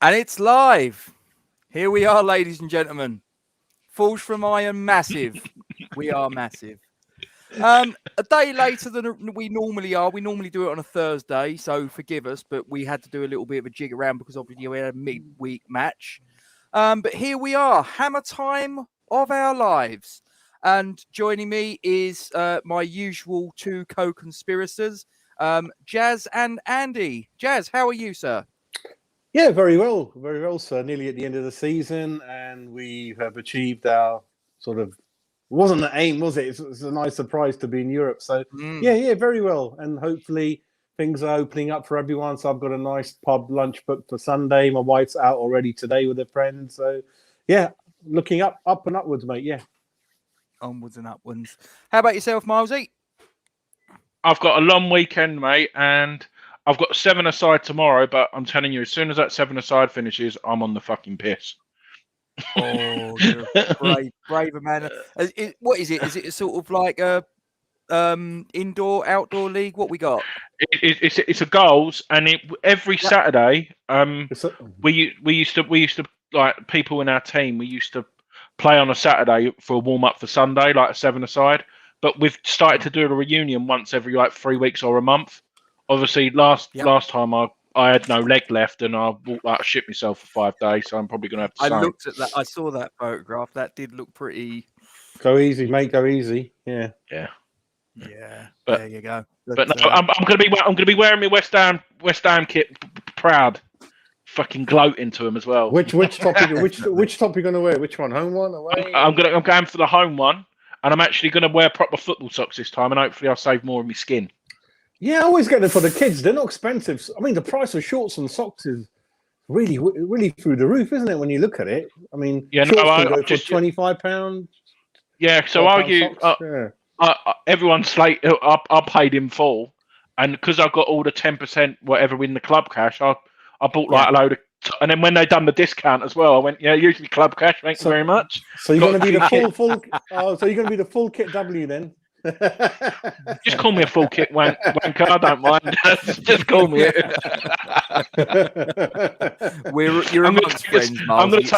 And it's live. Here we are, ladies and gentlemen. Falls from Iron, massive. We are massive. A day later than we normally are. We normally do it on a Thursday, so forgive us, but we had to do a little bit of a jig around because obviously we had a midweek match. But here we are, hammer time of our lives. And joining me is my usual two co-conspirators, Jazz and Andy. Jazz, how are you, sir? Yeah, very well, sir. Nearly at the end of the season, and we have achieved our sort of. It wasn't the aim, was it? It's a nice surprise to be in Europe. So yeah, very well, and hopefully things are opening up for everyone. So I've got a nice pub lunch booked for Sunday. My wife's out already today with her friends. So yeah, looking up and upwards, mate. Yeah, onwards and upwards. How about yourself, Milesy? I've got a long weekend, mate, and I've got 7-a-side tomorrow, but I'm telling you, as soon as that 7-a-side finishes, I'm on the fucking piss. Oh, you're a braver man. What is it? Is it sort of like a indoor, outdoor league? What we got? It's a goals, and every Saturday, we used to like people in our team. We used to play on a Saturday for a warm up for Sunday, like a 7-a-side. But we've started to do a reunion once every 3 weeks or a month. Obviously, last time I had no leg left and I walked like shit myself for 5 days, so I'm probably going to have to. I looked at that. I saw that photograph. That did look pretty. Go easy, mate. Go easy. Yeah. But, there you go. But no, I'm going to be wearing my West Ham kit, proud, fucking gloating to him as well. Which topic? which top are you going to wear? Which one? Home one, away? I'm going for the home one, and I'm actually going to wear proper football socks this time, and hopefully I'll save more of my skin. Yeah, I always get them for the kids. They're not expensive. I mean, the price of shorts and socks is really through the roof, isn't it? When you look at it, I mean, shorts can go for £25. Yeah, so everyone's late. I paid in full, and because I got all the 10% whatever in the club cash, I bought like a load of. And then when they done the discount as well, I went, usually club cash. Thank you very much. So you're going to be the full. So you're going to be the full kit W then. Just call me a full kit wanker. I don't mind. Just call me it. You're amongst friends, Miles.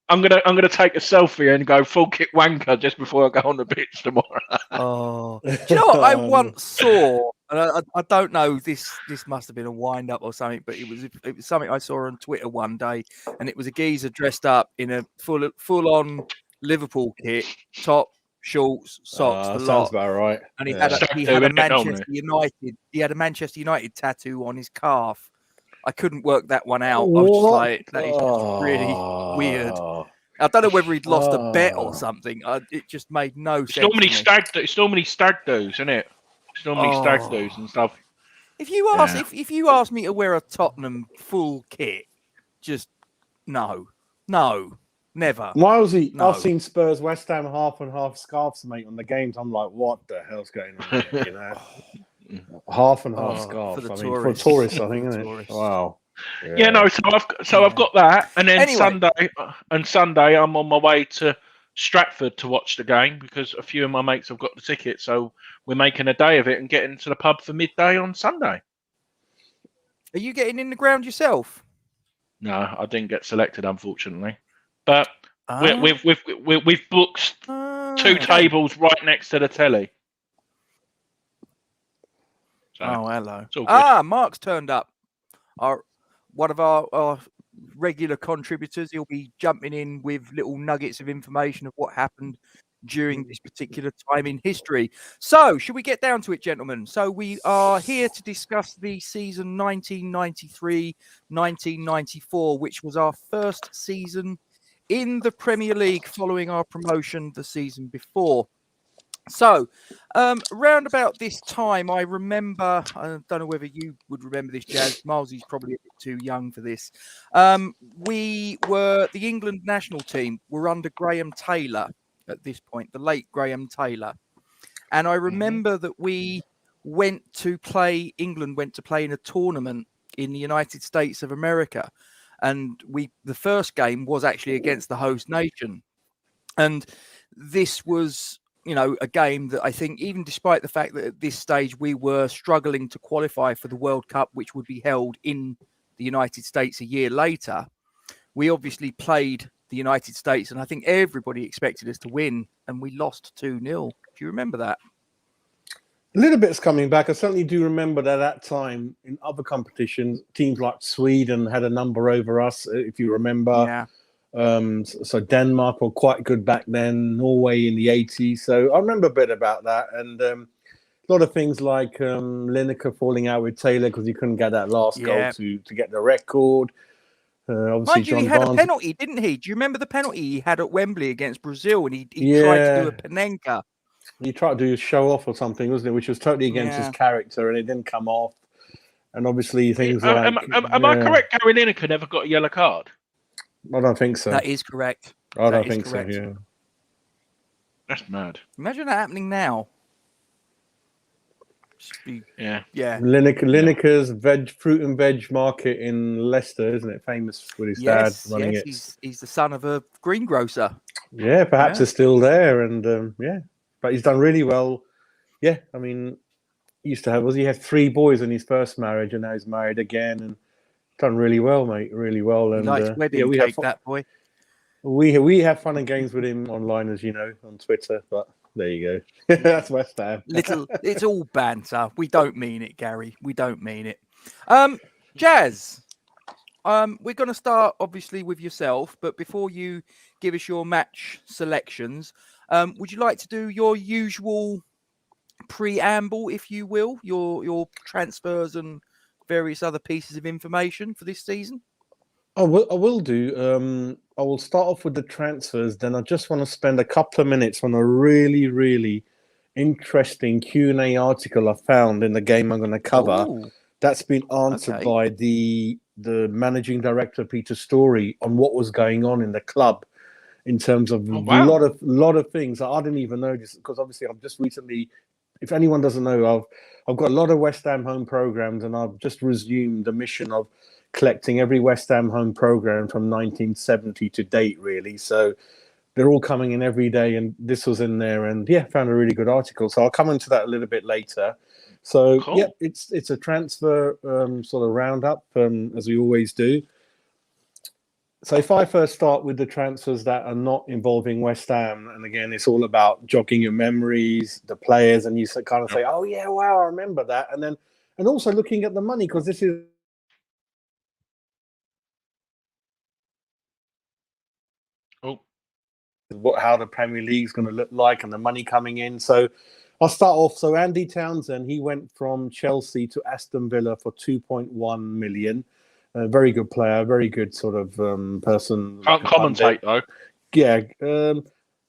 I'm gonna take a selfie and go full kit wanker just before I go on the pitch tomorrow. Oh, do you know what I once saw? And I don't know. This must have been a wind up or something, but it was something I saw on Twitter one day, and it was a geezer dressed up in a full on Liverpool kit, top, shorts, socks, the lot. Sounds about right. And he had a Manchester United. He had a Manchester United tattoo on his calf. I couldn't work that one out. I was just like, that is just really weird. I don't know whether he'd lost a bet or something. It just made no sense. It's normally stag do's, isn't it? It's normally stag do's and stuff. If you ask me to wear a Tottenham full kit, just no, never. Milesy, no. I've seen Spurs West Ham half and half scarves, mate, on the games. I'm like, what the hell's going on here, you know? Half and half scarf. For a tourist, I think, isn't it? Wow. Yeah, no. So I've got that, and then Sunday I'm on my way to Stratford to watch the game because a few of my mates have got the ticket. So we're making a day of it and getting to the pub for midday on Sunday. Are you getting in the ground yourself? No, I didn't get selected, unfortunately. But we've booked 2 tables right next to the telly. So, hello. Mark's turned up. One of our regular contributors. He'll be jumping in with little nuggets of information of what happened during this particular time in history. So, should we get down to it, gentlemen? So, we are here to discuss the season 1993-1994, which was our first season in the Premier League following our promotion the season before. So, round about this time, I remember, I don't know whether you would remember this, Jazz. Milesy's probably a bit too young for this. We were, the England national team were under Graham Taylor at this point, the late Graham Taylor. And I remember that England went to play in a tournament in the United States of America. And the first game was actually against the host nation. And this was, a game that I think, even despite the fact that at this stage we were struggling to qualify for the World Cup, which would be held in the United States a year later, we obviously played the United States, and I think everybody expected us to win, and we lost 2-0. Do you remember that? A little bit's coming back. I certainly do remember that at that time in other competitions, teams like Sweden had a number over us, if you remember. Yeah. So Denmark were quite good back then, Norway in the 80s. So I remember a bit about that. And a lot of things like Lineker falling out with Taylor because he couldn't get that last goal to get the record. Obviously, Mind you, he had a penalty, didn't he? Do you remember the penalty he had at Wembley against Brazil? And he tried to do a Panenka. He tried to do a show off or something, wasn't it? Which was totally against his character, and it didn't come off. And obviously, things like... Am I correct? Gary Lineker never got a yellow card? I don't think so. That is correct. I don't think so, yeah. That's mad. Imagine that happening now. Yeah. Lineker's fruit and veg market in Leicester, isn't it? Famous with his dad running it. He's the son of a greengrocer. Yeah, perhaps it's still there, and but he's done really well. Yeah, I mean, he had 3 boys in his first marriage, and now he's married again, and done really well, mate. Really well. And nice wedding cake, that boy. We have fun and games with him online, as you know, on Twitter. But there you go. That's West Ham. It's all banter. We don't mean it, Gary. We don't mean it. Jazz. We're going to start obviously with yourself, but before you give us your match selections, would you like to do your usual preamble, if you will, your transfers and various other pieces of information for this season? I will do. I will start off with the transfers. Then I just want to spend a couple of minutes on a really, really interesting Q&A article I found in the game I'm going to cover. Ooh. That's been answered by the managing director, Peter Story, on what was going on in the club in terms of a lot of things. I didn't even know this because obviously I've just recently, if anyone doesn't know, I've got a lot of West Ham home programs, and I've just resumed the mission of collecting every West Ham home program from 1970 to date, really. So they're all coming in every day, and this was in there, and found a really good article. So I'll come into that a little bit later. So cool. It's a transfer sort of roundup, as we always do. So if I first start with the transfers that are not involving West Ham, and again, it's all about jogging your memories, the players, and you kind of say, oh yeah, wow, I remember that. And also looking at the money, because this is how the Premier League is going to look like and the money coming in. So I'll start off. So Andy Townsend, he went from Chelsea to Aston Villa for 2.1 million. A very good player, very good sort of person. Can't commentate though. Yeah.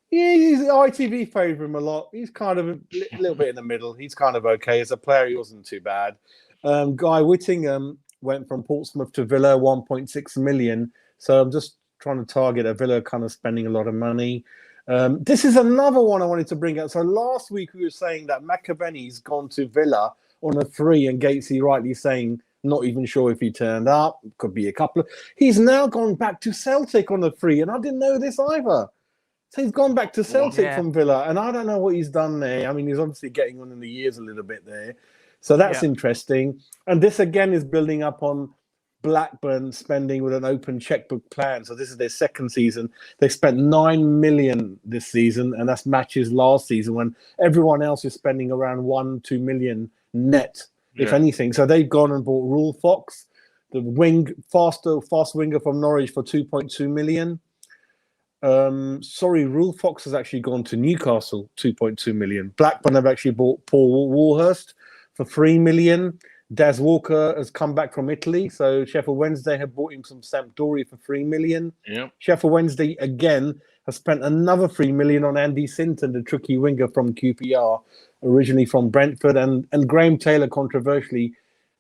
He's ITV favour him a lot. He's kind of a little bit in the middle. He's kind of okay. As a player, he wasn't too bad. Guy Whittingham went from Portsmouth to Villa, 1.6 million. So I'm just trying to target a Villa kind of spending a lot of money. This is another one I wanted to bring up. So last week we were saying that McAvenny's gone to Villa on a free, and Gatesy rightly saying not even sure if he turned up. Could be a couple of... He's now gone back to Celtic on a free, and I didn't know this either. So he's gone back to Celtic from Villa, and I don't know what he's done there. I mean, he's obviously getting on in the years a little bit there. So that's interesting. And this again is building up on Blackburn spending with an open checkbook plan. So this is their second season. They spent 9 million this season, and that's matches last season when everyone else is spending around 1-2 million net, if anything. So they've gone and bought Rule Fox, the fast winger from Norwich for 2.2 million. Rule Fox has actually gone to Newcastle, 2.2 million. Blackburn have actually bought Paul Warhurst for 3 million. Daz Walker has come back from Italy, so Sheffield Wednesday have bought him some Sampdoria for 3 million. Yeah. Sheffield Wednesday again has spent another 3 million on Andy Sinton, the tricky winger from QPR, originally from Brentford, and Graham Taylor controversially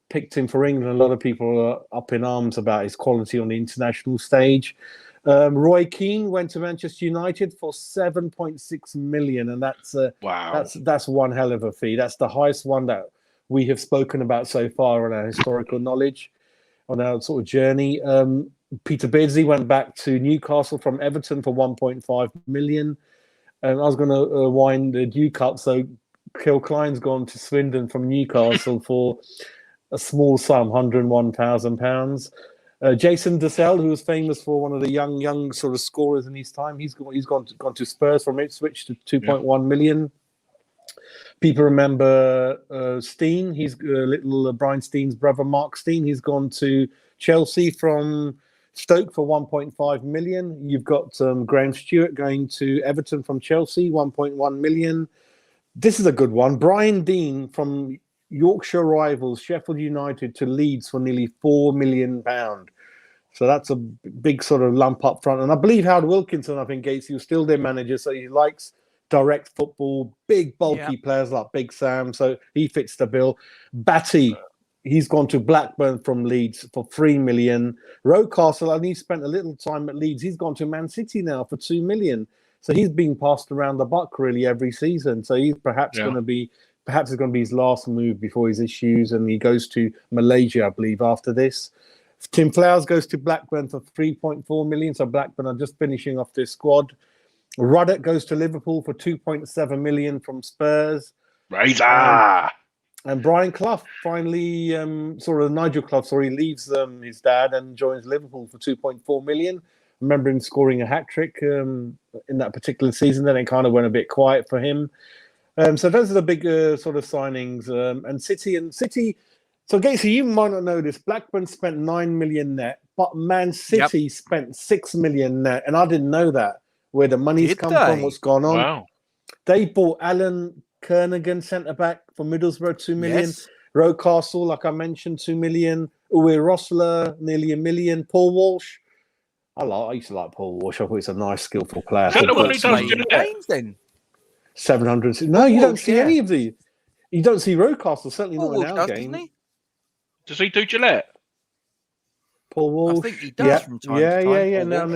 picked him for England. A lot of people are up in arms about his quality on the international stage. Roy Keane went to Manchester United for 7.6 million, and that's wow. That's one hell of a fee. That's the highest one that we have spoken about so far on our historical knowledge, on our sort of journey. Peter Beardsley went back to Newcastle from Everton for 1.5 million. And I was going to wind the Duke up. So Kill Klein's gone to Swindon from Newcastle for a small sum, £101,000. Jason Dussel, who was famous for one of the young sort of scorers in his time, he's gone to Spurs from Ipswich to 2.1 million. People remember Steen. He's little Brian Steen's brother, Mark Steen. He's gone to Chelsea from Stoke for 1.5 million. You've got Graham Stewart going to Everton from Chelsea, 1.1 million. This is a good one. Brian Dean from Yorkshire rivals Sheffield United to Leeds for nearly £4 million. So that's a big sort of lump up front. And I believe Howard Wilkinson, I think Gatesy was still their manager, so he likes direct football, big bulky players like Big Sam. So he fits the bill. Batty, he's gone to Blackburn from Leeds for 3 million. Rocastle, and he spent a little time at Leeds. He's gone to Man City now for 2 million. So he's being passed around the buck really every season. So he's perhaps it's going to be his last move before his issues, and he goes to Malaysia, I believe, after this. Tim Flowers goes to Blackburn for 3.4 million. So Blackburn are just finishing off their squad. Ruddock goes to Liverpool for 2.7 million from Spurs. Razor. And Brian Clough finally, Nigel Clough, leaves his dad and joins Liverpool for 2.4 million. I remember him scoring a hat-trick in that particular season. Then it kind of went a bit quiet for him. So those are the big sort of signings. And City. So, Gatesy, you might not know this. Blackburn spent 9 million net, but Man City spent 6 million net. And I didn't know that, where the money's come from, what's gone on. Wow. They bought Alan Kernigan, centre-back for Middlesbrough, 2 million. Yes. Rocastle, like I mentioned, 2 million. Uwe Rosler, nearly $1 million. Paul Walsh. I used to like Paul Walsh. I thought he's a nice, skillful player. Is that the one who does games then? 700. No, you don't see any of these. You don't see Rocastle, certainly not in our game. Does he do Gillette? Paul Walsh. I think he does from time to time. Yeah. Now and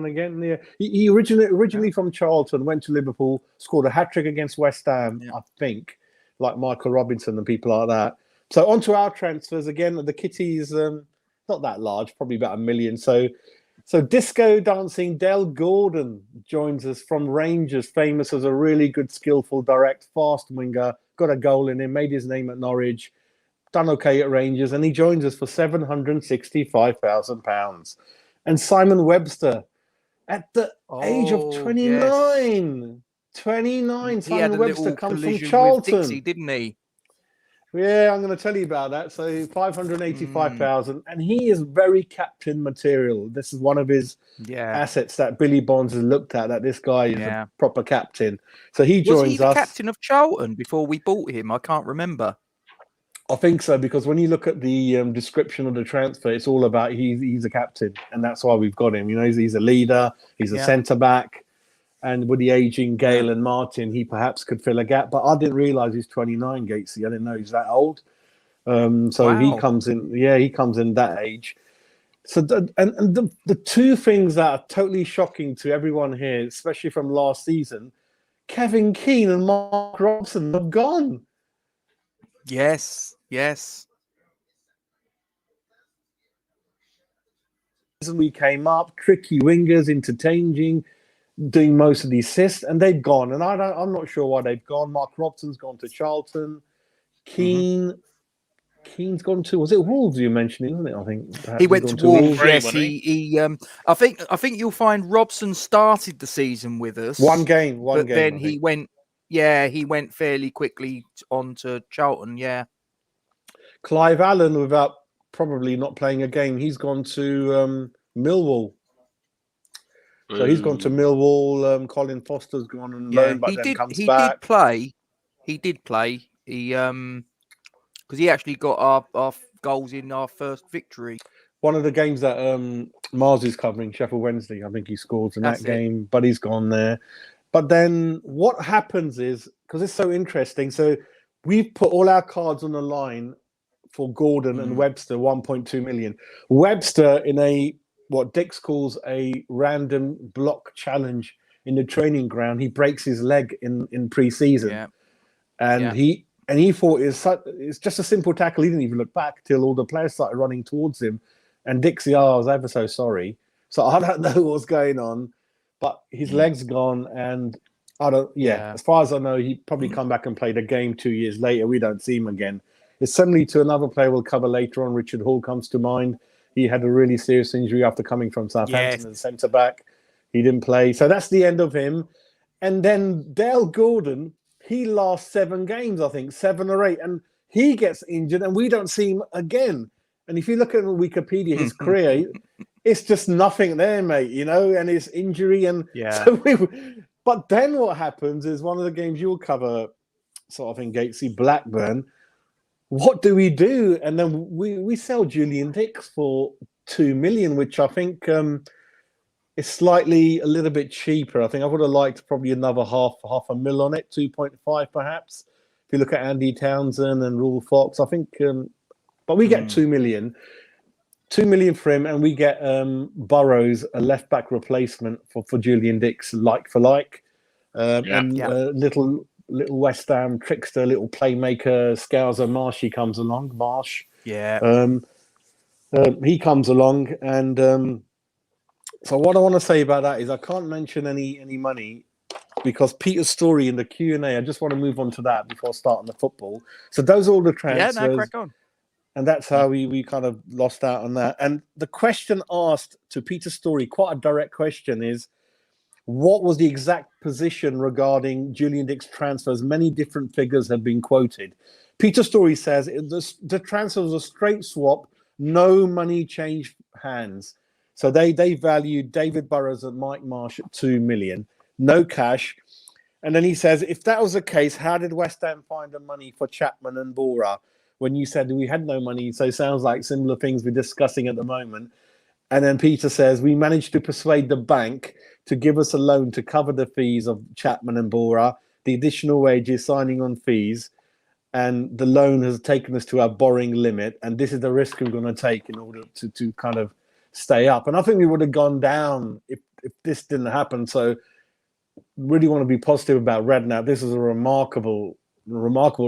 again. Yeah. He originally from Charlton, went to Liverpool, scored a hat-trick against West Ham, I think, like Michael Robinson and people like that. So on to our transfers again. The kitty is not that large, probably about 1 million. So disco dancing Del Gordon joins us from Rangers, famous as a really good, skillful, direct, fast winger. Got a goal in him, made his name at Norwich. Done okay at Rangers, and he joins us for £765,000. And Simon Webster, at the age of 29, 29, Simon Webster comes from Charlton, Dixie, didn't he? Yeah, I'm going to tell you about that. So 585,000, and he is very captain material. This is one of his assets that Billy Bonds has looked at. That this guy is a proper captain. So he joins us. Was he the captain of Charlton before we bought him? I can't remember. I think so, because when you look at the description of the transfer, it's all about he's a captain, and that's why we've got him. You know, he's a leader, he's a centre back, and with the aging Gale and Martin, he perhaps could fill a gap. But I didn't realise he's 29, Gatesy. I didn't know he's that old. He comes in. Yeah, he comes in that age. So the two things that are totally shocking to everyone here, especially from last season, Kevin Keane and Mark Robson have gone. Yes. We came up, tricky wingers, interchanging, doing most of the assists, and they've gone. And I'm not sure why they've gone. Mark Robson's gone to Charlton. Keane's gone to, was it Wolves you mentioned, isn't it? I think he went to Wolves. Yes, he I think you'll find Robson started the season with us. One game. Then he went. Yeah, he went fairly quickly on to Charlton. Yeah. Clive Allen, without probably not playing a game, he's gone to Millwall. So he's gone to Millwall. Colin Foster's gone on loan, but then comes back. He did play. He because he actually got our goals in our first victory. One of the games that Mars is covering, Sheffield Wednesday, I think he scores in that game, but he's gone there. But then what happens is, because it's so interesting, so we've put all our cards on the line for Gordon and Webster, 1.2 million. Webster in what Dix calls a random block challenge in the training ground. He breaks his leg in pre-season. And he thought it's just a simple tackle. He didn't even look back till all the players started running towards him. And Dixie, I was ever so sorry. So I don't know what's going on. But his leg's gone, and I don't. As far as I know, he probably come back and played a game 2 years later. We don't see him again. It's similar to another player we'll cover later on. Richard Hall comes to mind. He had a really serious injury after coming from Southampton as a centre-back. He didn't play. So that's the end of him. And then Dale Gordon, he lasts 7 games, I think, 7 or 8. And he gets injured and we don't see him again. And if you look at Wikipedia, his career, it's just nothing there, mate, and his injury. And but then what happens is one of the games you'll cover, sort of in Gatesy, Blackburn. What do we do? And then we sell Julian Dix for 2 million, which I think is slightly a little bit cheaper. I think I would have liked probably another half a mil on it, 2.5 perhaps. If you look at Andy Townsend and Rule Fox, I think, but we get 2 million. 2 million for him, and we get Burrows, a left back replacement for Julian Dix, like for like. Little West Ham trickster, little playmaker, Scouser Marshy comes along. Marsh. Yeah. He comes along, and so what I want to say about that is I can't mention any money because Peter's story in the Q&A, I just want to move on to that before starting the football. So those are all the transfers. Yeah, no, crack on. And that's how we kind of lost out on that. And the question asked to Peter Story, quite a direct question, is what was the exact position regarding Julian Dix transfers? Many different figures have been quoted. Peter Story says the transfer was a straight swap, no money changed hands. So they valued David Burrows and Mike Marsh at 2 million, no cash. And then he says, if that was the case, how did West Ham find the money for Chapman and Bora? When you said we had no money, so it sounds like similar things we're discussing at the moment. And then Peter says, we managed to persuade the bank to give us a loan to cover the fees of Chapman and Bora, the additional wages, signing on fees, and the loan has taken us to our borrowing limit, and this is the risk we're going to take in order to kind of stay up. And I think we would have gone down if this didn't happen. So really want to be positive about Redknapp. This is a remarkable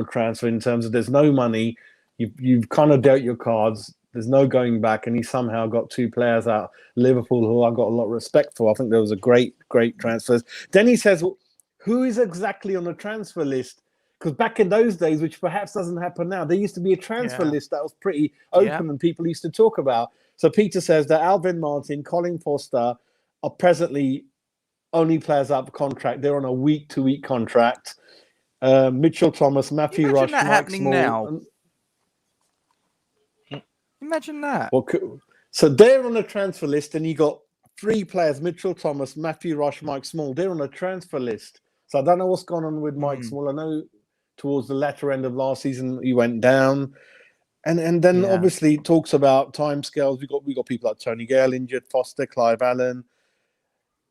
transfer in terms of there's no money. You've kind of dealt your cards. There's no going back, and he somehow got 2 players out Liverpool who I've got a lot of respect for. I think there was a great transfers. Then he says, well, who is exactly on the transfer list? Because back in those days, which perhaps doesn't happen now, there used to be a transfer list that was pretty open and people used to talk about. So Peter says that Alvin Martin, Colin Foster are presently only players out of contract. They're on a week-to-week contract. Mitchell Thomas, Matthew Rush, that Mike happening Small. now. Imagine that. Well, so they're on a transfer list, and you got 3 players: Mitchell Thomas, Matthew Rush, Mike Small. They're on a transfer list. So I don't know what's gone on with Mike Small. I know towards the latter end of last season he went down, and then obviously it talks about timescales. We got people like Tony Gale injured, Foster, Clive Allen,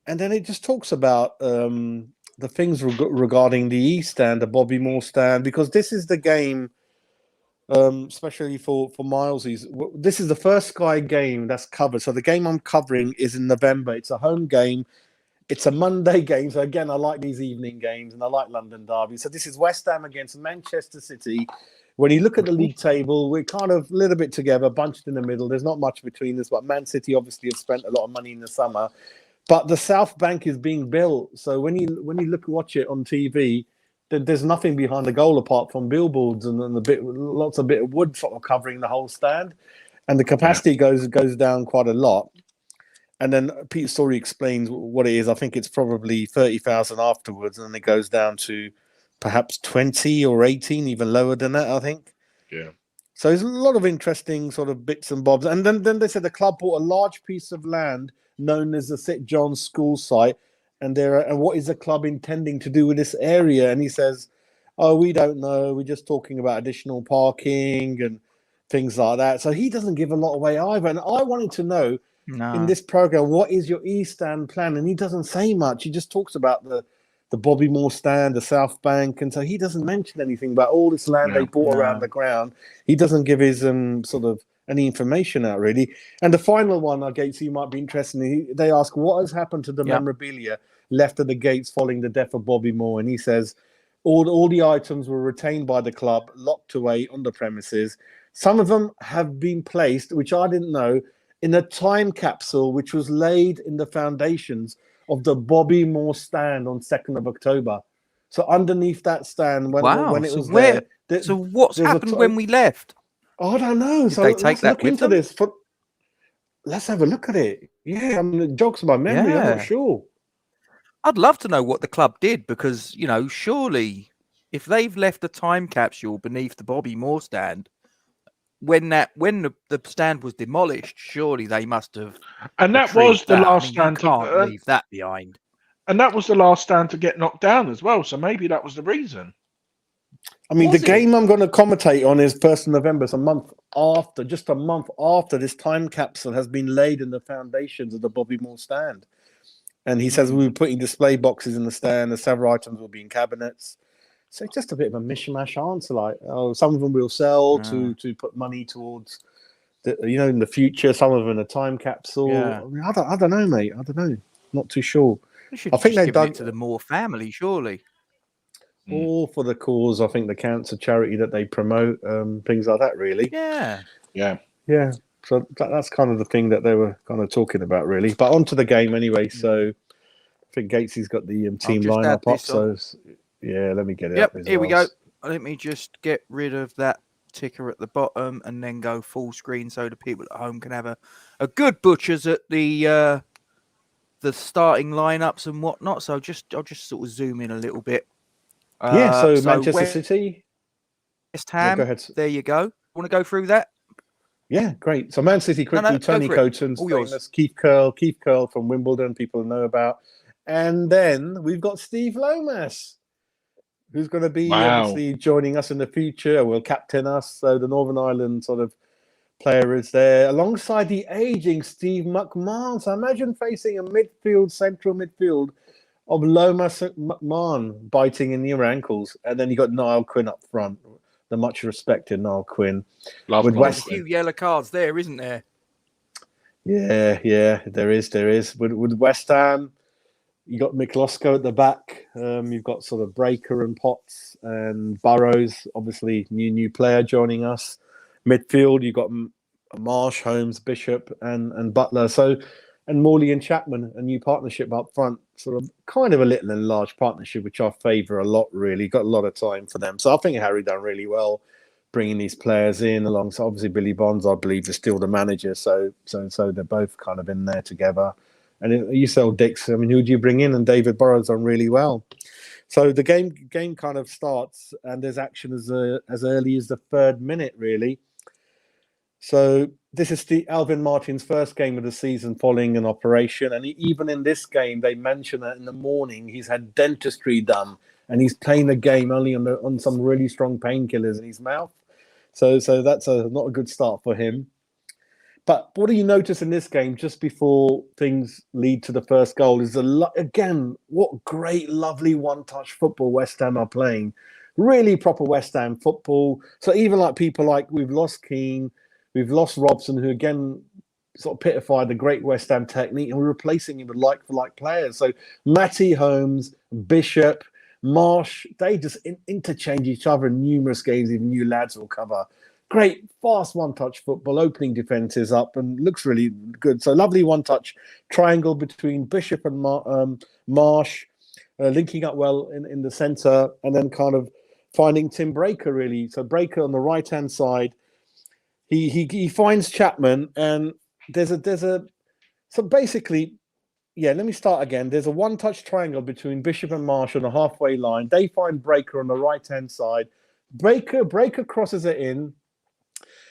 and then it just talks about the things regarding the East Stand, the Bobby Moore stand, because this is the game. Especially for Miles's. This is the first Sky game that's covered. So the game I'm covering is in November. It's a home game. It's a Monday game. So again, I like these evening games and I like London Derby. So this is West Ham against Manchester City. When you look at the league table, we're kind of a little bit together, bunched in the middle. There's not much between us, but Man City obviously have spent a lot of money in the summer. But the South Bank is being built. So when you watch it on TV, there's nothing behind the goal apart from billboards and lots of bit of wood sort of covering the whole stand, and the capacity goes down quite a lot. And then Peter Story explains what it is. I think it's probably 30,000 afterwards, and then it goes down to perhaps 20 or 18, even lower than that, I think. Yeah. So there's a lot of interesting sort of bits and bobs. And then they said the club bought a large piece of land known as the St. John's School site. And what is the club intending to do with this area? And he says, oh, we don't know. We're just talking about additional parking and things like that. So he doesn't give a lot away either. And I wanted to know in this program, what is your East Stand plan? And he doesn't say much. He just talks about the Bobby Moore stand, the South Bank. And so he doesn't mention anything about all this land they bought around the ground. He doesn't give his sort of any information out, really. And the final one, Gatesy, you might be interested in. They ask, what has happened to the memorabilia left at the gates following the death of Bobby Moore? And he says, all the items were retained by the club, locked away on the premises. Some of them have been placed, which I didn't know, in a time capsule, which was laid in the foundations of the Bobby Moore stand on 2nd of October. So underneath that stand, when it So was there, so what's happened when we left? I don't know. Did So they take let's that look with into them? this. Let's have a look at it. Yeah, I mean, it jogs my memory. I'm not Yeah. sure. I'd love to know what the club did because, you know, surely if they've left a time capsule beneath the Bobby Moore stand, when the stand was demolished, surely they must have And that was retrieved the that. I last mean, you stand can't leave that behind. and that was the last stand to get knocked down as well. So maybe that was the reason. I mean, Was the it? game I'm going to commentate on is 1st of November. It's just a month after this time capsule has been laid in the foundations of the Bobby Moore stand. And he says we were putting display boxes in the stand, and several items will be in cabinets. So it's just a bit of a mishmash answer. Like, some of them we'll sell to put money towards, in the future. Some of them in a time capsule. Yeah. I mean, I don't know, mate. I don't know. Not too sure. They should I think just they've give done it to the Moore family, surely. all for the cause. I think the cancer charity that they promote, things like that, really. Yeah. Yeah. So that's kind of the thing that they were kind of talking about, really. But onto the game anyway. So I think Gatesy's got the team lineup up. So yeah, let me get it up. Here we go. Let me just get rid of that ticker at the bottom and then go full screen so the people at home can have a good butchers at the starting lineups and whatnot. So I'll just sort of zoom in a little bit. So Manchester City. West Ham. Go ahead. There you go. Want to go through that? Yeah, great. So Man City quickly, Tony Coton's famous Keith Curl from Wimbledon, people know about. And then we've got Steve Lomas, who's going to be obviously joining us in the future, will captain us. So the Northern Ireland sort of player is there, alongside the aging Steve McMahon. So imagine facing a central midfield of Lomas and McMahon biting in your ankles. And then you got Niall Quinn up front, the much respected Niall Quinn. There's a few yellow cards there, isn't there? Yeah, there is. With West Ham, you got McLosco at the back. You've got sort of Breaker and Potts and Burrows, obviously new player joining us. Midfield, you've got Marsh, Holmes, Bishop, and Butler. So, and Morley and Chapman, a new partnership up front. Sort of kind of a little and large partnership, which I favour a lot. Really, got a lot of time for them. So I think Harry done really well bringing these players in alongside obviously Billy Bonds. I believe is still the manager. So they're both kind of in there together. And you sell Dix. I mean, who do you bring in? And David Burrows done really well. So the game kind of starts, and there's action as early as the 3rd minute, really. So this is Alvin Martin's first game of the season following an operation, and even in this game, they mention that in the morning he's had dentistry done, and he's playing the game only on some really strong painkillers in his mouth. So that's not a good start for him. But what do you notice in this game just before things lead to the first goal is again, what great, lovely one-touch football West Ham are playing. Really proper West Ham football. So even like people like we've lost Keane, we've lost Robson, who again sort of pitified the great West Ham technique, and we're replacing him with like-for-like players. So Matty, Holmes, Bishop, Marsh, they just interchange each other in numerous games. Even new lads will cover. Great, fast one-touch football, opening defences up, and looks really good. So lovely one-touch triangle between Bishop and Marsh, linking up well in the centre, and then kind of finding Tim Breaker, really. So Breaker on the right-hand side, he finds Chapman, and there's a so basically, yeah, let me start again. There's a one-touch triangle between Bishop and Marsh on the halfway line. They find Breaker on the right-hand side. Breaker crosses it in.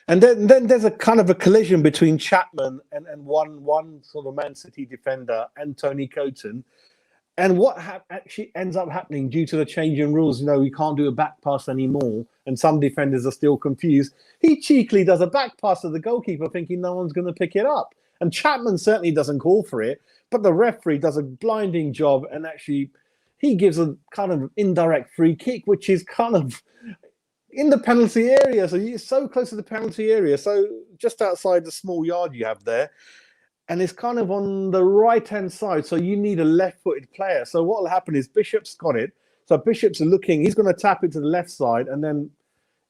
And then there's a kind of a collision between Chapman and one sort of Man City defender and Tony Coton. And what actually ends up happening due to the change in rules, we can't do a back pass anymore, and some defenders are still confused. He cheekily does a back pass to the goalkeeper thinking no one's going to pick it up. And Chapman certainly doesn't call for it, but the referee does a blinding job, and actually he gives a kind of indirect free kick, which is kind of in the penalty area. So you're so close to the penalty area. So just outside the small yard you have there. And it's kind of on the right-hand side. So you need a left-footed player. So what will happen is Bishop's got it. So Bishop's looking. He's going to tap it to the left side. And then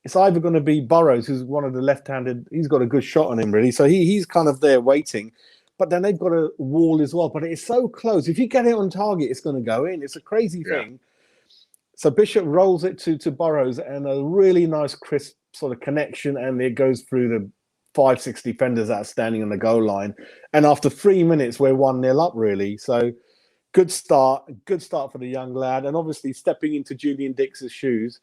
it's either going to be Burrows, who's one of the left-handed. He's got a good shot on him, really. So he's kind of there waiting. But then they've got a wall as well. But it's so close. If you get it on target, it's going to go in. It's a crazy thing. So Bishop rolls it to Burrows, and a really nice crisp sort of connection, and it goes through the 5-6 defenders that are standing on the goal line. And after 3 minutes, we're 1-0 up, really. So good start for the young lad. And obviously stepping into Julian Dix's shoes,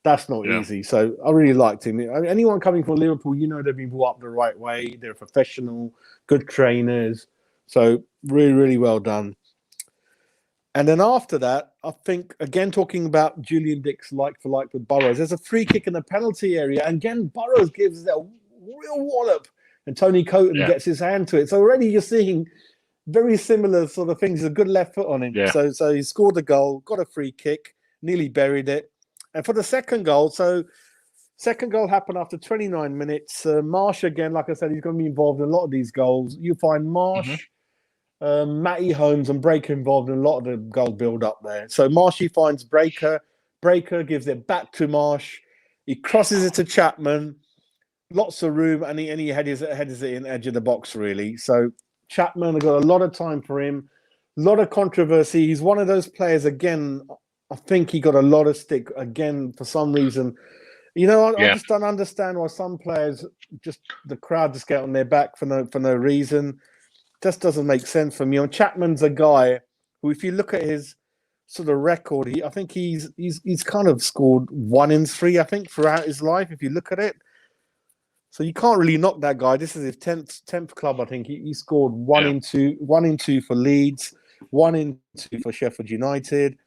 that's not easy. So I really liked him. Anyone coming from Liverpool, they've been brought up the right way. They're professional, good trainers. So really, really well done. And then after that, I think, again, talking about Julian Dix like for like with Burrows, there's a free kick in the penalty area. And again, Burrows gives it a real wallop, and Tony Coton gets his hand to it. So already you're seeing very similar sort of things. He's a good left foot on him. Yeah. So he scored a goal, got a free kick, nearly buried it. And for the second goal, second goal happened after 29 minutes. Marsh, again, like I said, he's going to be involved in a lot of these goals. You find Marsh, Matty Holmes and Breaker involved in a lot of the goal build-up there. So Marshy finds Breaker. Breaker gives it back to Marsh. He crosses it to Chapman. Lots of room, and he headers it in edge of the box, really. So Chapman has got a lot of time for him. A lot of controversy. He's one of those players, again, I think he got a lot of stick, again, for some reason. I just don't understand why some players, the crowd just get on their back for no reason. Just doesn't make sense for me. Chapman's a guy who, if you look at his sort of record, I think he's kind of scored 1 in 3, I think, throughout his life, if you look at it. So you can't really knock that guy. This is his 10th club, I think. He scored 1 in 2 for Leeds, 1 in 2 for Sheffield United.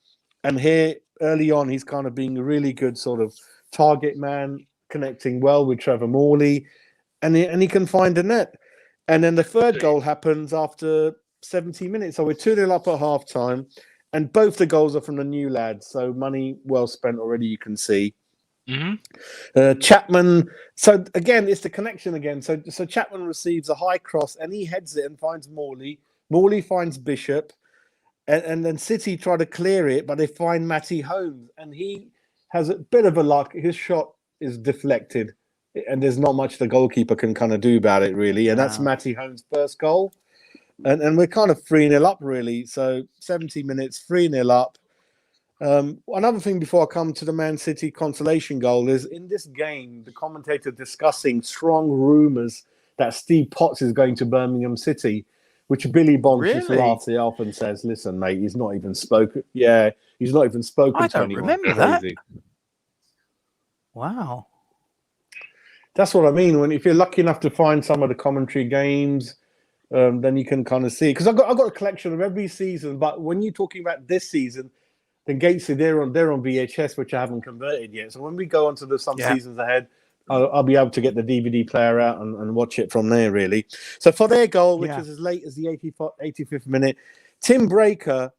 And here, early on, he's kind of being a really good sort of target man, connecting well with Trevor Morley, and he can find a net. And then the third goal happens after 70 minutes. So we're 2-0 up at half-time, and both the goals are from the new lads. So money well spent already, you can see. Chapman, so again, it's the connection again. So Chapman receives a high cross, and he heads it and finds Morley. Morley finds Bishop, and then City try to clear it, but they find Matty Holmes, and he has a bit of a luck. His shot is deflected, and there's not much the goalkeeper can kind of do about it, really. And that's Matty Holmes' first goal. And we're kind of 3-0 up, really. So 70 minutes, 3-0 up. Another thing before I come to the Man City consolation goal is, in this game, the commentator discussing strong rumours that Steve Potts is going to Birmingham City, which Billy Bonds just laughs it off and says, "Listen, mate, he's not even spoken." Yeah, he's not even spoken to anyone. I don't remember that. Wow. That's what I mean. If you're lucky enough to find some of the commentary games, then you can kind of see. Because I've got a collection of every season, but when you're talking about this season, then Gatesy, they're on VHS, which I haven't converted yet. So when we go on to some seasons ahead, I'll be able to get the DVD player out and watch it from there, really. So for their goal, which is as late as the 85th minute, Tim Breaker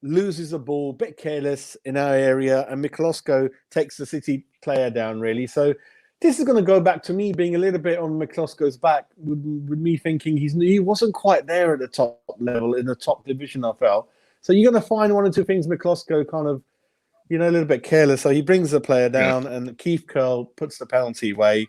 loses the ball, a bit careless in our area, and Miklosko takes the City player down, really. So this is going to go back to me being a little bit on Miklosko's back, with me thinking he wasn't quite there at the top level, in the top division, I felt. So you're going to find one or two things Miklosko kind of, a little bit careless. So he brings the player down, and Keith Curl puts the penalty away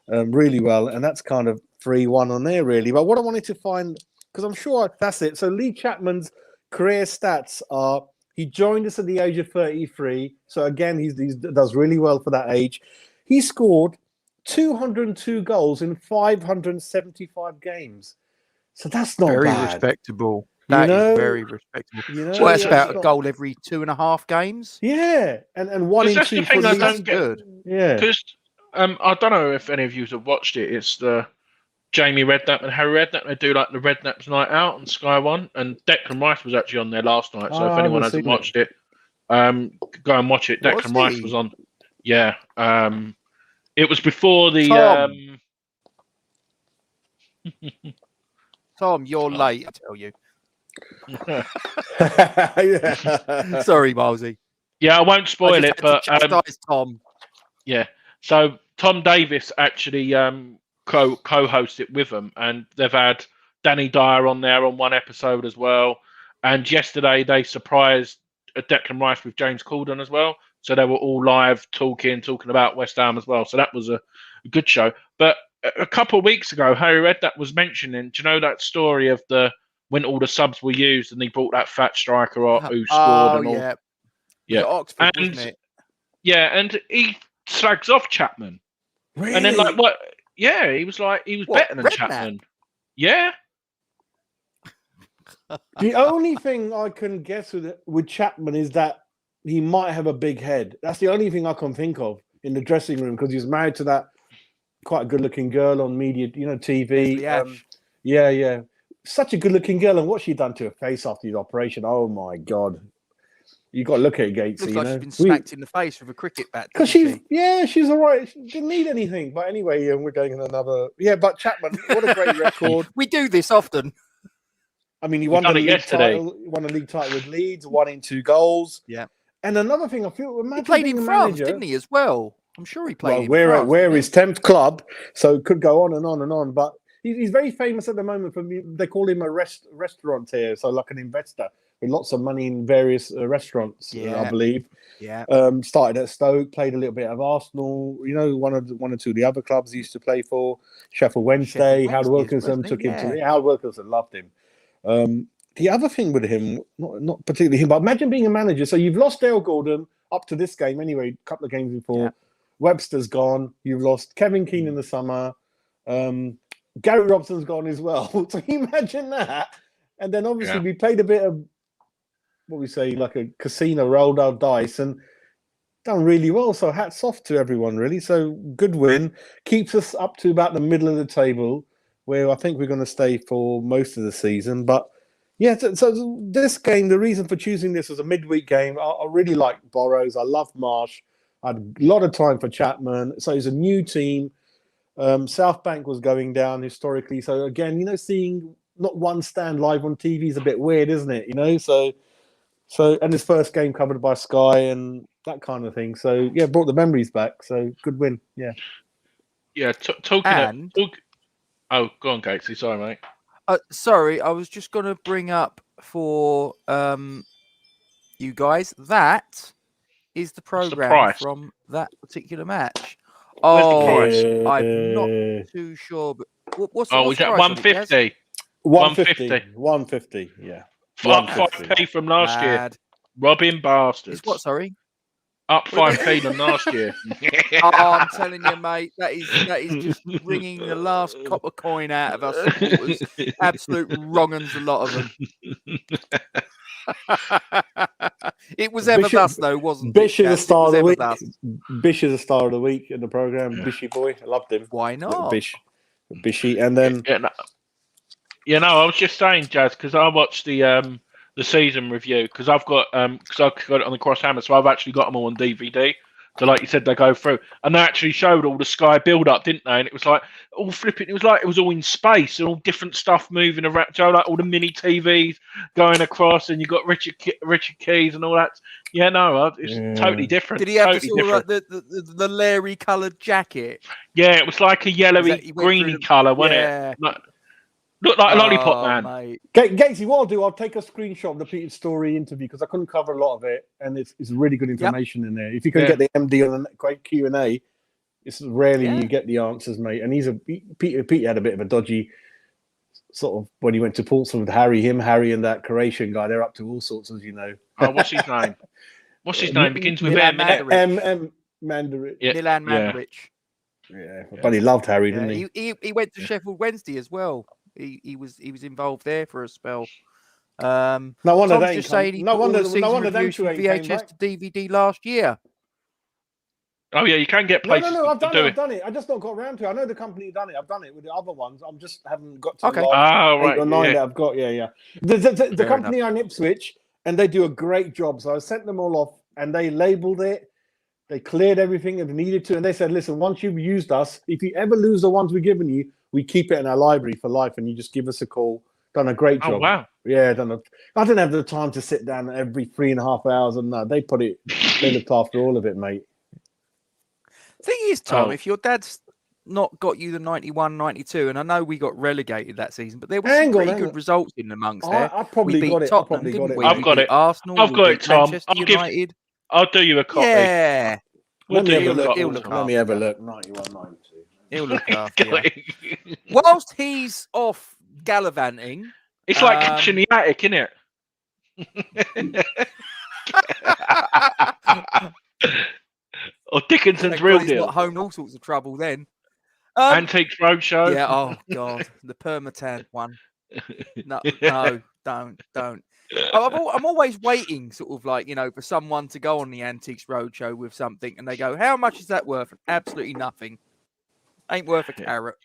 really well. And that's kind of 3-1 on there, really. But what I wanted to find, because I'm sure that's it. So Lee Chapman's career stats are, he joined us at the age of 33. So again, he does really well for that age. He scored 202 goals in 575 games. So that's not very bad. Respectable. That is very respectable. So that's about a goal every 2.5 games. Yeah, and 1 in 2 for Leeds. That's good. Yeah, because I don't know if any of you have watched it. It's the Jamie Redknapp and Harry Redknapp. They do like the Redknapp's Night Out on Sky One, and Declan Rice was actually on there last night. So if anyone hasn't watched it, go and watch it. Declan Rice was on. Yeah, it was before the. Tom, you're late. I tell you. Sorry, Milesy. Yeah, I won't spoil it, but Tom. Yeah, so Tom Davis actually co-hosts it with them, and they've had Danny Dyer on there on one episode as well. And yesterday they surprised Declan Rice with James Corden as well, so they were all live talking about West Ham as well. So that was a good show. But a couple of weeks ago, Harry Redknapp was mentioning, do you know that story of when all the subs were used and he brought that fat striker who scored and all? Yeah, Oxford, and wasn't it? yeah, and he slags off Chapman, Really? and then like what? Yeah, he was better than Redknapp? Chapman. Yeah. The only thing I can guess with Chapman is that he might have a big head. That's the only thing I can think of in the dressing room because he's married to that quite a good-looking girl on media, TV. Leslie Ash. Yeah. Such a good-looking girl, and what she done to her face after the operation. Oh my God. You got to look at it, Gatesy. Looks like she's been smacked in the face with a cricket bat. Because she's all right. She didn't need anything. But anyway, we're going in another. Yeah, but Chapman, what a great record. We do this often. I mean, he won the league title. Won a league title with Leeds. 1 in 2 goals. Yeah. And another thing, I feel he played in France, didn't he? As well. I'm sure he played. Well, we're his 10th club, so it could go on and on and on. But he's very famous at the moment. They call him a restaurateur, so like an investor with lots of money in various restaurants, I believe. Yeah. Started at Stoke, played a little bit of Arsenal. One or two of the other clubs he used to play for. Sheffield Wednesday. Howard Wilkinson took him to. Howard Wilkinson loved him. The other thing with him, not particularly him, but imagine being a manager. So you've lost Dale Gordon up to this game anyway. A couple of games before. Yeah. Webster's gone. You've lost Kevin Keane in the summer. Gary Robson's gone as well. So you imagine that. And then obviously we played a bit of what we say, like a casino rolled out dice and done really well. So hats off to everyone, really. So good win. Keeps us up to about the middle of the table, where I think we're going to stay for most of the season. But yeah, so this game, the reason for choosing this was a midweek game. I really like Burrows. I love Marsh. I had a lot of time for Chapman. So it's a new team. South Bank was going down historically. So again, seeing not one stand live on TV is a bit weird, isn't it? So and his first game covered by Sky and that kind of thing. So yeah, brought the memories back. So good win. Yeah. Yeah. Oh, go on, Gatesy. Sorry, mate. Sorry, I was just going to bring up for you guys that is the program from that particular match. Where's the price? I'm not too sure, but what's is that 150? 150. 150. Yeah. Up 5p from last year. Robbing bastards. It's what? Sorry. Up 5p than last year. I'm telling you, mate, that is just wringing the last copper coin out of us supporters. Absolute wrong uns, a lot of them. It was ever thus, though, wasn't it? Bish is the star of the week. Bish is the star of the week in the program. Yeah. Bishy boy, I loved him. Why not? Bishy, and then I was just saying, Jazz, because I watched the season review because I've got it on the Crosshammer, so I've actually got them all on DVD. So, like you said, they go through, and they actually showed all the Sky build-up, didn't they? And it was like all flipping. It was like it was all in space and all different stuff moving around. Joe, like all the mini TVs going across, and you got Richard Keys and all that. Yeah, no, it's totally different. Did he have the Larry coloured jacket? Yeah, it was like a yellowy, greeny colour, wasn't it? Looked like a lollipop man. Gatesy, what I'll do, I'll take a screenshot of the Peter Story interview because I couldn't cover a lot of it, and it's really good information in there. If you can get the MD on a Q&A, it's rarely you get the answers, mate. And Peter had a bit of a dodgy sort of when he went to Portsmouth with Harry and that Croatian guy. They're up to all sorts, as you know. Oh, what's his name? What's his name? Begins with Milan M. Mandarich. Milan Mandarich. Yeah, but he loved Harry, didn't he? He went to Sheffield Wednesday as well. He was involved there for a spell. No wonder Tom's just saying he no wonder them two VHS to DVD last year. Oh yeah, you can get places. No, I've done it. I just not got around to it. I know the company done it. I've done it with the other ones. I just haven't got to the last 8 or 9 that I've got. Yeah. The company on Ipswich, and they do a great job. So I sent them all off, and they labelled it. They cleared everything if needed to, and they said, "Listen, once you've used us, if you ever lose the ones we've given you, we keep it in our library for life, and you just give us a call." Done a great job. Oh, wow. Yeah, I didn't have the time to sit down every 3.5 hours, and they looked after all of it, mate. Thing is, Tom, if your dad's not got you the 91, 92, and I know we got relegated that season, but there were some pretty good results in amongst there. I probably got it. Tottenham, didn't we? I've got it. Arsenal. I've got it, Tom. Manchester United. I'll do you a copy. Yeah. Let me have a look. 91, 92. He'll look after you. Whilst he's off gallivanting. It's like catching the attic, isn't it? Or Dickinson's Thank Real God he's Deal. not home in all sorts of trouble then. Antiques Roadshow. Yeah. Oh God, the permatan one. No, no, don't. I'm always waiting, sort of like, for someone to go on the Antiques Roadshow with something, and they go, "How much is that worth?" Absolutely nothing. Ain't worth a carrot.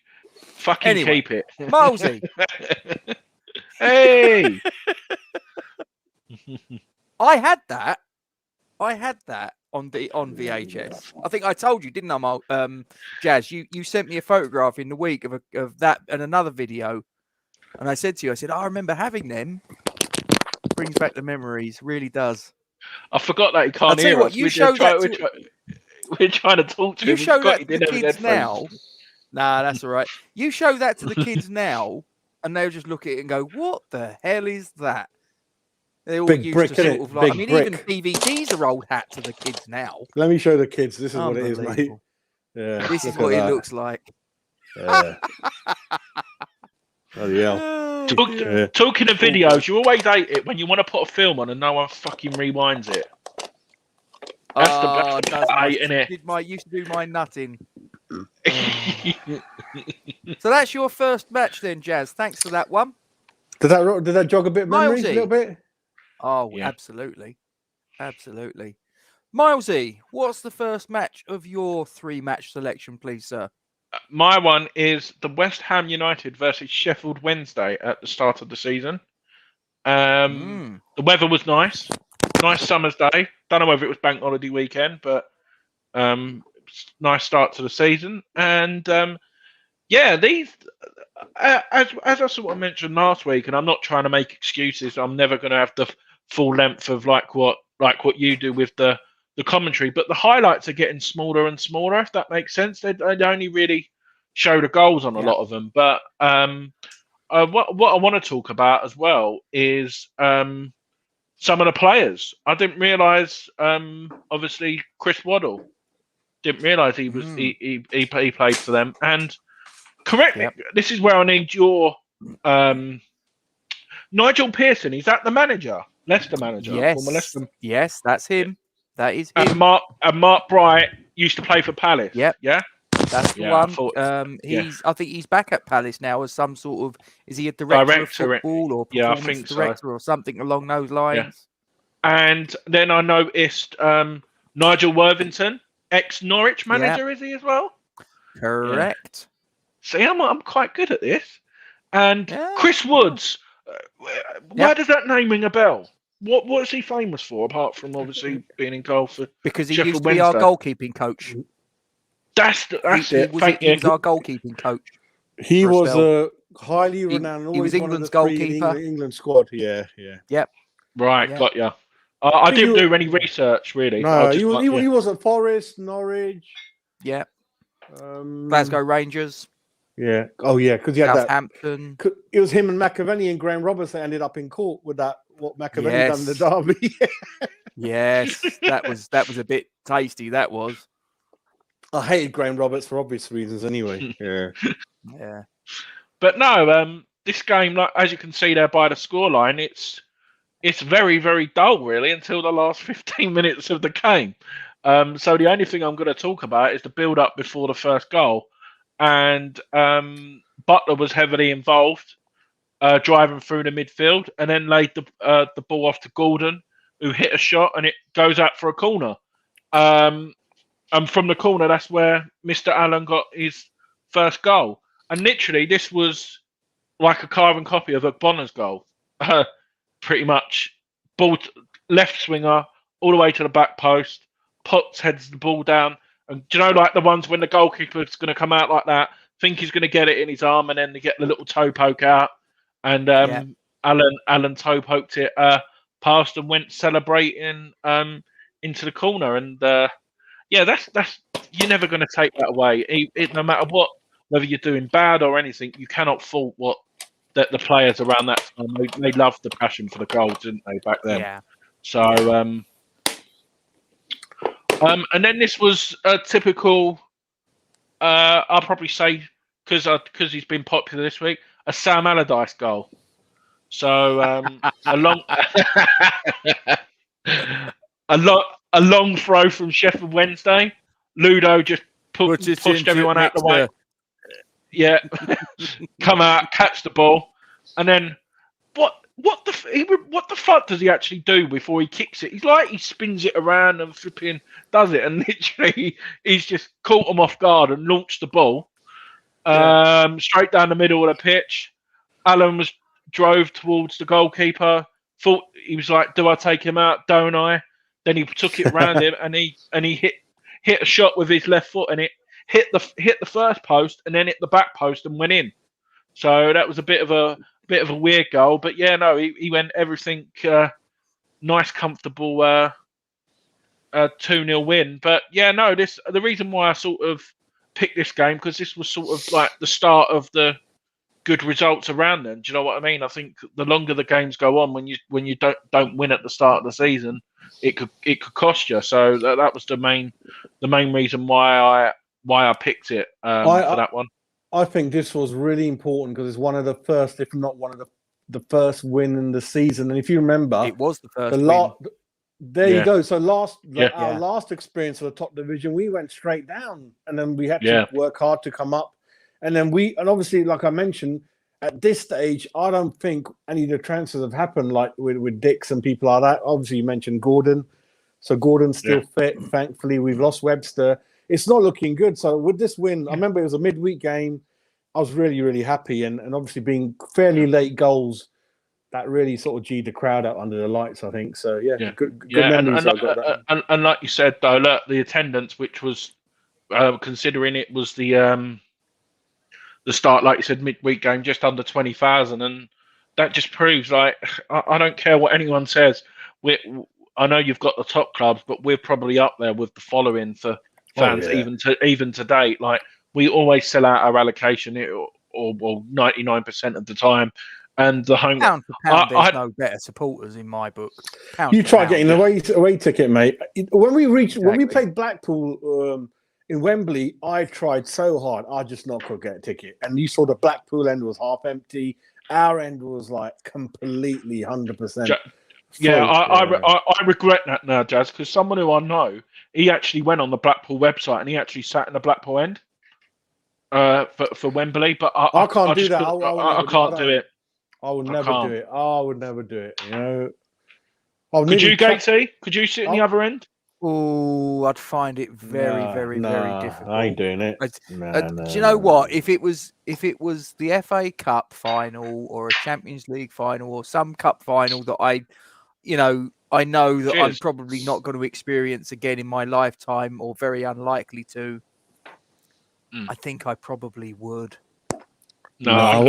Fucking Anyway, keep it. Milesy. Hey. I had that on VHS. I think I told you, didn't I, Jazz? You sent me a photograph in the week of that and another video, and I said to you, I remember having them. Brings back the memories, really does. I forgot that he can't I'll tell you hear what, us. you show that We're trying to talk to him. You show Forgot that he to the didn't have kids headphones. now. Nah, that's all right. You show that to the kids now, and they'll just look at it and go, "What the hell is that?" They're all Big used brick, to sort innit? of like. Big Even brick. DVDs are old hat to the kids now. Let me show the kids. This is what it is, mate. Unbelievable. Yeah, This is look at what it that. looks like. Yeah. Oh yeah. Talking of videos, you always hate it when you want to put a film on and no one fucking rewinds it. That's the part, isn't it? Used to do my nutting. So that's your first match then, Jazz. Thanks for that one. Did that jog a bit of memories, a little bit? Oh, yeah. Absolutely. Milesy, what's the first match of your 3-match selection, please, sir? My one is the West Ham United versus Sheffield Wednesday at the start of the season. The weather was nice summer's day. Don't know whether it was bank holiday weekend, but nice start to the season. And these, as I sort of mentioned last week, and I'm not trying to make excuses. I'm never going to have the full length of like what you do with the commentary, but the highlights are getting smaller and smaller, if that makes sense. They only really show the goals on a lot of them. But what I want to talk about as well is some of the players. I didn't realise, obviously, Chris Waddle. Didn't realise he was he played for them. And correct me, this is where I need your Nigel Pearson. Is that the manager? Leicester manager? Yes. Yes, that's him. That is him. And Mark Bright used to play for Palace. Yep. Yeah. That's the one. I think he's back at Palace now as some sort of, is he a director of football or performance director or something along those lines? Yeah. And then I noticed Nigel Worthington, ex-Norwich manager, is he as well? Correct. Yeah. See, I'm quite good at this. And Chris Woods, why does that name ring a bell? What is he famous for, apart from obviously being in goal for Because he Sheffield used to be our goalkeeping coach. That's it. He was our goalkeeping coach. He was a highly renowned. He was England's goalkeeper. England squad. Yeah. Yep. Right, got ya. I didn't do any research really. No, he was at Forest, Norwich. Yeah. Glasgow Rangers. Yeah. Oh yeah, because he had Southampton. It was him and McAvenny and Graham Roberts that ended up in court with that. What McAvenny done in the derby. Yes, that was a bit tasty. That was. I hated Graham Roberts for obvious reasons. Anyway. Yeah. But no, this game, like as you can see there by the scoreline, it's very, very dull really until the last 15 minutes of the game. So the only thing I'm going to talk about is the build-up before the first goal, and Butler was heavily involved, driving through the midfield, and then laid the ball off to Gordon, who hit a shot, and it goes out for a corner. And from the corner, that's where Mr. Allen got his first goal. And literally, this was like a carbon copy of Bonner's goal. Pretty much. Ball left swinger, all the way to the back post. Potts heads the ball down. And do you know, like the ones when the goalkeeper's going to come out like that, think he's going to get it in his arm, and then they get the little toe poke out. And Allen toe poked it past and went celebrating into the corner. And that's you're never going to take that away. No matter what, whether you're doing bad or anything, you cannot fault what the players around that time. They loved the passion for the goals, didn't they, back then? Yeah. So, and then this was a typical. I'll probably say because he's been popular this week, a Sam Allardyce goal. So a a long throw from Sheffield Wednesday. Ludo just pushed everyone out the way. Yeah, come out, catch the ball, and then what the fuck does he actually do before he kicks it? He's like he spins it around and flipping does it, and literally he's just caught him off guard and launched the ball straight down the middle of the pitch. Alan drove towards the goalkeeper. Thought he was like, "Do I take him out? Don't I?" Then he took it round him and he hit a shot with his left foot and it hit the first post and then hit the back post and went in. So that was a bit of a weird goal, but yeah, no, he went everything nice, comfortable 2-0 win. But yeah, no, the reason why I sort of picked this game because this was sort of like the start of the good results around then. Do you know what I mean? I think the longer the games go on, when you don't win at the start of the season, it could cost you. So that was the main reason why I picked it for that one. I think this was really important because it's one of the first, if not one of the first win in the season. And if you remember, it was the first win. There you go. So our last experience of the top division, we went straight down, and then we had to work hard to come up. And then and obviously, like I mentioned, at this stage, I don't think any of the transfers have happened like with Dix and people like that. Obviously, you mentioned Gordon. So Gordon's still fit. Thankfully, we've lost Webster. It's not looking good. So with this win, I remember it was a midweek game. I was really, really happy. And obviously being fairly late goals, that really sort of G'd the crowd out under the lights, I think. So, good memories. And like you said, though, look, the attendance, which was, considering it was the start, like you said, midweek game, just under 20,000. And that just proves, like, I don't care what anyone says. I know you've got the top clubs, but we're probably up there with the following for fans, even to date. Like, we always sell out our allocation, or 99% of the time. And the home pound for pound, there's no better supporters in my book. You try getting the away ticket, mate. When we played Blackpool in Wembley, I tried so hard, I just not could get a ticket. And you saw the Blackpool end was half empty. Our end was like completely 100%. I regret that now, Jazz, because someone who I know, he actually went on the Blackpool website and he actually sat in the Blackpool end for Wembley. But I can't do that. I can't do it. I would never do it. I would never do it. You know. Could you, Gatesy? Could you sit in the other end? Oh, I'd find it very difficult. I ain't doing it. Do you know what? If it was the FA Cup final or a Champions League final or some cup final that I know that I'm probably not going to experience again in my lifetime or very unlikely to, I think I probably would. I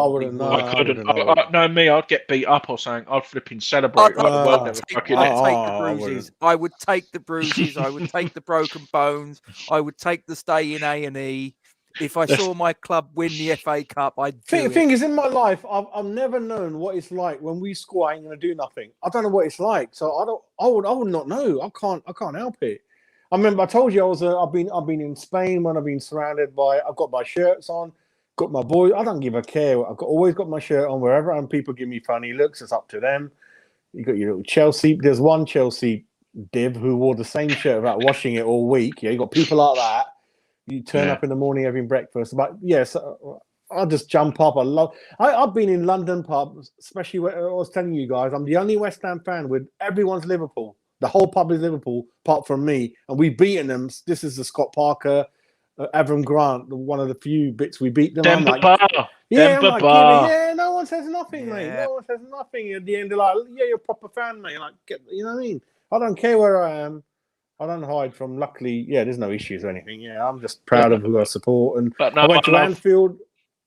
wouldn't. No, I couldn't. I'd get beat up or something. I'd flipping celebrate. I'd take the bruises. I would take the bruises. I would take the broken bones. I would take the stay in A&E. If I saw my club win the FA Cup, I'd do it. The thing is, in my life, I've never known what it's like when we score. I ain't going to do nothing. I don't know what it's like, so I would not know. I can't help it. I remember I told you I've been in Spain when I've been surrounded by. I've got my shirts on. Got my boys. I don't give a care. Always got my shirt on wherever, and people give me funny looks. It's up to them. You got your little Chelsea. There's one Chelsea div who wore the same shirt without washing it all week. Yeah, you got people like that. You turn up in the morning having breakfast. But yes, I'll just jump up. I've been in London pubs, especially where I was telling you guys. I'm the only West Ham fan with everyone's Liverpool. The whole pub is Liverpool, apart from me, and we've beaten them. This is the Scott Parker. Avram Grant, one of the few bits we beat them. No one says nothing, mate. No one says nothing. At the end, they're like, you're a proper fan, mate. Like, you know what I mean? I don't care where I am. I don't hide from. Luckily, there's no issues or anything. Yeah, I'm just proud of who I support. And I went to Anfield.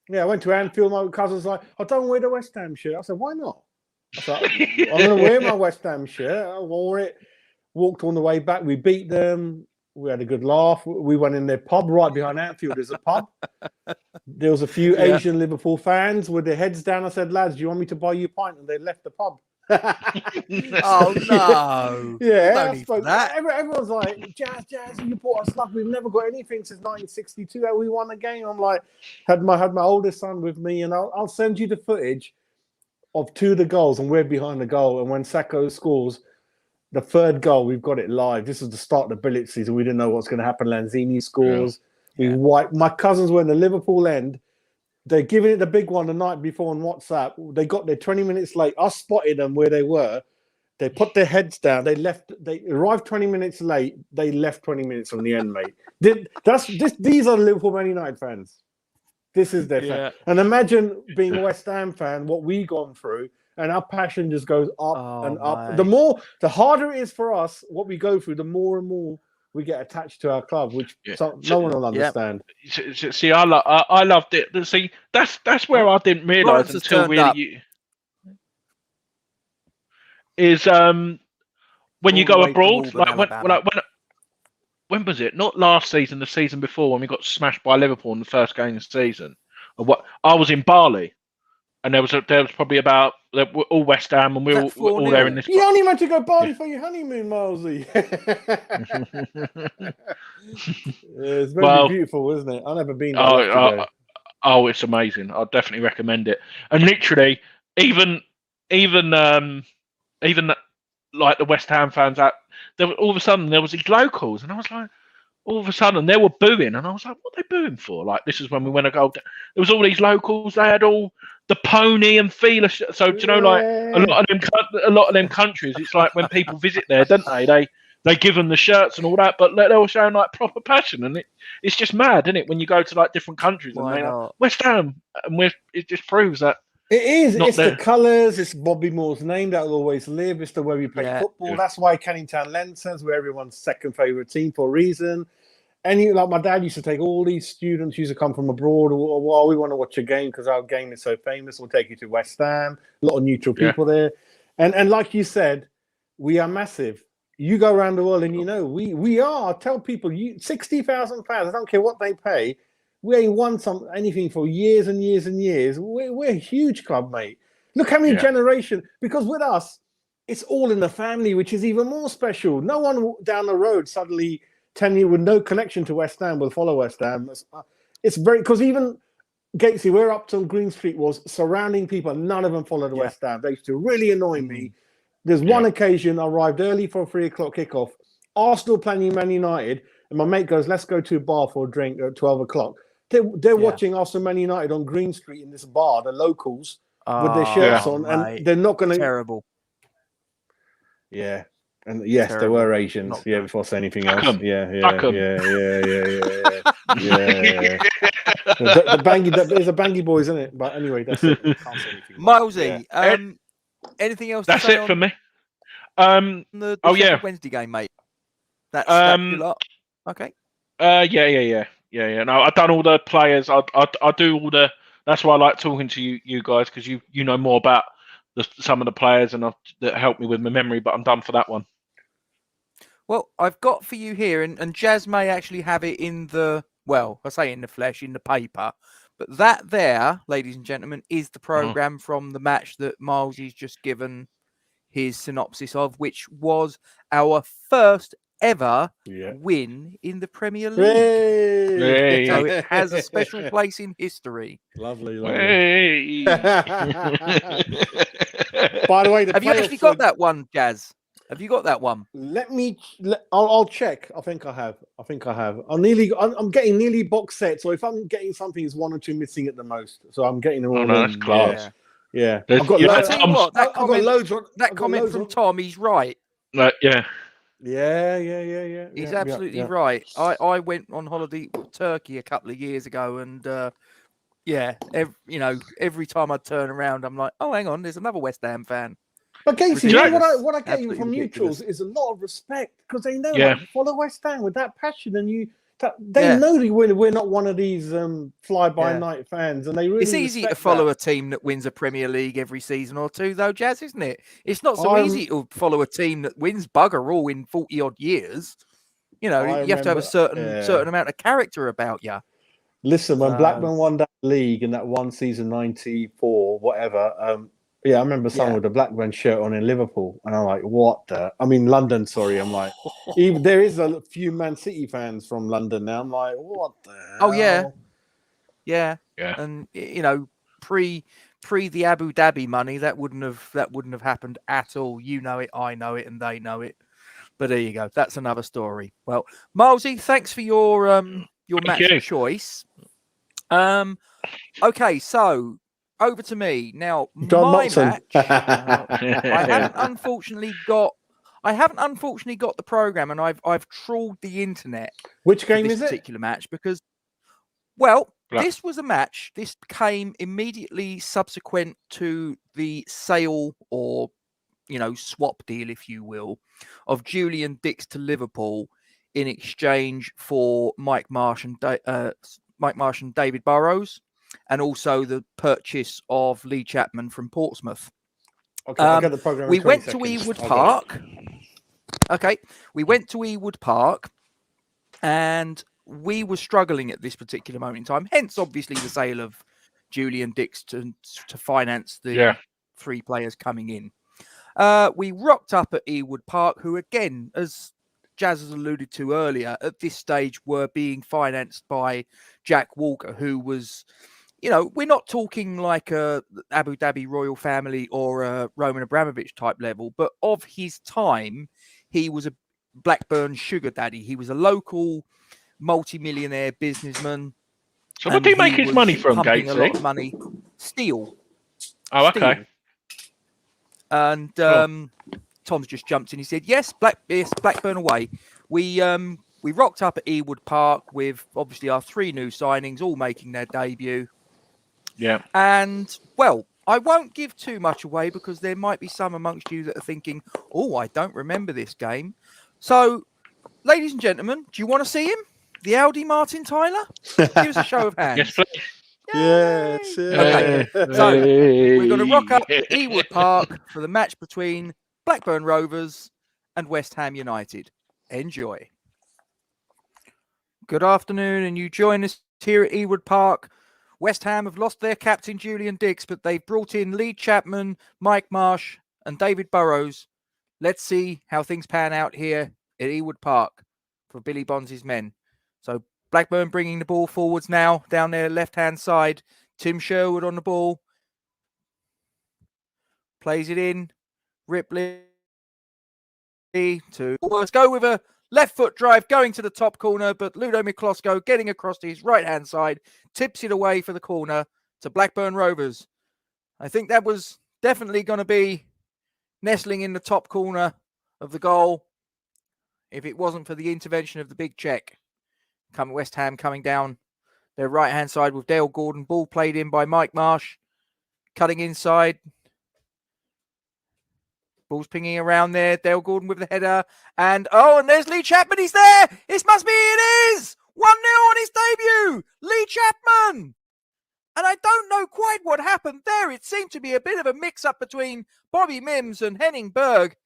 Yeah, I went to Anfield. My cousin's like, I don't wear the West Ham shirt. I said, why not? I said, I'm going to wear my West Ham shirt. I wore it. Walked on the way back. We beat them. We had a good laugh. We went in their pub right behind Anfield. There's a pub. There was a few Asian Liverpool fans with their heads down. I said, lads, do you want me to buy you a pint? And they left the pub. Oh, no. Yeah. Everyone's like, Jazz, you bought us stuff. We've never got anything since 1962. We won the game. I'm like, had my oldest son with me, and I'll send you the footage of two of the goals, and we're behind the goal. And when Sacco scores, the third goal, we've got it live. This is the start of the billet season. We didn't know what's going to happen. Lanzini scores. Yeah. We wiped. My cousins were in the Liverpool end. They're giving it the big one the night before on WhatsApp. They got there 20 minutes late. I spotted them where they were. They put their heads down. They left. They arrived 20 minutes late. They left 20 minutes from the end, mate. These are Liverpool Man United fans. This is their fan. And imagine being a West Ham fan, what we've gone through. And our passion just goes up and up. Mate. The harder it is for us, what we go through, the more and more we get attached to our club, which no one will understand. See, I loved it. See, that's where I didn't realise until really is when you go abroad, like when was it? Not last season, the season before, when we got smashed by Liverpool in the first game of the season. What I was in Bali. And there was probably about all West Ham, and we were all there in this. You only meant to go Bali for your honeymoon, Milesy. It's very beautiful, isn't it? I've never been there. It's amazing. I'd definitely recommend it. And literally, even like the West Ham fans out there, all of a sudden there was these locals, and I was like, all of a sudden they were booing, and I was like, what are they booing for? Like, this is when we went to go. There was all these locals. They had all the pony and feeler. So do you know, like a lot of them countries, it's like when people visit there, don't they? They give them the shirts and all that, but they were showing like proper passion, and it's just mad, isn't it? When you go to like different countries and they're like, West Ham, and it just proves that it is. It's the colours. It's Bobby Moore's name that will always live. It's the way we play football. Yeah. That's why Canning Town Lancers were everyone's second favourite team for a reason. And like my dad used to take all these students used to come from abroad. Well, we want to watch a game because our game is so famous. We'll take you to West Ham. A lot of neutral people there, and like you said, we are massive. You go around the world and we are. Tell people 60,000 fans. I don't care what they pay. We ain't won anything for years and years and years. We're a huge club, mate. Look how many generations. Because with us, it's all in the family, which is even more special. No one down the road suddenly 10 years with no connection to West Ham will follow West Ham. It's very, because even Gatesy, where Upton Green Street was surrounding people, none of them followed West Ham. They used to really annoy me. There's one occasion I arrived early for a 3:00 kickoff. Arsenal playing Man United, and my mate goes, "Let's go to a bar for a drink at 12 o'clock." They're watching Arsenal Man United on Green Street in this bar, the locals, with their shirts on, and they're not going to. Terrible. Yeah. And yes, there were Asians. Before I say anything else. Yeah. There's a bangy boys, isn't it? But anyway, that's it. Can't say anything. Milesy, anything else? That's it for me. The Wednesday game, mate. That's your lot. Okay. Yeah. No, I've done all the players. I do all the. That's why I like talking to you guys, because you know more about some of the players and that helped me with my memory. But I'm done for that one. Well, I've got for you here, and Jazz may actually have it in the flesh, in the paper. But that there, ladies and gentlemen, is the programme from the match that Milesy's just given his synopsis of, which was our first ever win in the Premier League. Hey. So it has a special place in history. Lovely. Hey. By the way, have you actually got that one, Jazz? Have you got that one? I'll check. I think I have. I'm getting nearly box set. So if I'm getting something, it's one or two missing at the most. So I'm getting them all. No, that's class. Yeah. I've got that comment from Tom. He's right. Yeah. Yeah. He's absolutely right. I went on holiday to Turkey a couple of years ago, and every time I turn around, I'm like, oh, hang on, there's another West Ham fan. But Casey, what I get from neutrals is a lot of respect, because they know follow West Ham with that passion, and they know we're not one of these fly-by-night fans, and they really. It's easy to follow a team that wins a Premier League every season or two, though, Jazz, isn't it? It's not so easy to follow a team that wins bugger all in 40-odd years. You have to have a certain amount of character about you. Listen, when Blackburn won that league in that one season, 94, whatever. I remember someone with a Blackburn shirt on in Liverpool, and I'm like, what the? I mean, London, sorry. I'm like, even there is a few Man City fans from London now. I'm like, what the hell? Oh, yeah. And, pre the Abu Dhabi money, that wouldn't have happened at all. You know it, I know it, and they know it. But there you go. That's another story. Well, Milesy, thanks for your match choice. Okay, so over to me now. John my Motson. match. I haven't unfortunately got the program, and I've trawled the internet. Which game this is particular match because, well, Right. this was a match. This came immediately subsequent to the sale or swap deal, if you will, of Julian Dix to Liverpool in exchange for Mike Marsh and David Burrows, and also the purchase of Lee Chapman from Portsmouth. Okay, I'll get the program. We went to Ewood Park. Okay, we went to Ewood Park, and we were struggling at this particular moment in time. Hence, obviously, the sale of Julian Dix to finance the 3 players coming in. We rocked up at Ewood Park, who, again, as Jazz has alluded to earlier, at this stage were being financed by Jack Walker, who was, we're not talking like a Abu Dhabi royal family or a Roman Abramovich type level, but of his time, he was a Blackburn sugar daddy. He was a local multi-millionaire businessman. So what do you make his money from, Gatesy? A lot Gatesy? of money. Steel. Oh, okay. Steel. And Tom's just jumped in. He said, yes, Blackburn away. We rocked up at Ewood Park with, obviously, our 3 new signings, all making their debut. Yeah. And, well, I won't give too much away because there might be some amongst you that are thinking, oh, I don't remember this game. So, ladies and gentlemen, do you want to see him? The Audi Martin Tyler? Give us a show of hands. Yes, please. Yes. Okay, so we're going to rock up to Ewood Park for the match between Blackburn Rovers and West Ham United. Enjoy. Good afternoon, and you join us here at Ewood Park. West Ham have lost their captain, Julian Dix, but they've brought in Lee Chapman, Mike Marsh, and David Burrows. Let's see how things pan out here at Ewood Park for Billy Bonds' men. So Blackburn bringing the ball forwards now, down their left-hand side. Tim Sherwood on the ball. Plays it in. Ripley to... Let's go with a left foot drive going to the top corner, but Ludo Miklosko getting across to his right-hand side, tips it away for the corner to Blackburn Rovers. I think that was definitely going to be nestling in the top corner of the goal if it wasn't for the intervention of the big Czech. West Ham coming down their right-hand side with Dale Gordon. Ball played in by Mike Marsh. Cutting inside. Ball's pinging around there. Dale Gordon with the header. And there's Lee Chapman. He's there. It is. 1-0 on his debut. Lee Chapman. And I don't know quite what happened there. It seemed to be a bit of a mix-up between Bobby Mims and Henning Berg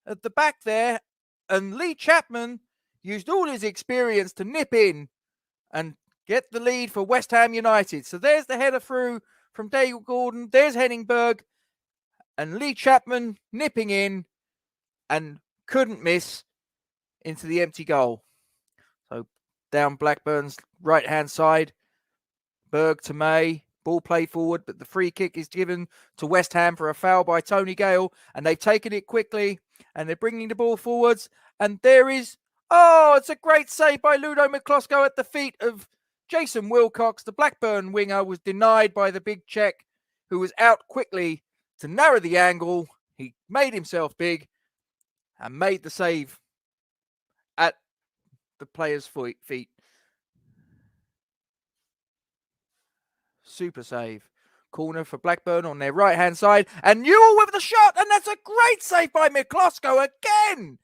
at the back there. And Lee Chapman used all his experience to nip in and get the lead for West Ham United. So there's the header through from Dale Gordon. There's Henning Berg. And Lee Chapman nipping in and couldn't miss into the empty goal. So down Blackburn's right-hand side. Berg to May. Ball played forward, but the free kick is given to West Ham for a foul by Tony Gale. And they've taken it quickly. And they're bringing the ball forwards. And there is... it's a great save by Ludo Miklosko at the feet of Jason Wilcox. The Blackburn winger was denied by the big Czech, who was out quickly to narrow the angle. He made himself big and made the save at the player's feet. Super save. Corner for Blackburn on their right-hand side. And Newell with the shot. And that's a great save by Miklosko again.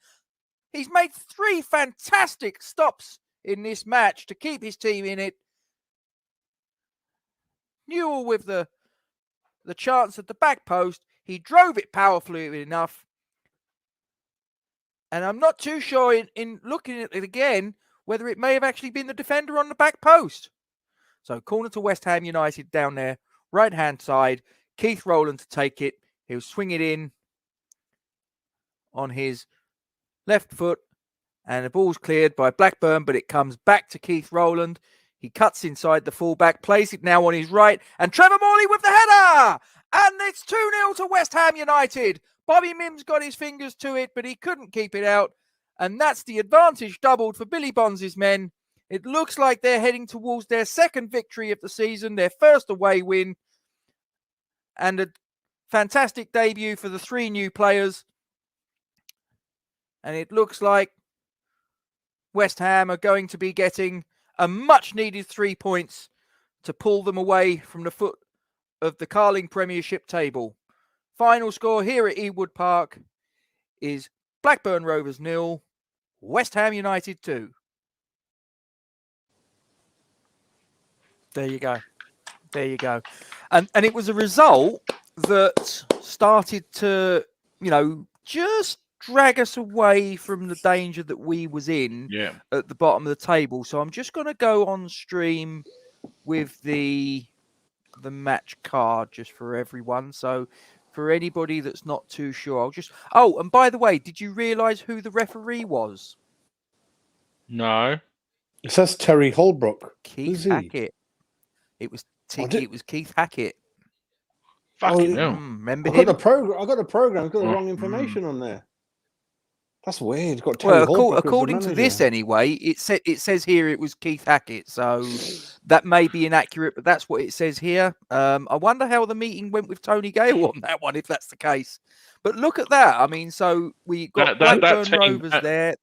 He's made 3 fantastic stops in this match to keep his team in it. Newell with the chance at the back post. He drove it powerfully enough. And I'm not too sure in looking at it again whether it may have actually been the defender on the back post. So corner to West Ham United down there. Right-hand side. Keith Rowland to take it. He'll swing it in on his left foot, and the ball's cleared by Blackburn, but it comes back to Keith Rowland. He cuts inside the fullback, plays it now on his right, and Trevor Morley with the header! And it's 2-0 to West Ham United. Bobby Mims got his fingers to it, but he couldn't keep it out. And that's the advantage doubled for Billy Bonds' men. It looks like they're heading towards their second victory of the season, their first away win, and a fantastic debut for the 3 new players. And it looks like West Ham are going to be getting a much-needed 3 points to pull them away from the foot of the Carling Premiership table. Final score here at Ewood Park is Blackburn Rovers 0, West Ham United 2. There you go. There you go. And it was a result that started to, just drag us away from the danger that we was in at the bottom of the table. So I'm just going to go on stream with the match card just for everyone. So for anybody that's not too sure, I'll just... Oh, and by the way, did you realise who the referee was? No. It says Terry Holbrook. Keith Hackett. It was Keith Hackett. Fucking hell. Remember him? I got the program. I've got the wrong information on there. That's weird. Got Terry Holbrook according to this anyway, it says here it was Keith Hackett. So that may be inaccurate, but that's what it says here. I wonder how the meeting went with Tony Gale on that one, if that's the case. But look at that. I mean, so we got Blackburn Rovers there.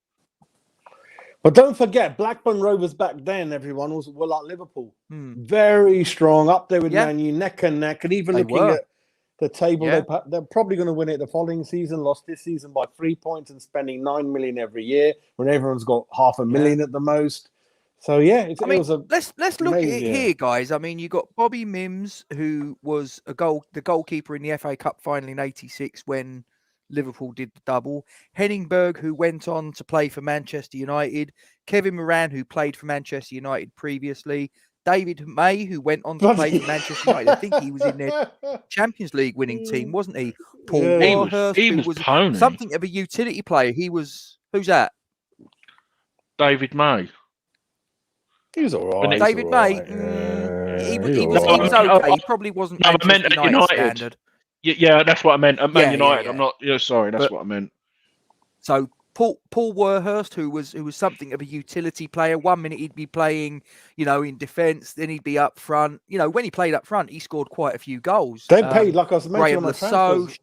But don't forget, Blackburn Rovers back then, everyone, were like Liverpool. Very strong, up there with Man U, neck and neck. And even looking at the table, they're probably going to win it the following season, lost this season by 3 points and spending 9 million every year when everyone's got $500,000 at the most. So, let's look at it here, guys. I mean, you got Bobby Mims, who was the goalkeeper in the FA Cup final in '86 when Liverpool did the double. Henningberg, who went on to play for Manchester United. Kevin Moran, who played for Manchester United previously. David May, who went on to play for Manchester United. I think he was in their Champions League winning team, wasn't he? Paul Warhurst, he was something of a utility player. He was... Who's that? David May. He was all right. David May. He was okay. He probably wasn't Manchester United standard. Yeah, that's what I meant. At Man United. I'm not. Sorry, that's what I meant. So Paul Warhurst, who was something of a utility player. 1 minute he'd be playing, in defence, then he'd be up front. When he played up front, he scored quite a few goals. They paid, like I was mentioning, on the transfers,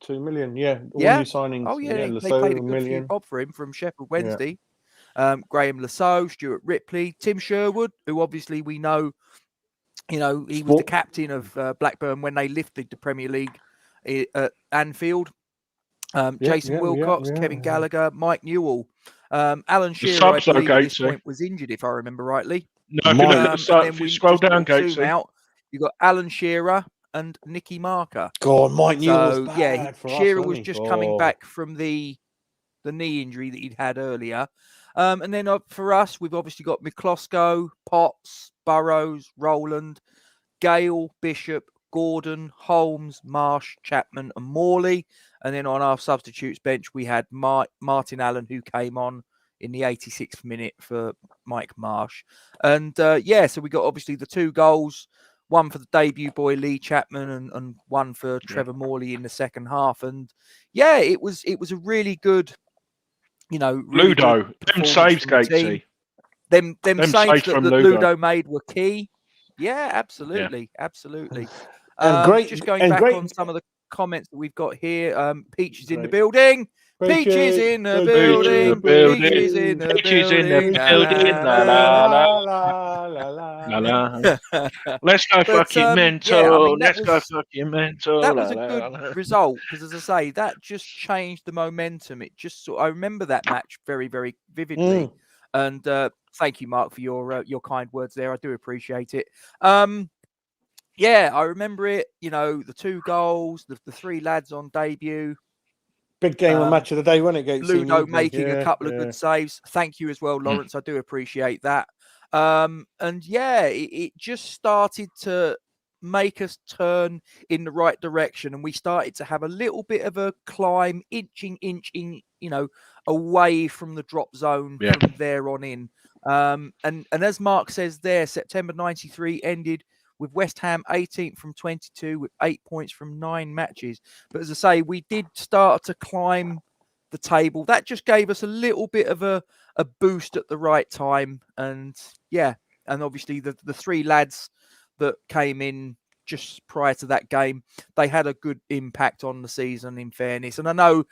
$2 million. Yeah, all new signings. Oh yeah, they paid a good few bob for him from Sheffield Wednesday. Graham Lasso, Stuart Ripley, Tim Sherwood, who obviously we know. He was the captain of Blackburn when they lifted the Premier League at Anfield. Jason Wilcox, Kevin Gallagher, Mike Newell, Alan Shearer, I believe at this point was injured, if I remember rightly. No, if you scroll down, Gatesy. You got Alan Shearer and Nicky Marker. God, Mike Newell. Shearer was just coming back from the knee injury that he'd had earlier. And then for us, we've obviously got McCloskey, Potts, Burrows, Rowland, Gale, Bishop, Gordon, Holmes, Marsh, Chapman and Morley. And then on our substitutes bench, we had Martin Allen, who came on in the 86th minute for Mike Marsh. And so we got obviously the 2 goals, one for the debut boy Lee Chapman and one for Trevor Morley in the second half. And it was a really good, really Ludo, good them saves, Gatesy. Them saves that Ludo made were key. Yeah, absolutely. And just going back on some of the comments that we've got here. Peach is in the building. Peach is in the building. Peach is in the building. Let's go fucking mental. Let's go fucking mental. That was a good result because, as I say, that just changed the momentum. It just I remember that match very, very vividly. And thank you, Mark, for your kind words there. I do appreciate it. I remember it. The 2 goals, the 3 lads on debut. Big game and match of the day, wasn't it, Gatesy? Ludo making a couple of good saves. Thank you as well, Lawrence. I do appreciate that. It just started to make us turn in the right direction, and we started to have a little bit of a climb, inching, away from the drop zone from there on in. And as Mark says there, September 93 ended with West Ham 18th from 22 with 8 points from 9 matches. But as I say, we did start to climb the table. That just gave us a little bit of a boost at the right time. And and obviously the 3 lads that came in just prior to that game, they had a good impact on the season, in fairness. And I know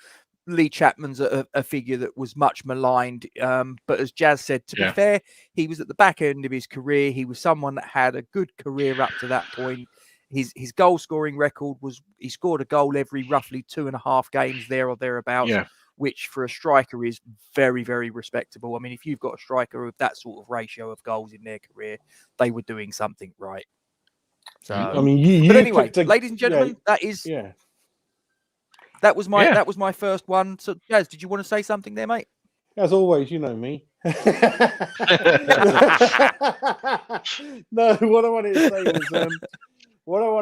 Lee Chapman's a figure that was much maligned. But as Jazz said, to be fair, he was at the back end of his career. He was someone that had a good career up to that point. His goal scoring record was he scored a goal every roughly 2.5 games there or thereabouts, which for a striker is very, very respectable. I mean, if you've got a striker with that sort of ratio of goals in their career, they were doing something right. So, I mean, but anyway, ladies and gentlemen, that is that was my first one. So, Jazz, did you want to say something there, mate? As always, you know me. No, what I wanted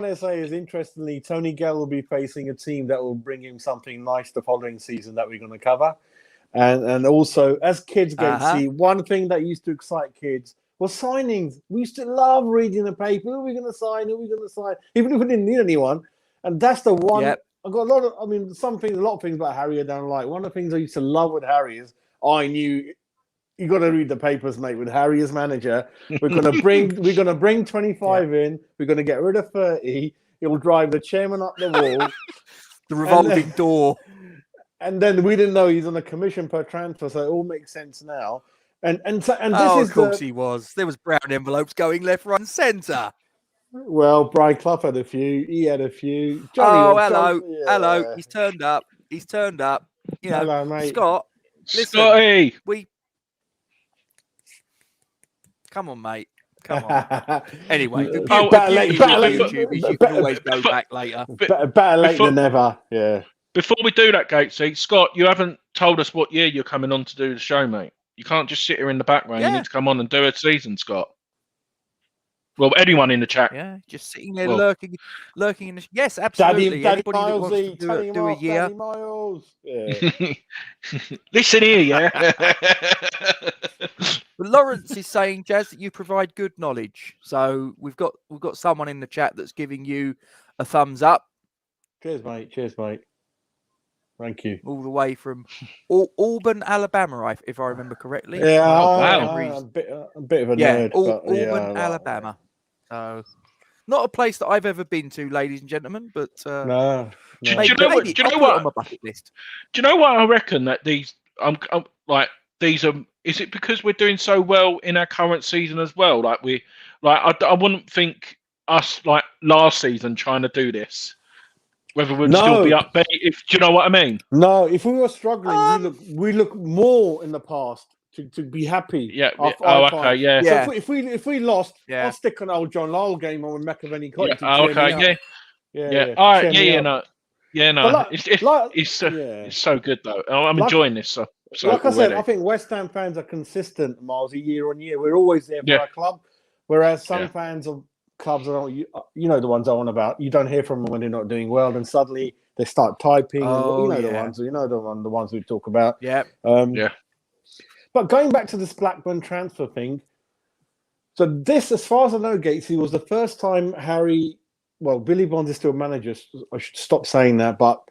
to say is, interestingly, Tony Gale will be facing a team that will bring him something nice the following season that we're going to cover. And also, as kids, Gatesy, one thing that used to excite kids was signings. We used to love reading the paper. Who are we going to sign? Who are we going to sign? Even if we didn't need anyone. And that's the one. Yep. I've got a lot of things about Harry I don't like. One of the things I used to love with Harry is I knew you got to read the papers, mate. With Harry as manager, we're gonna bring 25 in. We're gonna get rid of 30. He'll drive the chairman up the wall, the revolving door. And then we didn't know he's on a commission per transfer, so it all makes sense now. And this is of course he was. There was brown envelopes going left, right, and centre. Well, Brian Clough had a few. He had a few. Hello. He's turned up. You know, hello, mate. Scott. Listen, Scotty. Come on, mate. Come on. Anyway, you can always go back later. Better late than never. Yeah. Before we do that, Gatesy, Scott, you haven't told us what year you're coming on to do the show, mate. You can't just sit here in the background. You need to come on and do a season, Scott. Well, anyone in the chat. Yeah, just sitting there lurking in the... Yes, absolutely. Daddy Anybody that wants to do a year. Daddy Miles. Yeah. Listen here, yeah. But Lawrence is saying, Jazz, that you provide good knowledge. So we've got someone in the chat that's giving you a thumbs up. Cheers, mate. Thank you. All the way from Auburn, Alabama, if I remember correctly. Yeah, a bit of a nerd. Auburn, Alabama. So, not a place that I've ever been to, ladies and gentlemen, but no. Do you know what? On my bucket list. Do you know what I reckon that these? These are. Is it because we're doing so well in our current season as well? I wouldn't think us like last season trying to do this. Whether we'd still be up, do you know what I mean? No, if we were struggling, we look more in the past to be happy. Yeah. Okay. Yeah. So if we lost, I'll stick on old John Lyle game on with McAvenny Cotton. Yeah. All right. No. It's so good though. I'm enjoying this. So like I said, I think West Ham fans are consistent, Miles, year on year. We're always there for our club, whereas some fans of clubs are, you know, the ones I want about. You don't hear from them when they're not doing well, then suddenly they start typing. The ones we talk about. Yeah. But going back to this Blackburn transfer thing, so this, as far as I know, Gatesy, was the first time Billy Bonds is still manager. I should stop saying that, but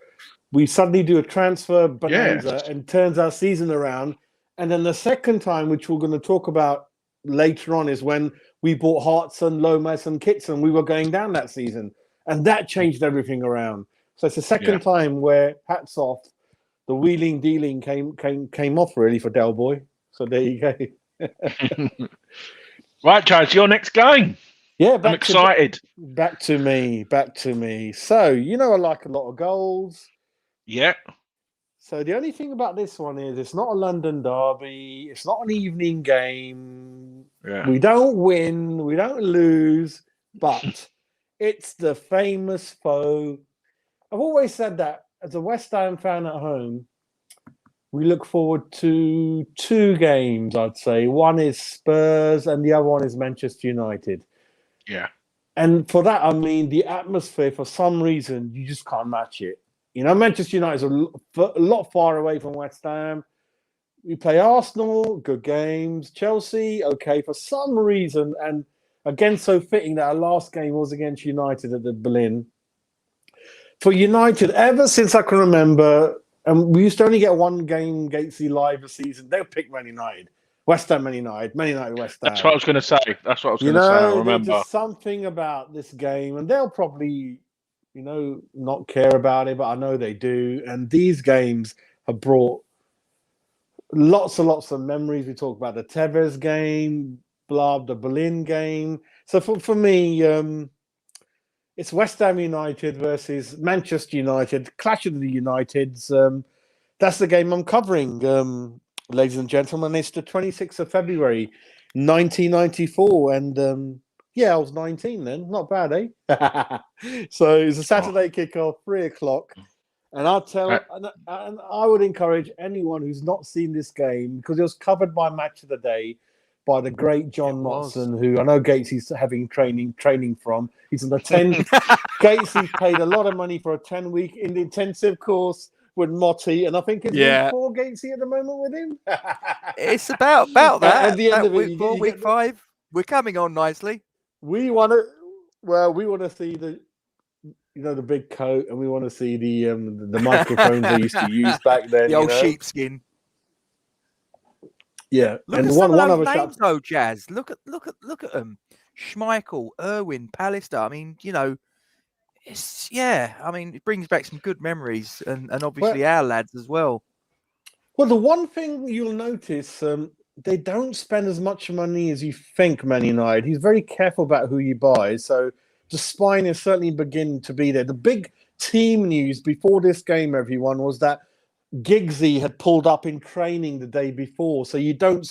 we suddenly do a transfer bonanza and turns our season around. And then the second time, which we're going to talk about later on, is when we bought Hartson, Lomas, and Kitson. We were going down that season, and that changed everything around. So it's the second time where, hats off, the wheeling dealing came off really for Del Boy. So there you go. Right, Charles, your next game. Yeah, I'm excited. Back to me. So I like a lot of goals. Yeah. So the only thing about this one is it's not a London derby. It's not an evening game. Yeah. We don't win. We don't lose. But it's the famous foe. I've always said that as a West Ham fan at home, we look forward to 2 games, I'd say. One is Spurs and the other one is Manchester United. Yeah. And for that, I mean, the atmosphere, for some reason, you just can't match it. Manchester United is a lot far away from West Ham. we play Arsenal, good games. Chelsea, okay, for some reason, and again, so fitting that our last game was against United at the Berlin. For United, ever since I can remember, and we used to only get one game, Gatesy live a season, they'll pick Man United. West Ham, Man United, West Ham. That's what I was going to say. I remember. There's just something about this game, and they'll probably, not care about it, but I know they do. And these games have brought lots and lots of memories. We talk about the Tevez game, the Berlin game. So for me, it's West Ham United versus Manchester United, clash of the Uniteds. That's the game I'm covering, ladies and gentlemen. It's the 26th of February, 1994. And I was 19 then. Not bad, eh? So it's a Saturday kickoff, 3:00. And and I would encourage anyone who's not seen this game, because it was covered by Match of the Day by the great John Motson, who I know Gatesy's having training from. He's on the 10. Gatesy paid a lot of money for a 10-week intensive course with Motti, and I think it's week 4 Gatesy at the moment with him. It's about that. At the end of week 4, week 5, we're coming on nicely. We want to see the big coat, and we want to see the microphones they used to use back then. The old sheepskin. Yeah, look and at one some of other names though, Jazz. Look at them. Schmeichel, Irwin, Pallister. I mean, it brings back some good memories, and obviously our lads as well. Well, the one thing you'll notice, they don't spend as much money as you think, Man United. He's very careful about who you buy, so the spine is certainly beginning to be there. The big team news before this game, everyone, was that Giggsy had pulled up in training the day before, so you don't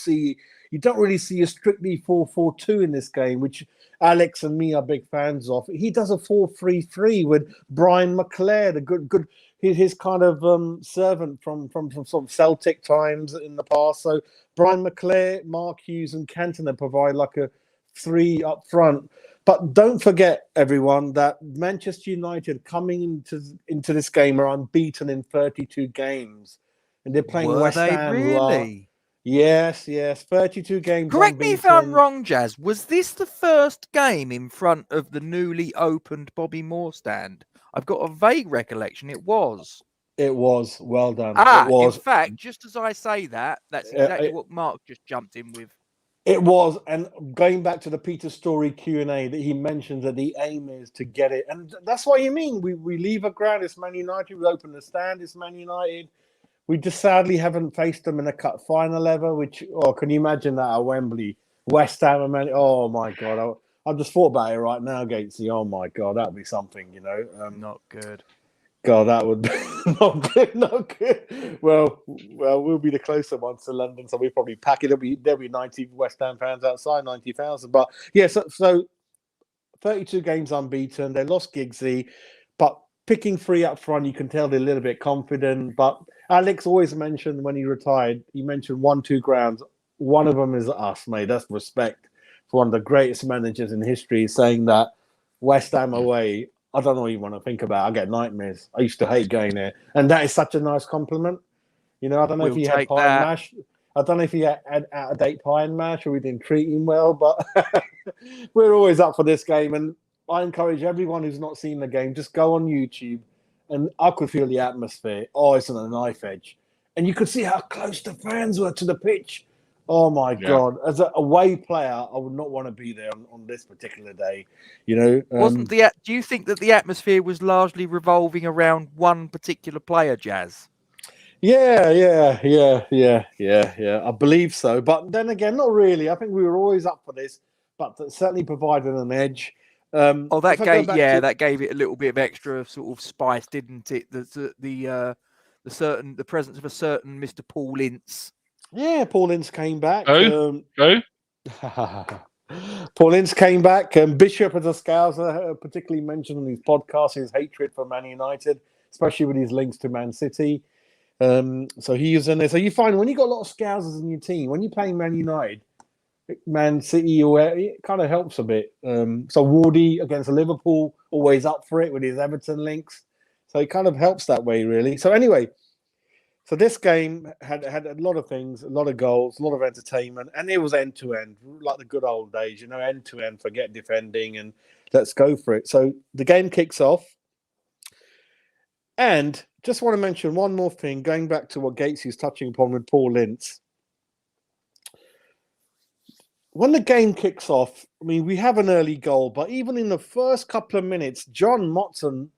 really see a strictly 4-4-2 in this game, which Alex and me are big fans of. He does a 4-3-3 with Brian McClair, the good his kind of servant from sort of Celtic times in the past. So Brian McClair, Mark Hughes, and Cantona provide like a 3 up front. But don't forget, everyone, that Manchester United coming into this game are unbeaten in 32 games. And they're playing West Ham. Really? Yes, 32 games. Correct unbeaten. me if I'm wrong, Jazz. Was this the first game in front of the newly opened Bobby Moore stand? I've got a vague recollection. It was. It was. Well done. It was. In fact, just as I say that, that's exactly what Mark just jumped in with. It was, and going back to the Peter Story Q&A, that he mentions that the aim is to get it. And that's what you mean. We leave a ground, it's Man United. We open the stand, it's Man United. We just sadly haven't faced them in a cup final ever, can you imagine that at Wembley? West Ham and Man. Oh, my God. I just thought about it right now, Gatesy. Oh, my God, that'd be something, Not good. God, that would be not good. Well, we'll be the closer ones to London, so we probably pack it. There'll be 90 West Ham fans outside, 90,000. But yeah, so 32 games unbeaten. They lost Giggsy, but picking 3 up front, you can tell they're a little bit confident. But Alex always mentioned when he retired, he mentioned 1-2 grounds. One of them is us, mate. That's respect for one of the greatest managers in history, saying that West Ham away. I don't know what you want to think about. I get nightmares. I used to hate going there. And that is such a nice compliment. I don't know if he had pie and mash. I don't know if he had out-of-date pie and mash or we didn't treat him well, but we're always up for this game. And I encourage everyone who's not seen the game, just go on YouTube, and I could feel the atmosphere. Oh, it's on a knife edge. And you could see how close the fans were to the pitch. Oh, my God. As an away player, I would not want to be there on this particular day. Do you think that the atmosphere was largely revolving around one particular player, Jazz? Yeah. I believe so. But then again, not really. I think we were always up for this, but that certainly provided an edge. That gave it a little bit of extra sort of spice, didn't it? The presence of a certain Mr. Paul Ince. Yeah, Paul Ince came back. Who? Paul Ince came back. Bishop, as a Scouser, particularly mentioned on his podcast his hatred for Man United, especially with his links to Man City. So he was in there. So you find when you got a lot of Scousers in your team, when you're playing Man United, Man City, it kind of helps a bit. So Wardy against Liverpool, always up for it with his Everton links. So it kind of helps that way, really. So anyway, So this game had a lot of things, a lot of goals, a lot of entertainment, and it was end to end, like the good old days, end to end. Forget defending and let's go for it. So the game kicks off, and just want to mention one more thing, going back to what Gatesy was touching upon with Paul Ince. When the game kicks off, I mean, we have an early goal, but even in the first couple of minutes, John Motson,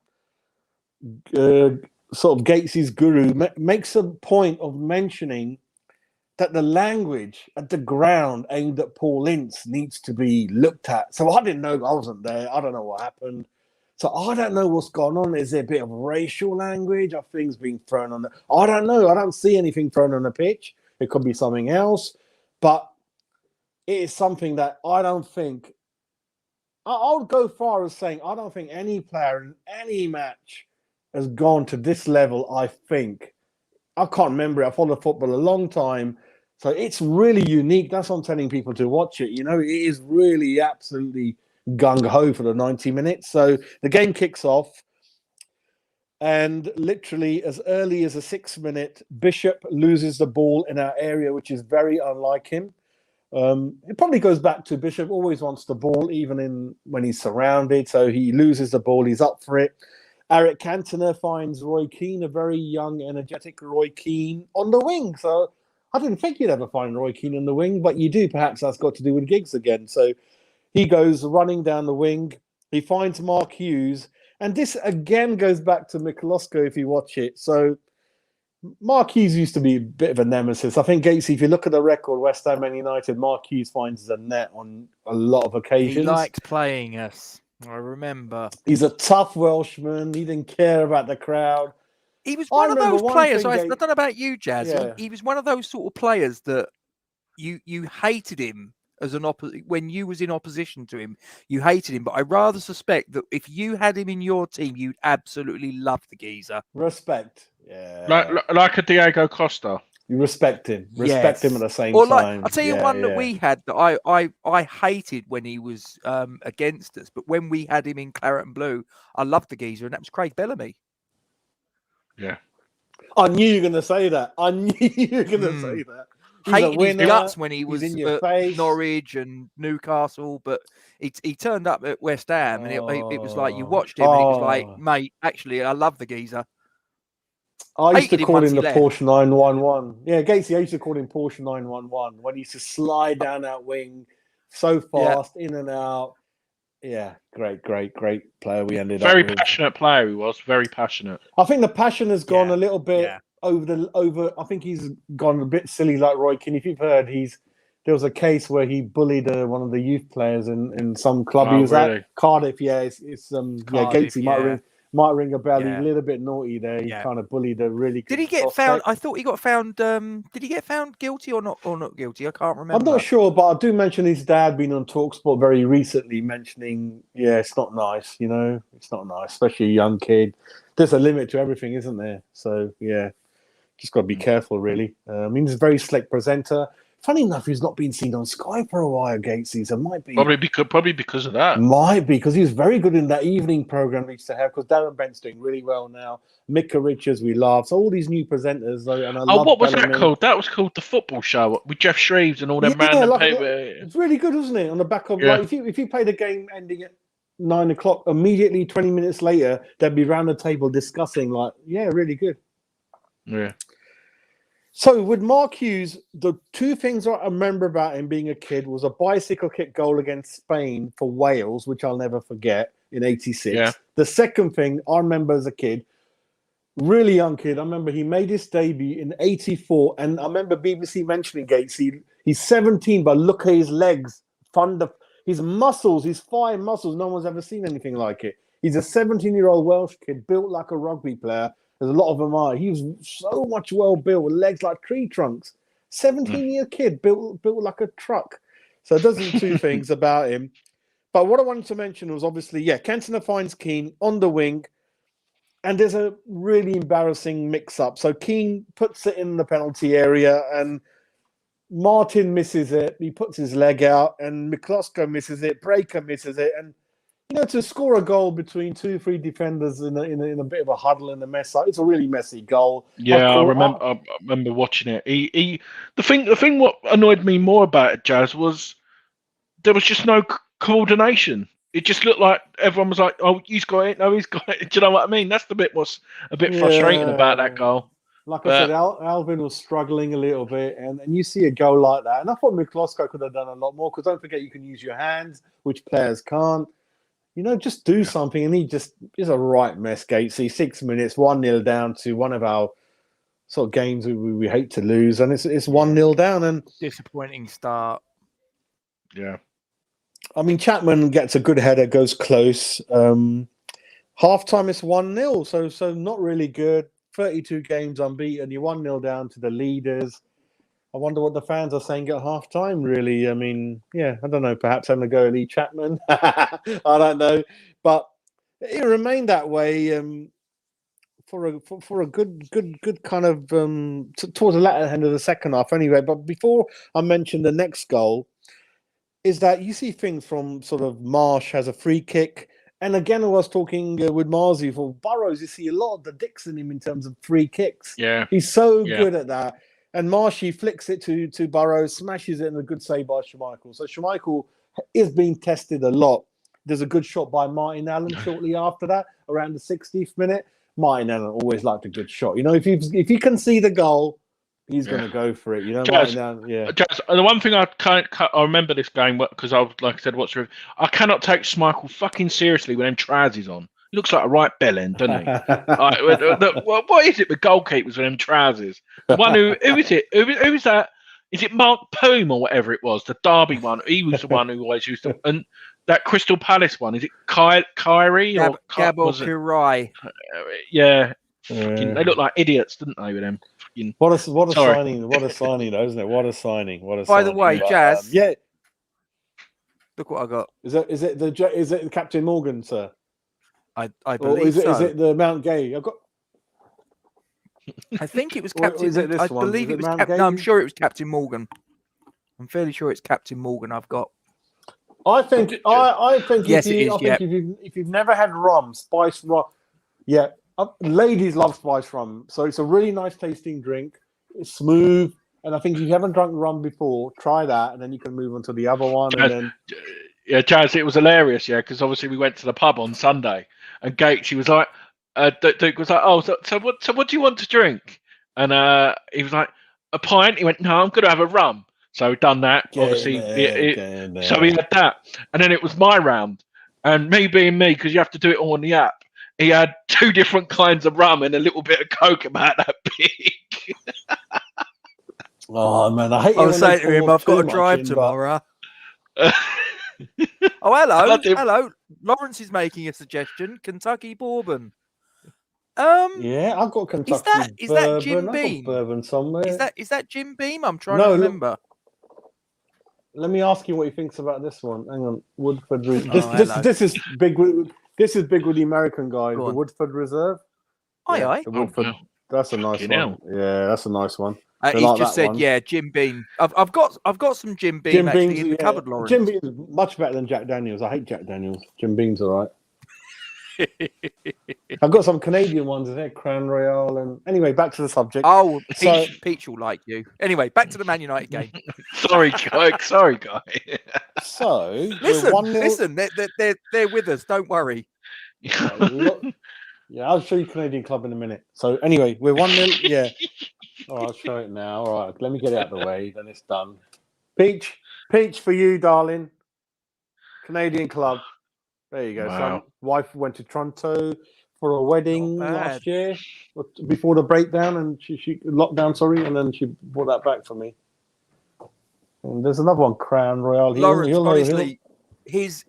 sort of Gatesy's guru, makes a point of mentioning that the language at the ground aimed at Paul Ince needs to be looked at. So I didn't know, I wasn't there. I don't know what happened. So I don't know what's gone on. Is there a bit of racial language? Are things being thrown on I don't know. I don't see anything thrown on the pitch. It could be something else. But it is something that I don't think... I would go far as saying I don't think any player in any match has gone to this level, I think. I can't remember it. I followed football a long time. So it's really unique. That's what I'm telling people to watch it. It is really absolutely gung-ho for the 90 minutes. So the game kicks off. And literally as early as the 6th minute, Bishop loses the ball in our area, which is very unlike him. It probably goes back to Bishop always wants the ball, even when he's surrounded. So he loses the ball. He's up for it. Eric Cantona finds Roy Keane, a very young, energetic Roy Keane, on the wing. So I didn't think you'd ever find Roy Keane on the wing, but you do. Perhaps that's got to do with Giggs again. So he goes running down the wing. He finds Mark Hughes. And this again goes back to Mikulosko if you watch it. So Mark Hughes used to be a bit of a nemesis. I think, Gatesy, if you look at the record, West Ham and United, Mark Hughes finds the net on a lot of occasions. He liked playing us. I remember. He's a tough Welshman. He didn't care about the crowd. He was one of those players. I don't know about you, Jazz. Yeah. He was one of those sort of players that you hated him as when you was in opposition to him. You hated him, but I rather suspect that if you had him in your team, you'd absolutely love the geezer. Respect. Yeah. Like a Diego Costa. You respect him. Respect him at the same time. I'll tell you one that we had that I hated when he was against us, but when we had him in claret and blue, I loved the geezer, and that was Craig Bellamy. Yeah. I knew you were going to say that. Say that. Hated his guts when he was at Norwich and Newcastle, but he turned up at West Ham, and it was like you watched him, and it was like, mate, actually, I love the geezer. I used to call him the Porsche 911. Yeah, Gatesy, I used to call him Porsche 911 when he used to slide down that wing so fast, in and out. Yeah, great player we ended up with. Very passionate player he was, very passionate. I think the passion has gone a little bit over. I think he's gone a bit silly like Roy Keane. If you've heard, there was a case where he bullied one of the youth players in some club. He was at Cardiff. Yeah, it's Cardiff, Gatesy might ring a bell. He's a little bit naughty there. He kind of bullied a really good Did he get prospect. found? I thought he got found. Did he get found guilty or not guilty? I can't remember. I'm not sure, but I do mention his dad being on TalkSport very recently, mentioning, it's not nice. It's not nice, especially a young kid. There's a limit to everything, isn't there? So just got to be careful, really. He's a very slick presenter. Funny enough, he's not been seen on Sky for a while, Gatesy. So might be probably because of that. Might be because he was very good in that evening program we used to have. Because Darren Bent's doing really well now. Micah Richards, we love. So all these new presenters. And I love what was that called? That was called The Football Show with Jeff Shreves and all them random people. It's really good, wasn't it? On the back of if you played a game ending at 9 o'clock, immediately 20 minutes later they'd be round the table discussing. Really good. Yeah. So with Mark Hughes, the two things I remember about him being a kid was a bicycle kick goal against Spain for Wales, which I'll never forget, in '86. Yeah. The second thing I remember as a kid, really young kid, I remember he made his debut in '84, and I remember BBC mentioning Gatesy. He's 17, but look at his legs, his muscles, his thigh muscles. No one's ever seen anything like it. He's a 17-year-old Welsh kid, built like a rugby player. There's a lot of them are. He was so much well built with legs like tree trunks. 17-year kid built like a truck. So those are the two things about him. But what I wanted to mention was obviously, Cantona finds Keane on the wing, and there's a really embarrassing mix-up. So Keane puts it in the penalty area, and Martin misses it. He puts his leg out, and Miklosko misses it. Breaker misses it, and to score a goal between 2-3 defenders in a bit of a huddle in a mess up, it's a really messy goal. Yeah, I remember watching it. The thing what annoyed me more about it, Jazz, was there was just no coordination. It just looked like everyone was like, "Oh, he's got it. No, he's got it." Do you know what I mean? That's the bit what's a bit frustrating about that goal. Like I said, Alvin was struggling a little bit, and you see a goal like that. And I thought Miklosko could have done a lot more, because don't forget you can use your hands, which players can't. Just do something. And he just is a right mess, Gatesy. 6 minutes, 1-0 down to one of our sort of games we hate to lose. And it's 1-0 down. And disappointing start. Yeah. I mean, Chapman gets a good header, goes close. Half-time, it's 1-0. So not really good. 32 games unbeaten. You're 1-0 down to the leaders. I wonder what the fans are saying at half-time, really. I mean, yeah, I don't know. Perhaps having a go at Lee Chapman. I don't know. But it remained that way for a good kind of towards the latter end of the second half anyway. But before I mention the next goal, is that you see things from sort of Marsh has a free kick. And again, I was talking with Marzi for Burrows. You see a lot of the dicks in him in terms of free kicks. Yeah. He's so good at that. And Marshy flicks it to Burrows, smashes it, and a good save by Schmeichel. So Schmeichel is being tested a lot. There's a good shot by Martin Allen shortly after that, around the 60th minute. Martin Allen always liked a good shot. If you can see the goal, he's going to go for it. Jazz, Martin Allen, Jazz, the one thing I remember this game, because I I cannot take Schmeichel fucking seriously with them trousers on. He looks like a right bellend, doesn't he? What is it with goalkeepers with them trousers? The one who is it? Who is that? Is it Mark Poom or whatever it was? The Derby one. He was the one who always used to. And that Crystal Palace one. Is it Kyrie or Gabor Kirai? Yeah. Fucking, they look like idiots, didn't they? With them. Fucking, what a signing! What a signing, though, isn't it? What a signing! By the way, Jazz. Yeah. Look what I got. Is it Captain Morgan, sir? I believe so. Is it the Mount Gay? I think it was Captain. Is it this I one? believe it was Mount Captain. Gay? No, I'm sure it was Captain Morgan. I'm fairly sure it's Captain Morgan. I've got. I think Yes, it is. If you've never had rum, spiced rum, ladies love spiced rum. So it's a really nice tasting drink. It's smooth, and I think if you haven't drunk rum before, try that, and then you can move on to the other one. Yeah, Jazz, it was hilarious, because obviously we went to the pub on Sunday, and Gatesy was like, Duke was like, "Oh, so what do you want to drink?" And he was like, "A pint." He went, "No, I'm going to have a rum." So we done that. Obviously, so we had that, and then it was my round, and me being me, because you have to do it all on the app. He had 2 different kinds of rum and a little bit of Coke about that big. Oh man, I hate. I was saying to him, "I've got to drive tomorrow." Oh, hello. Lawrence is making a suggestion. Kentucky bourbon. Yeah, I've got Kentucky. Is that Jim Beam? Bourbon somewhere. Is that Jim Beam? I'm trying to remember. Let me ask you what he thinks about this one. Hang on, Woodford. This is big. This is big with the American guy. The Woodford Reserve. Aye. The Woodford. That's a nice one. Yeah, that's a nice one. He's like just said, Jim Beam. I've got some Jim Beam actually in the cupboard, Lawrence. Jim Beam is much better than Jack Daniels. I hate Jack Daniels. Jim Beam's all right. I've got some Canadian ones in there, Crown Royal, and anyway, back to the subject. Oh, Peach will like you. Anyway, back to the Man United game. Sorry, guy. So listen, they're with us. Don't worry. Yeah, I'll show you Canadian club in a minute. So anyway, we're 1-0. Yeah. All right, I'll show it now. All right, let me get it out of the way. Then it's done. Peach for you, darling. Canadian club. There you go. Wow. So wife went to Toronto for a wedding last year, before the breakdown, and she lockdown, and then she brought that back for me. And there's another one, Crown Royal. Lawrence, honestly, his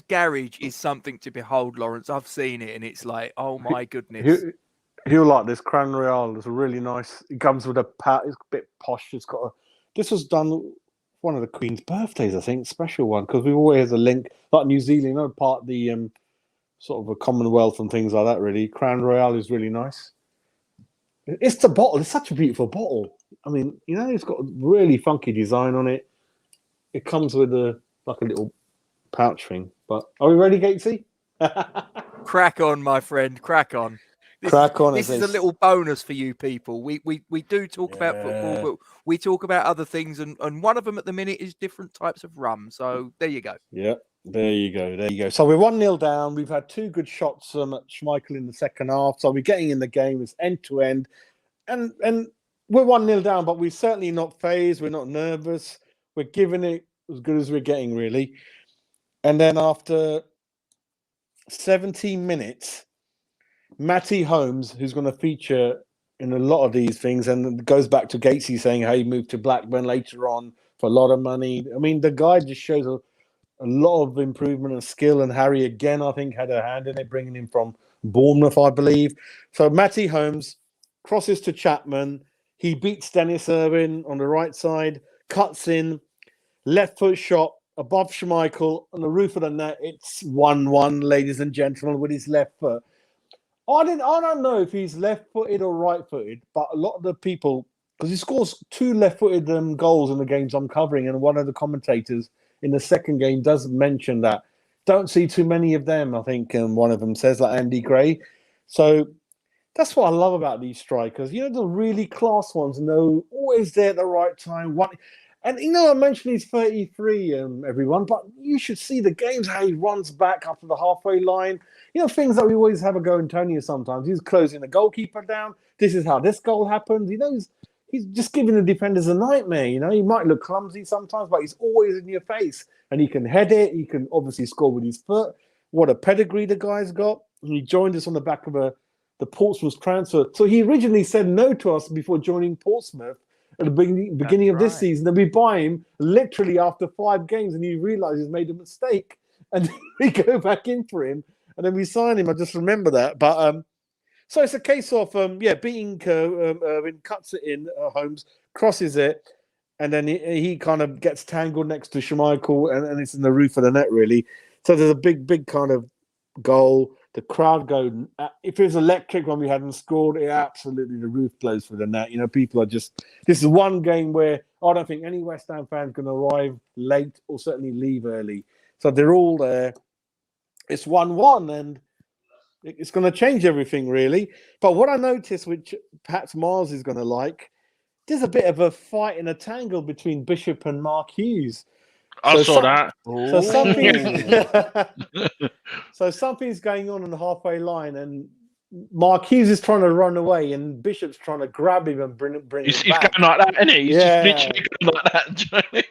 garage is something to behold, Lawrence. I've seen it, and it's like, oh my goodness. He'll like this Crown Royal. It's really nice. It comes with it's a bit posh. This was done one of the Queen's birthdays, I think, special one, because we always has a link, like New Zealand, part of the sort of a Commonwealth and things like that. Really, Crown Royal is really nice. It's the bottle. It's such a beautiful bottle. I mean, it's got a really funky design on it. It comes with a little pouch thing. But are we ready, Gatesy? Crack on, my friend. Crack on. This is a little bonus for you people. We do talk about football, but we talk about other things, and one of them at the minute is different types of rum. So there you go. Yeah, there you go. So we're 1-0 down. We've had 2 good shots at Schmeichel in the second half. So we're getting in the game. It's end to end, and we're 1-0 down, but we're certainly not phased. We're not nervous. We're giving it as good as we're getting, really. And then after 17 minutes, Matty Holmes, who's going to feature in a lot of these things, and goes back to Gatesy saying how he moved to Blackburn later on for a lot of money. I mean, the guy just shows a lot of improvement and skill, and Harry, again, I think, had a hand in it, bringing him from Bournemouth, I believe. So Matty Holmes crosses to Chapman. He beats Dennis Irwin on the right side, cuts in, left foot shot above Schmeichel on the roof of the net. It's 1-1, ladies and gentlemen, with his left foot. I don't know if he's left-footed or right-footed, but a lot of the people, because he scores 2 left-footed goals in the games I'm covering, and one of the commentators in the second game does mention that. Don't see too many of them, I think, and one of them says, like Andy Gray. So that's what I love about these strikers. You know, the really class ones, always there at the right time. And, I mentioned he's 33, everyone, but you should see the games, how he runs back up to the halfway line. Things that we always have a go in Tony sometimes. He's closing the goalkeeper down. This is how this goal happened. He's just giving the defenders a nightmare. He might look clumsy sometimes, but he's always in your face. And he can head it. He can obviously score with his foot. What a pedigree the guy's got. And he joined us on the back of the Portsmouth transfer. So he originally said no to us before joining Portsmouth at the beginning of this season. Then we buy him literally after 5 games, and he realizes he's made a mistake. And we go back in for him. And then we sign him. I just remember that. But so it's a case of beating Irwin, cuts it in, Holmes crosses it, and then he kind of gets tangled next to Schmeichel, and it's in the roof of the net, really. So there's a big kind of goal. The crowd go. If it was electric when we hadn't scored, absolutely the roof blows for the net. People are just. This is one game where I don't think any West Ham fan can arrive late or certainly leave early. So they're all there. It's 1-1, and it's going to change everything, really. But what I noticed, which perhaps Miles is going to like, there's a bit of a fight and a tangle between Bishop and Mark Hughes. I saw that. So something's going on the halfway line, and Mark Hughes is trying to run away, and Bishop's trying to grab him and bring him back. He's going like that, isn't he? He's just literally going like that.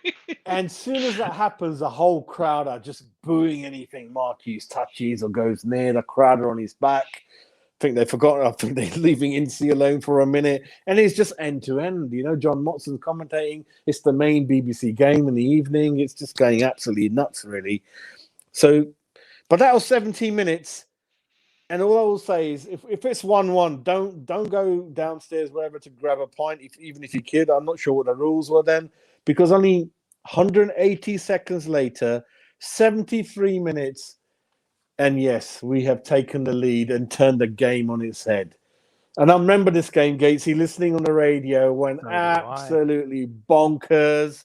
And as soon as that happens, the whole crowd are just booing anything Mark Hughes touches or goes near. The crowd are on his back. I think they've forgotten. I think they're leaving Incy alone for a minute. And it's just end to end. John Motson's commentating. It's the main BBC game in the evening. It's just going absolutely nuts, really. So, but that was 17 minutes. And all I will say is, if it's 1-1, don't go downstairs wherever to grab a pint, even if you could. I'm not sure what the rules were then, because only 180 seconds later, 73 minutes, and yes, we have taken the lead and turned the game on its head. And I remember this game, Gatesy, listening on the radio, went absolutely bonkers.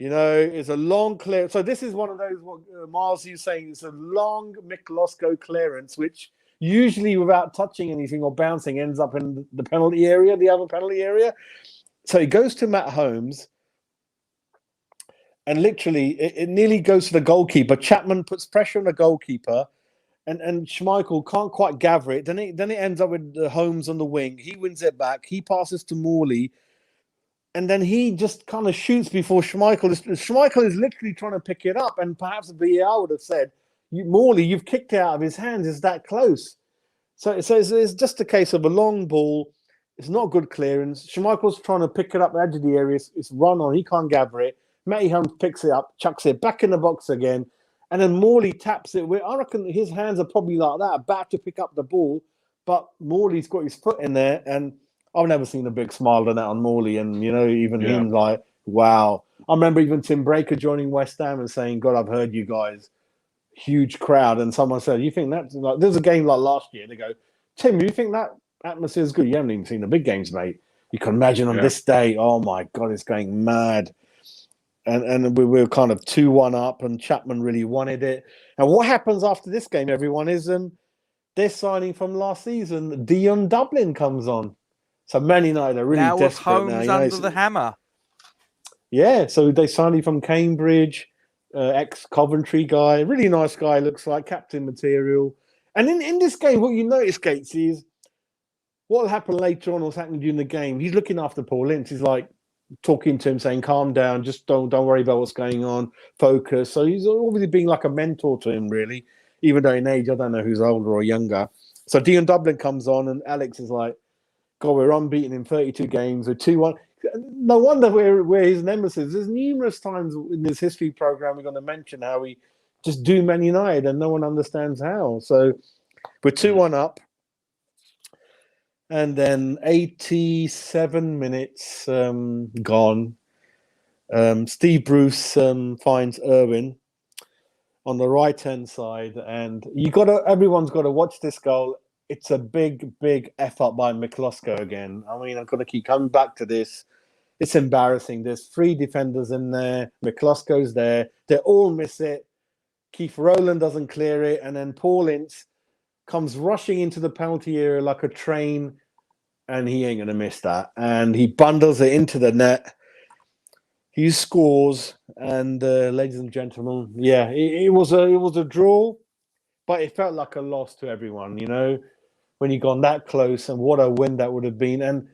It's a long clear. So this is one of those, what Miles is saying, it's a long Miklosko clearance, which usually without touching anything or bouncing ends up in the penalty area, the other penalty area. So it goes to Matt Holmes, and literally it nearly goes to the goalkeeper. Chapman puts pressure on the goalkeeper, and Schmeichel can't quite gather it. Then it ends up with Holmes on the wing. He wins it back. He passes to Morley, and then he just kind of shoots before Schmeichel. Schmeichel is literally trying to pick it up, and perhaps the VAR would have said, Morley, you've kicked it out of his hands. It's that close. So it's just a case of a long ball. It's not good clearance. Schmeichel's trying to pick it up the edge of the area. It's run on. He can't gather it. Matty Holmes picks it up, chucks it back in the box again, and then Morley taps it. I reckon his hands are probably like that, about to pick up the ball, but Morley's got his foot in there, and I've never seen a big smile than that on Morley, and even him like, wow. I remember even Tim Breaker joining West Ham and saying, God, I've heard you guys. Huge crowd, and someone said, you think that's like, there's a game like last year, they go, Tim, you think that atmosphere is good? You haven't even seen the big games, mate. You can imagine on this day, oh my God, it's going mad. and we were kind of 2-1 up, and Chapman really wanted it. And what happens after this game, everyone, is they're signing from last season. Dion Dublin comes on. So Man United are really now desperate of now. homes You know, under the hammer. Yeah, so they signed him from Cambridge, ex-Coventry guy. Really nice guy, looks like captain material. And in this game, what you notice, Gatesy, is what will happen later on, what's happening during the game. He's looking after Paul Ince. He's like talking to him, saying, calm down, just don't worry about what's going on, focus. So he's obviously being like a mentor to him, really, even though in age, I don't know who's older or younger. So Dion Dublin comes on, and Alex is like, God, we're unbeaten in 32 games. We're 2-1. No wonder we're his nemesis. There's numerous times in this history program we're going to mention how we just do Man United and no one understands how. So we're 2-1 up. And then 87 minutes gone. Steve Bruce finds Irwin on the right-hand side. And everyone's got to watch this goal. It's a big F up by McCloskey again. I mean, I've got to keep coming back to this. It's embarrassing. There's 3 defenders in there. McCloskey's there. They all miss it. Keith Rowland doesn't clear it. And then Paul Ince comes rushing into the penalty area like a train, and he ain't going to miss that. And he bundles it into the net. He scores. And ladies and gentlemen, yeah, it was a draw, but it felt like a loss to everyone, you know, when you gone that close, and what a win that would have been. And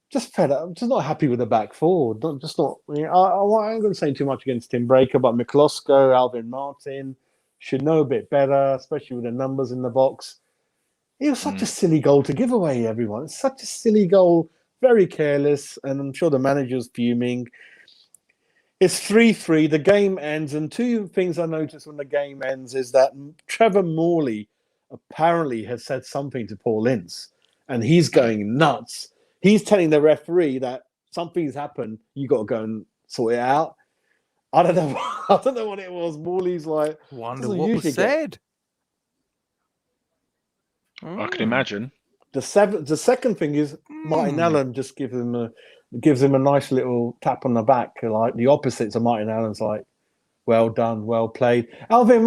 just fed up. I'm just not happy with the back four. I ain't going to say too much against Tim Breaker, but McCloskey, Alvin Martin should know a bit better, especially with the numbers in the box. It was such a silly goal to give away, everyone. It's such a silly goal, very careless, and I'm sure the manager's fuming. It's 3-3. The game ends, and 2 things I noticed when the game ends is that Trevor Morley apparently has said something to Paul Ince, and he's going nuts. He's telling the referee that something's happened. You got to go and sort it out. I don't know. I don't know what it was. Morley's like, wonder what was said. I can imagine. The second thing is Martin Allen just gives him a nice little tap on the back, like the opposite to Martin Allen's like, well done, well played. Alvin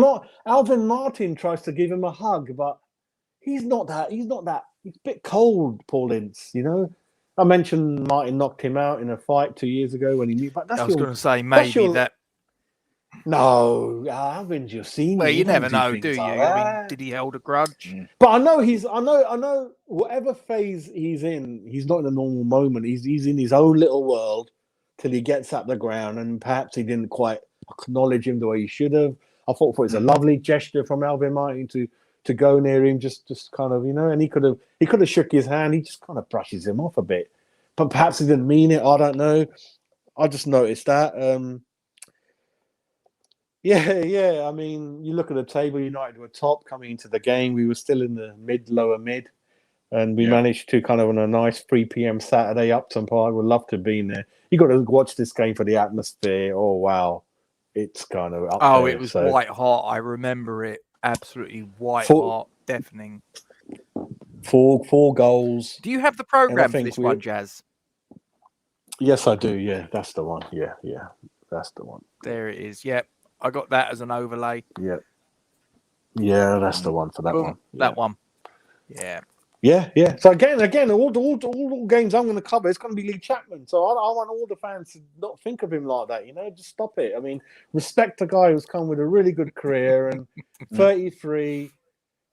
Martin tries to give him a hug, but he's not that. He's a bit cold, Paul Ince, you know. I mentioned Martin knocked him out in a fight 2 years ago when he knew. But I was going to say maybe that. No, Alvin's your senior. Well, you never know, do you? I mean, did he hold a grudge? But I know whatever phase he's in, he's not in a normal moment. He's in his own little world till he gets up the ground, and perhaps he didn't quite acknowledge him the way he should have. I thought it was a lovely gesture from Alvin Martin to go near him, just kind of, you know, and he could have shook his hand. He just kind of brushes him off a bit, but perhaps he didn't mean it. I don't know. I just noticed that. Yeah. I mean, you look at the table. United were top coming into the game. We were still in the lower mid, and we managed to kind of on a nice 3 p.m. Saturday, Upton Park. Would love to have been there. You got to watch this game for the atmosphere. Oh wow, it's kind of up there. It was white hot. I remember it. Absolutely white hot, deafening. 4 goals. Do you have the program for this one, Jazz? Yes, I do. Yeah, that's the one. Yeah, that's the one. There it is. Yep, I got that as an overlay. Yeah, that's the one for that one. That one. Yeah. So again, all games I'm going to cover, it's going to be Lee Chapman. So I want all the fans to not think of him like that. You know, just stop it. I mean, respect a guy who's come with a really good career and 33.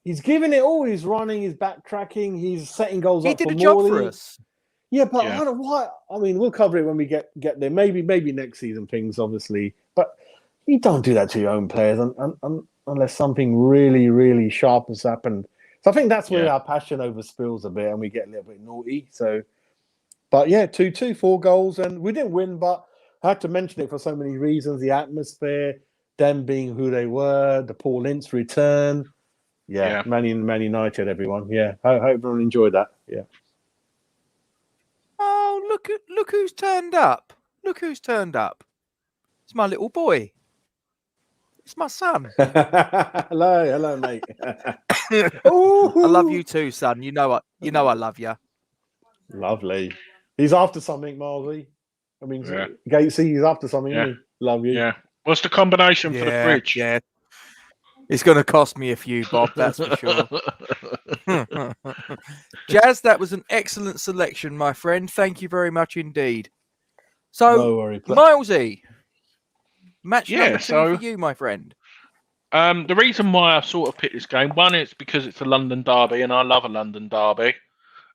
He's giving it all. He's running. He's backtracking. He's setting goals up for Morley. He did a job for us. Yeah, but I don't know why. I mean, we'll cover it when we get there. Maybe next season, things obviously. But you don't do that to your own players unless something really, really sharp has happened. So I think that's where our passion overspills a bit and we get a little bit naughty. So, but 2-2, 4 goals, and we didn't win, but I had to mention it for so many reasons: the atmosphere, them being who they were, the Paul Ince return. Man United, everyone. I hope everyone enjoyed that. Oh, look who's turned up! Look who's turned up! It's my little boy. It's my son. Hello, mate. I love you too, son. You know I love you. Lovely. He's after something, Marley. I mean, Gatesy, he's after something, isn't Love you. Yeah. What's the combination for the fridge? Yeah. It's going to cost me a few bob, that's for sure. Jazz, that was an excellent selection, my friend. Thank you very much indeed. So, no worry. Milesy, match number 2 for you, my friend. The reason why I sort of picked this game, one, it's because it's a London derby, and I love a London derby.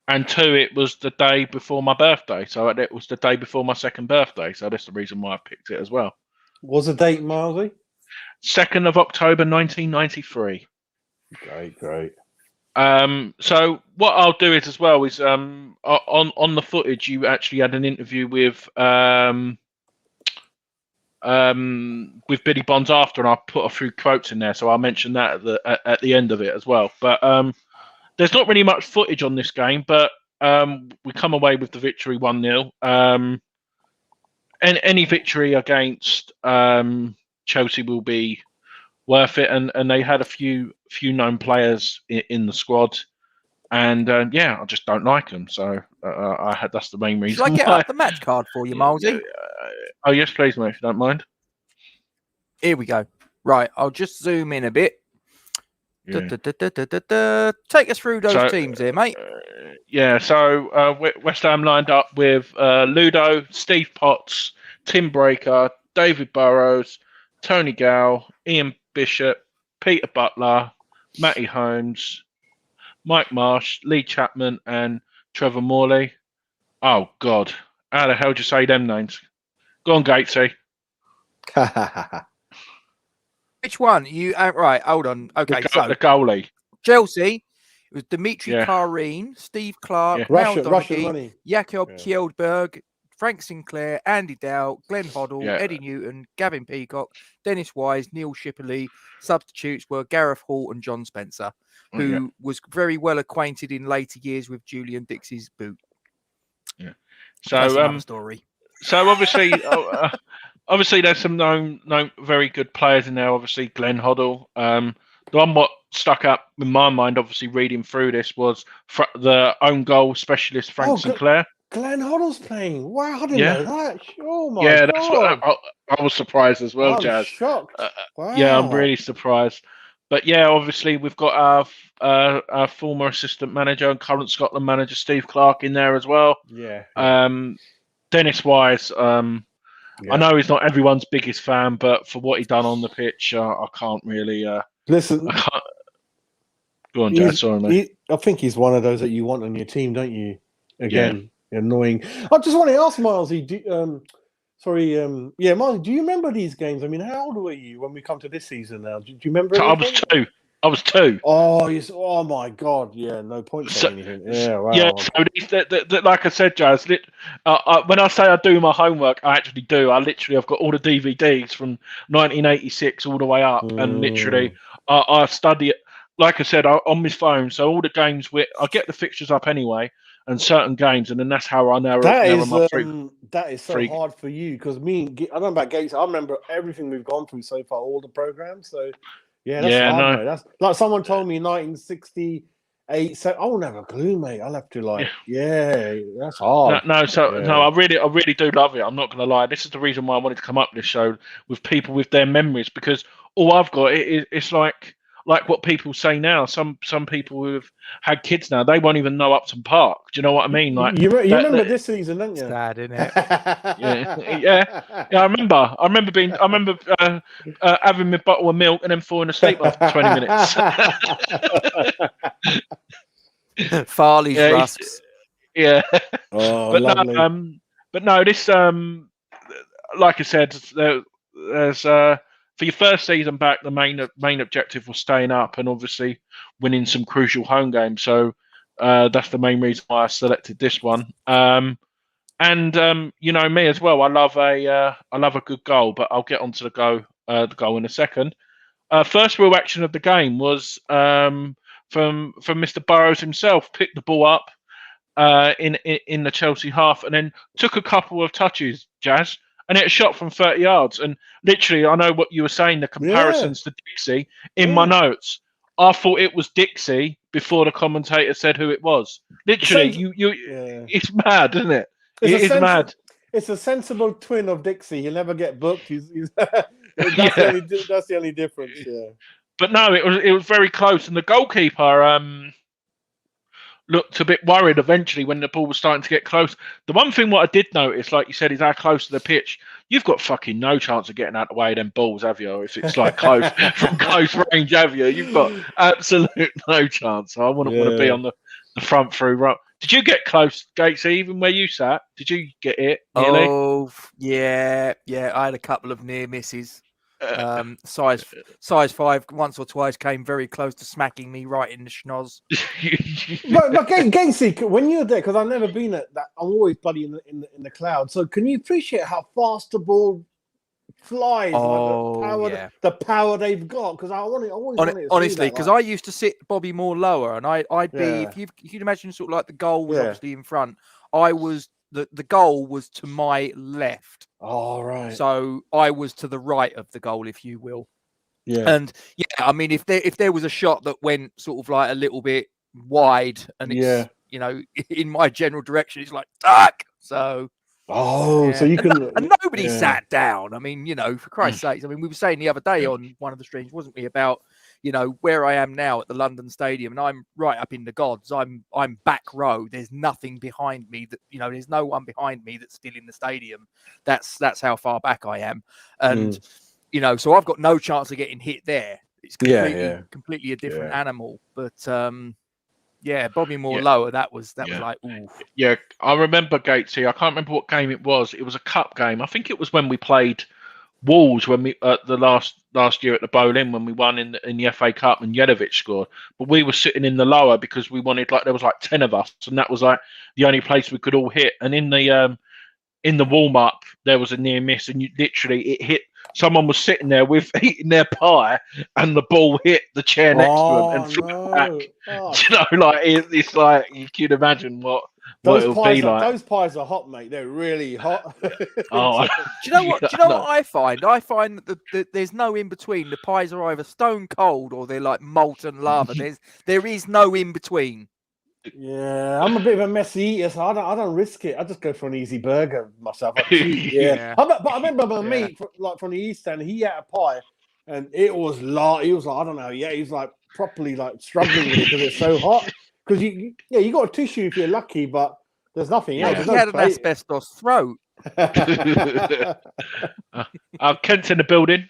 And 2, it was the day before my birthday. So it was the day before my 2nd birthday. So that's the reason why I picked it as well. What's the date, Milesy? 2nd of October, 1993. Great. So what I'll do is as well is on the footage you actually had an interview with Billy Bonds after, and I put a few quotes in there, so I'll mention that at the end of it as well. But there's not really much footage on this game, but we come away with the victory 1-0. And any victory against Chelsea will be worth it, and they had a few known players in the squad, and I just don't like them. So that's the main reason. Shall I get out the match card for you, Milesy? Oh yes, please, mate, if you don't mind. Here we go. Right, I'll just zoom in a bit. Yeah. Take us through those teams here, mate. So West Ham lined up with Ludo, Steve Potts, Tim Breaker, David Burrows, Tony Gow, Ian Bishop, Peter Butler, Matty Holmes, Mike Marsh, Lee Chapman, and Trevor Morley. Oh, God. How the hell do you say them names? Go on, Gatesy. Which one? Right, hold on. Okay, so the goalie. Chelsea, it was Dimitri Karine, Steve Clark, Russian money. Jakob Kjeldberg, Frank Sinclair, Andy Dow, Glenn Hoddle, Eddie Newton, Gavin Peacock, Dennis Wise, Neil Shipley. Substitutes were Gareth Hall and John Spencer, who was very well acquainted in later years with Julian Dixie's boot. Yeah. So that's another story. So obviously, there's some known very good players in there. Obviously, Glenn Hoddle. The one what stuck up in my mind, obviously reading through this, was the own goal specialist Frank Sinclair. Glenn Hoddle's playing. Wow, I didn't know that. Oh my God. That's what I was surprised as well, Jazz. I'm shocked. Wow. Yeah, I'm really surprised. But yeah, obviously we've got our former assistant manager and current Scotland manager Steve Clark in there as well. Yeah. Dennis Wise. I know he's not everyone's biggest fan, but for what he done on the pitch, I can't really. Listen. I can't... Go on, Jazz. Sorry, mate. I think he's one of those that you want on your team, don't you? Again. Annoying. I just want to ask Milesy, Milesy, do you remember these games? I mean, how old were you when we come to this season now? Do you remember anything? I was 2. Oh my God. Yeah, no point saying anything. Yeah, wow. Yeah, so like I said, Jazz, when I say I do my homework, I actually do. I've got all the DVDs from 1986 all the way up, and literally I study it, like I said, on my phone. So all the games, I get the fixtures up anyway, and certain games, and then that's how I narrow my through. That is so hard for you, because I don't know about Gates. I remember everything we've gone through so far, all the programs. So that's hard, mate. That's like someone told me 1968. So I won't have a clue, mate. I'll have to that's hard. No, I really do love it. I'm not going to lie. This is the reason why I wanted to come up with this show with people with their memories, because all I've got it's like what people say now. Some people who've had kids now, they won't even know Upton Park. Do you know what I mean? Like you remember this season, don't you? Sad, isn't it? yeah. I remember having my bottle of milk and then falling asleep after 20 minutes. Farley's rusks. Yeah. Oh, lovely. But no, this like I said, there's for your first season back, the main objective was staying up and obviously winning some crucial home games. So that's the main reason why I selected this one. And you know me as well. I love a good goal, but I'll get onto the goal in a second. First real action of the game was from Mr. Burrows himself. Picked the ball up in the Chelsea half, and then took a couple of touches, Jazz. And it shot from 30 yards. And literally, I know what you were saying, the comparisons to Dixie. In my notes, I thought it was Dixie before the commentator said who it was. Literally, it's mad, isn't it? It is mad. it's a sensible twin of Dixie. He'll never get booked. That's the only difference. Yeah. But no, it was very close, and the goalkeeper looked a bit worried eventually when the ball was starting to get close. The one thing what I did notice, like you said, is how close to the pitch. You've got fucking no chance of getting out of the way of them balls, have you? If it's like close from close range, have you? You've got absolute no chance. So I wouldn't want to be on the front through row. Did you get close, Gatesy, even where you sat? Did you get it nearly? Oh, yeah. I had a couple of near misses. Size 5 once or twice came very close to smacking me right in the schnoz. but Gatesy, when you're there, because I've never been at that, I'm always bloody in the cloud. So can you appreciate how fast the ball flies? The power they've got. Because I always wanted to honestly, because I used to sit Bobby Moore lower, and I'd be if you can imagine sort of like the goal was obviously in front. I was the goal was to my left. Oh, right. So I was to the right of the goal, if you will. Yeah. And I mean, if there was a shot that went sort of like a little bit wide, and it's in my general direction, it's like duck. So. So you can. And nobody sat down. I mean, for Christ's sakes. I mean, we were saying the other day on one of the streams, wasn't we, about where I am now at the London Stadium, and I'm right up in the gods. I'm back row. There's nothing behind me that there's no one behind me that's still in the stadium. That's how far back I am, and so I've got no chance of getting hit there. It's completely a different animal. But Bobby Moore lower. That was like ooh. Yeah, I remember Gatesy. I can't remember what game it was. It was a cup game. I think it was when we played Wolves when we the last year at the Boleyn when we won in the FA Cup and Jedovic scored. But we were sitting in the lower because we wanted there was like 10 of us, and that was like the only place we could all hit. And in the warm up there was a near miss, and it hit. Someone was sitting there with eating their pie, and the ball hit the chair next to them and flew back. It's like you can imagine what it'll be like. Those pies are hot, mate. They're really hot. Do you know what? What I find? I find that there's no in between. The pies are either stone cold or they're like molten lava. There is no in between. Yeah, I'm a bit of a messy eater, so I don't risk it. I just go for an easy burger myself. But I remember my mate from the East End. He had a pie, and it was he was like, I don't know. Yeah, he was like properly like struggling with it because it's so hot. Because you got a tissue if you're lucky, but there's nothing else. He had an asbestos throat. Kent's in the building.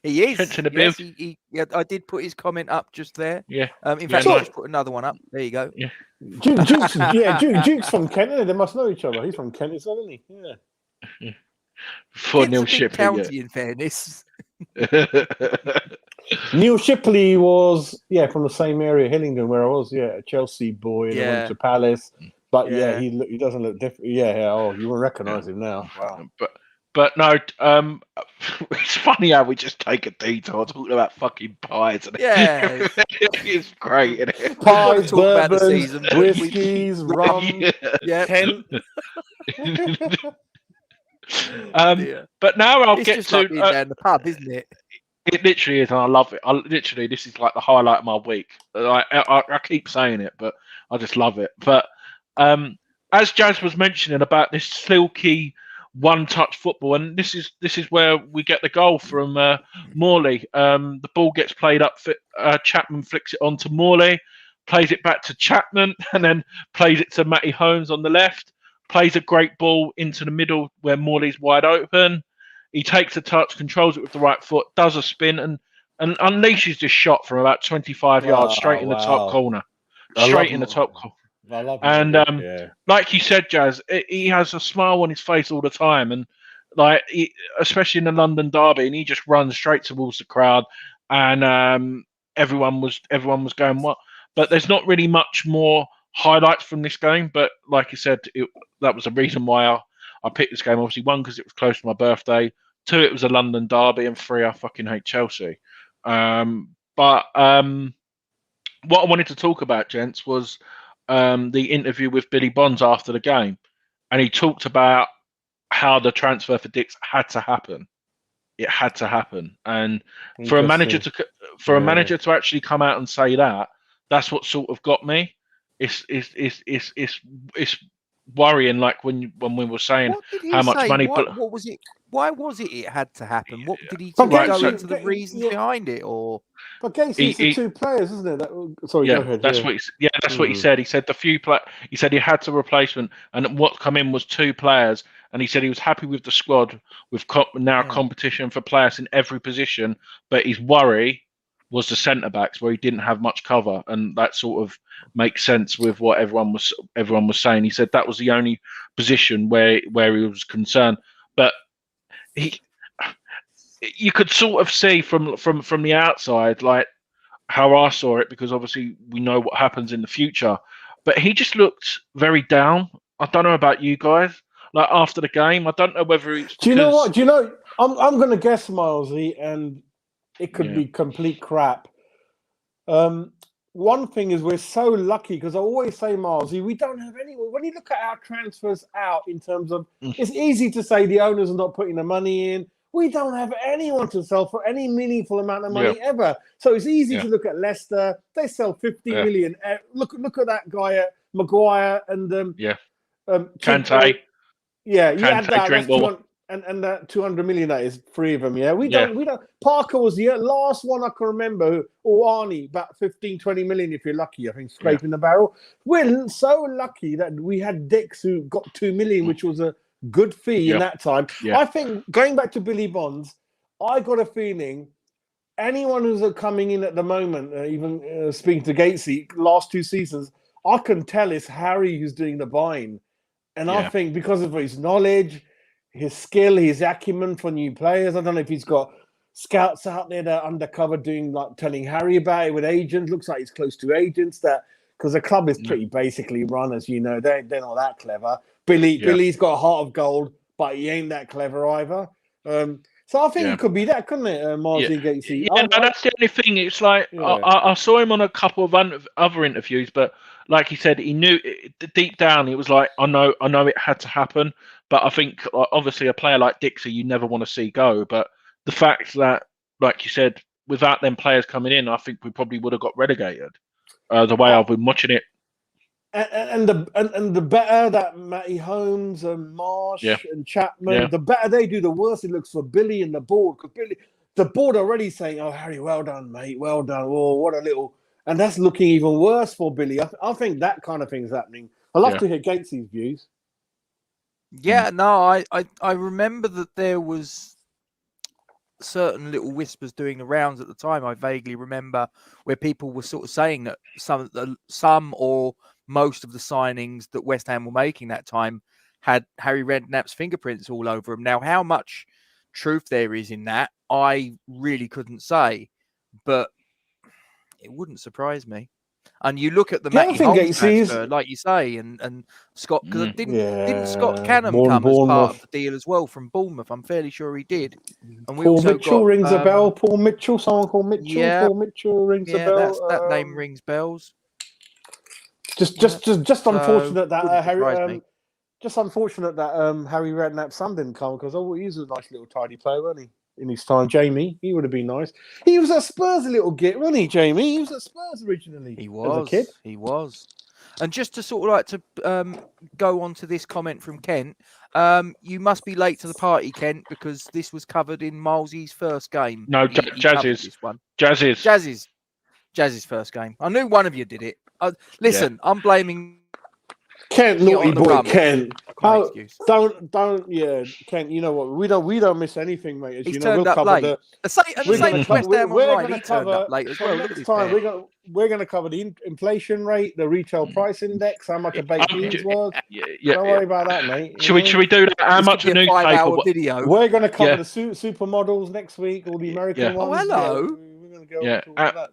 He is. Kent's in the building. I did put his comment up just there. Yeah. In fact, I just put another one up. There you go. Yeah. Duke's from Kent. They must know each other. He's from Kent, isn't he? Yeah. 4-0 Shipley. County, in fairness. Neil Shipley was from the same area, Hillingdon, where I was. Yeah, a Chelsea boy, and went to Palace. But he doesn't look different. Yeah. You won't recognise him now. Wow. But no, it's funny how we just take a detour talking about fucking pies. It's great, isn't it? Pies, talk about the season, whiskies, rum, Kent. But now I'll it's get just to like being down the pub, isn't it? It literally is, and I love it. This is like the highlight of my week. I keep saying it, but I just love it. But as Jazz was mentioning about this silky one-touch football, and this is where we get the goal from Morley. The ball gets played up. Chapman flicks it on to Morley, plays it back to Chapman, and then plays it to Matty Holmes on the left. Plays a great ball into the middle where Morley's wide open. He takes a touch, controls it with the right foot, does a spin, and unleashes this shot from about 25 yards straight in the top corner. Straight in the top corner. I love and like you said, Jazz, he has a smile on his face all the time, and especially in the London derby, and he just runs straight towards the crowd, and everyone was going what? But there's not really much more highlights from this game. But like you said, that was the reason why I picked this game. Obviously, 1, because it was close to my birthday. 2, it was a London derby, and 3, I fucking hate Chelsea. But what I wanted to talk about, gents, was the interview with Billy Bonds after the game, and he talked about how the transfer for Dix had to happen. It had to happen, and for a manager to actually come out and say that, that's what sort of got me. It's worrying, like when we were saying What did he how much say? money. What was it? Why was it had to happen? What did he But go Gatesy, into the reasons behind it, or? But Gatesy, it's the two players, isn't it? Sorry, go ahead. That's what he said. He said he said he had to replacement, and what come in was two players, and he said he was happy with the squad with competition for players in every position, but his worry was the centre backs where he didn't have much cover, and that sort of makes sense with what everyone was saying. He said that was the only position where he was concerned, but you could sort of see from the outside, like how I saw it, because obviously we know what happens in the future. But he just looked very down. I don't know about you guys. Like after the game, I don't know whether it's. Do you know what? Do you know? I'm going to guess, Milesy, and it could be complete crap. One thing is we're so lucky because I always say, Milesy, we don't have anyone. When you look at our transfers out in terms of, it's easy to say the owners are not putting the money in. We don't have anyone to sell for any meaningful amount of money ever. So it's easy to look at Leicester. They sell 50 million. Look at that guy at Maguire and Kante. You add that. That's 200, and that 200 million. That is three of them. Yeah, we don't. Parker was the last one I can remember, or Arnie, about 15, 20 million if you're lucky. I think scraping the barrel. We're so lucky that we had Dix who got 2 million, which was a good fee in that time. I think going back to Billy Bonds, I got a feeling anyone who's coming in at the moment, even speaking to Gatesy, last two seasons, I can tell it's Harry who's doing the buying. And I think because of his knowledge, his skill, his acumen for new players, I don't know if he's got scouts out there that are undercover doing, like telling Harry about it with agents. Looks like he's close to agents because the club is pretty basically run, as you know. They're not that clever. Billy's got a heart of gold, but he ain't that clever either. So I think it could be that, couldn't it, Martin Gatesy? That's the only thing. It's like I saw him on a couple of other interviews, but like he said, he knew deep down. It was like I know it had to happen, but I think obviously a player like Dixie, you never want to see go. But the fact that, like you said, without them players coming in, I think we probably would have got relegated. The way I've been watching it. And the better that Matty Holmes and Marsh and Chapman, the better they do, the worse it looks for Billy and the board. Because the board already saying, "Oh, Harry, well done, mate, well done." Oh, what a little, and that's looking even worse for Billy. I think that kind of thing's happening. I'd love to hear Gatesy's views. Yeah, no, I remember that there was certain little whispers doing the rounds at the time. I vaguely remember where people were sort of saying that some or most of the signings that West Ham were making that time had Harry Redknapp's fingerprints all over them. Now, how much truth there is in that, I really couldn't say, but it wouldn't surprise me. And you look at the Matty Holmes transfer, like you say, and Scott, because didn't Scott Canham come as part of the deal as well from Bournemouth? I'm fairly sure he did. And we Paul Mitchell rings a bell. Paul Mitchell, someone called Mitchell. Yeah, Paul Mitchell rings a bell. That name rings bells. Just unfortunate that Harry. Just unfortunate that Harry Redknapp's son didn't come because he was a nice little tidy player, wasn't he? In his time, Jamie, he would have been nice. He was at Spurs a little git, wasn't he, Jamie? He was at Spurs originally. He was as a kid. He was. And just to sort of like to go on to this comment from Kent, you must be late to the party, Kent, because this was covered in Milesy's first game. No, Jazz's first game. I knew one of you did it. Listen, I'm blaming Kent, naughty boy, Kent. Kent. You know what? We don't miss anything, mate. As He's you know, we'll cover late. The same as West Ham Online. He turned up late as well. Next time we're going to cover the inflation rate, the retail price index, how much a baked beans was. Don't worry about that, mate. Should we do that? How much a newspaper video? We're going to cover the supermodels next week, all the American ones. Oh, hello. We're going to go into all that.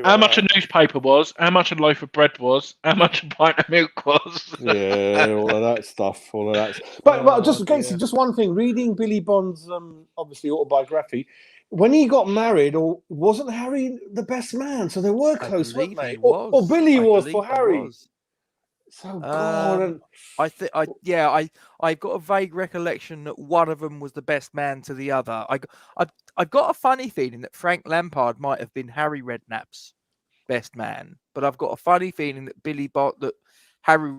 How much a newspaper was, how much a loaf of bread was, how much a pint of milk was. All of that stuff. But just one thing. Reading Billy Bond's obviously autobiography, when he got married, or wasn't Harry the best man? So they were close, weren't they? Or Billy was for Harry. So God, I've got a vague recollection that one of them was the best man to the other. I've got a funny feeling that Frank Lampard might have been Harry Redknapp's best man, but I've got a funny feeling that Harry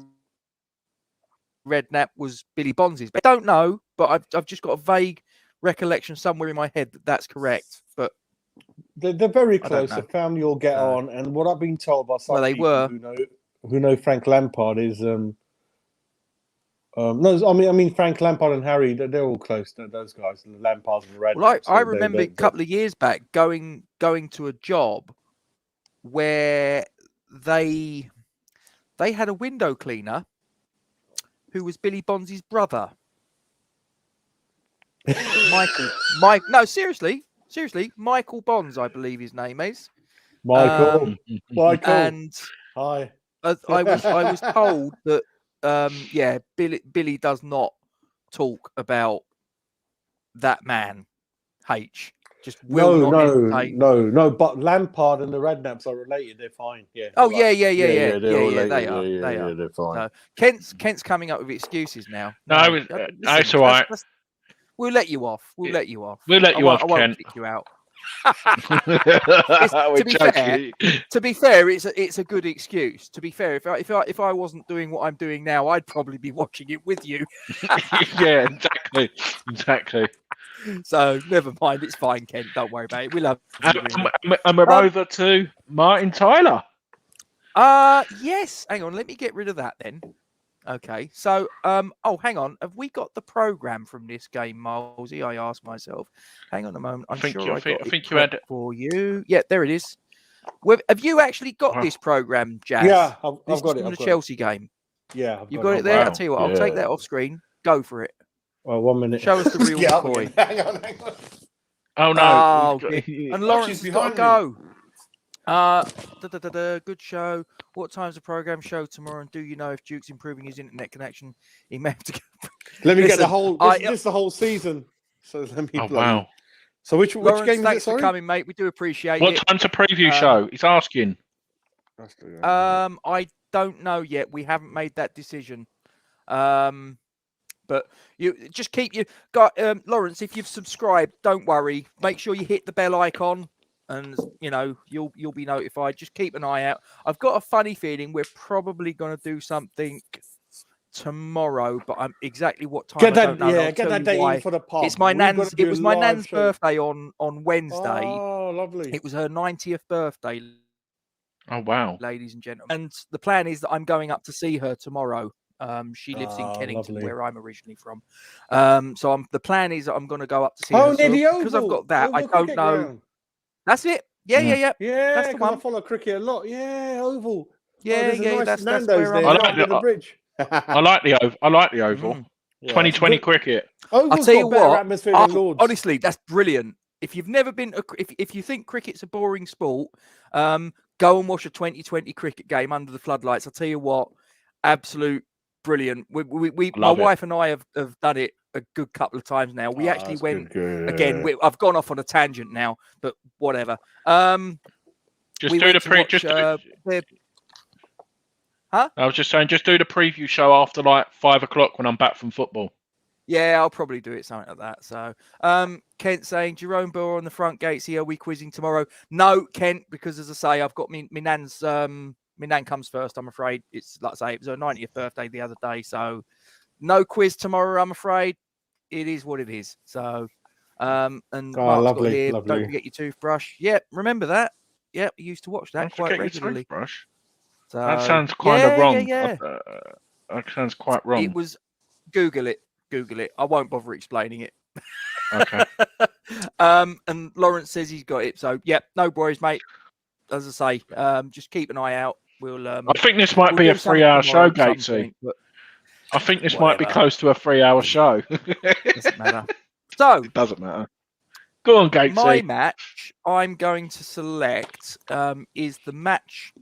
Redknapp was Billy Bonzi's. I don't know, but I've just got a vague recollection somewhere in my head that that's correct. But they're very close. know. The family all get on, and what I've been told by some they people were. who know Frank Lampard is no, I mean Frank Lampard and Harry, they're all close. Those guys, and the Lampards and the Redknapp. Well, I remember a couple of years back going to a job where they had a window cleaner who was Billy Bonzi's brother. No, seriously, Michael Bonds, I believe his name is. Michael. And hi. I was told that Billy does not talk about that man. H just will no. But Lampard and the Redknapps are related. They're fine. Yeah. Oh yeah. They're They are. They're fine. So, Kent's coming up with excuses now. No, it's all right. We'll let you off. We'll let you off. We'll let you off, I won't Kent. kick you out. To be fair, it's a good excuse. To be fair, if I wasn't doing what I'm doing now, I'd probably be watching it with you. Yeah, exactly. So never mind, it's fine, Kent. Don't worry about it. We love. And we're over to Martin Tyler. Yes. Hang on, let me get rid of that then. Okay, so hang on. Have we got the program from this game, Milesy? I asked myself. Hang on a moment. I think you had it for you. Yeah, there it is. Have you actually got this program, Jazz? Yeah, I've got it. From the Chelsea game. Yeah, you've got it there. I'll tell you what. I'll take that off screen. Go for it. Well, 1 minute. Show us the real McCoy. Hang on. Oh no! And Lawrence has got to go. Good show. What time's the program show tomorrow? And do you know if Duke's improving his internet connection? He may have to go. Let me get the whole. This is the whole season. So let me. Oh wow! So which Lawrence, game thanks is it? Sorry? for coming, mate. We do appreciate it. What time's a preview show? He's asking. I don't know yet. We haven't made that decision. But you just keep Lawrence. If you've subscribed, don't worry. Make sure you hit the bell icon. And you'll be notified. Just keep an eye out. I've got a funny feeling we're probably going to do something tomorrow, but I'm exactly what time. I don't know. Yeah, get that date in for the pub. It's my nan's. It was my nan's birthday on Wednesday. Oh, lovely! It was her 90th birthday. Oh wow, ladies and gentlemen. And the plan is that I'm going up to see her tomorrow. She lives in Kennington, where I'm originally from. So the plan is that I'm going to go up to see her. Because I've got that. I don't know. Ground. That's it. Yeah. That's the one. I follow cricket a lot. Yeah, Oval. Yeah, nice that's where there. The bridge. I like the Oval. I like the Oval. 2020 cricket. Oval's I'll tell you what. Atmosphere than Lords. Honestly, that's brilliant. If you've never been, if you think cricket's a boring sport, go and watch a 2020 cricket game under the floodlights. I'll tell you what, absolute brilliant. My wife and I have done it a good couple of times now. We actually went again. I've gone off on a tangent now, but whatever. Just do the Huh? I was just saying, just do the preview show after like 5 o'clock when I'm back from football. Yeah, I'll probably do it something like that. So, Kent saying Jerome Boer on the front gates. Are we quizzing tomorrow? No, Kent, because as I say, I've got my nan's. My nan comes first. I'm afraid it's like I say, it was her 90th birthday the other day, so no quiz tomorrow. I'm afraid it is what it is. So, and Mark's got here. Lovely. Don't forget your toothbrush. Yep, remember that. Yep, I used to watch that quite regularly. So, that sounds kind of wrong. Yeah. That sounds quite wrong. It was. Google it. I won't bother explaining it. Okay. And Lawrence says he's got it. So, yep, no worries, mate. As I say, just keep an eye out. We'll. I think this might be a 3-hour show, Gatesy. I think this might be close to a 3-hour show. Doesn't matter. So it doesn't matter. Go on, Gatesy. My match I'm going to select is the match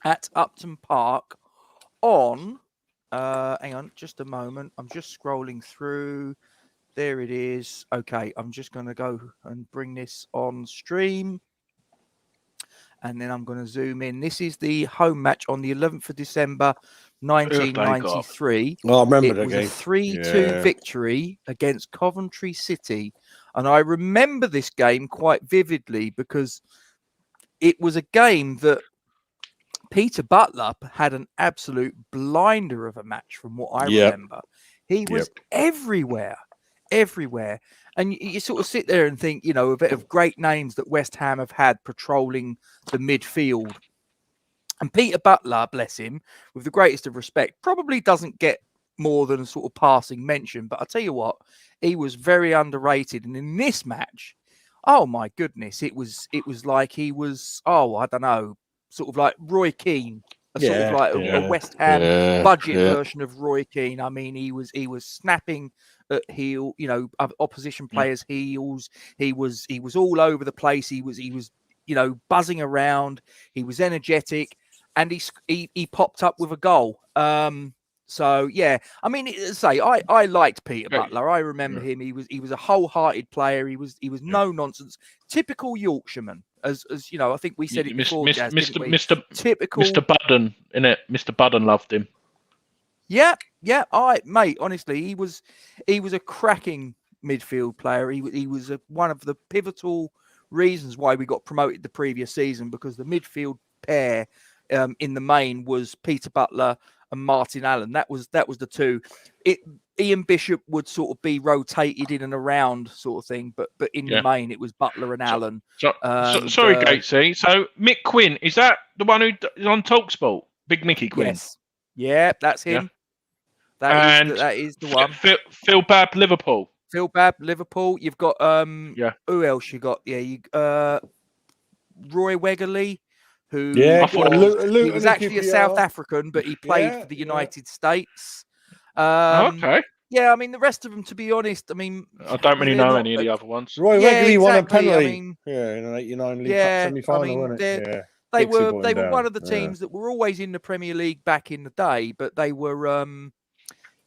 at Upton Park on. Hang on, just a moment. I'm just scrolling through. There it is. Okay, I'm just going to go and bring this on stream. And then I'm going to zoom in. This is the home match on the 11th of December, 1993. Oh, I remember it was a 3-2 victory against Coventry City. And I remember this game quite vividly because it was a game that Peter Butler had an absolute blinder of a match from what I remember. He was everywhere. And you sort of sit there and think, you know, a bit of great names that West Ham have had patrolling the midfield. And Peter Butler, bless him, with the greatest of respect, probably doesn't get more than a sort of passing mention. But I tell you what, he was very underrated. And in this match, oh my goodness, it was like he was, I don't know, sort of like Roy Keane, sort of like a West Ham budget version of Roy Keane. I mean, he was snapping at heel, you know, opposition players' heels. He was all over the place. He was, you know, buzzing around. He was energetic, and he popped up with a goal. So yeah, I mean, I liked Peter Butler. I remember him. He was a wholehearted player. He was no nonsense, typical Yorkshireman. As you know, I think we said it before. Typical Mr. Budden, innit? Mr. Budden loved him. Yeah, mate. Honestly, he was a cracking midfield player. He was one of the pivotal reasons why we got promoted the previous season, because the midfield pair in the main was Peter Butler and Martin Allen. That was the two. Ian Bishop would sort of be rotated in and around sort of thing, but in the main it was Butler and Allen. Sorry, Gatesy. So Mick Quinn, is that the one who is on TalkSport? Big Mickey Quinn. Yes. Yeah, that's him. Yeah. That is the one. Phil Babb, Liverpool. Phil Babb, Liverpool. You've got who else you got? Yeah, Roy Wegerle, who he was actually a South African, but he played for the United States. Okay. Yeah, I mean the rest of them, to be honest, I mean I don't really know any of the other ones. Roy Wegerle won a penalty. I mean, in an '89 League Cup semi-final, wasn't it? They were one of the teams that were always in the Premier League back in the day, but they were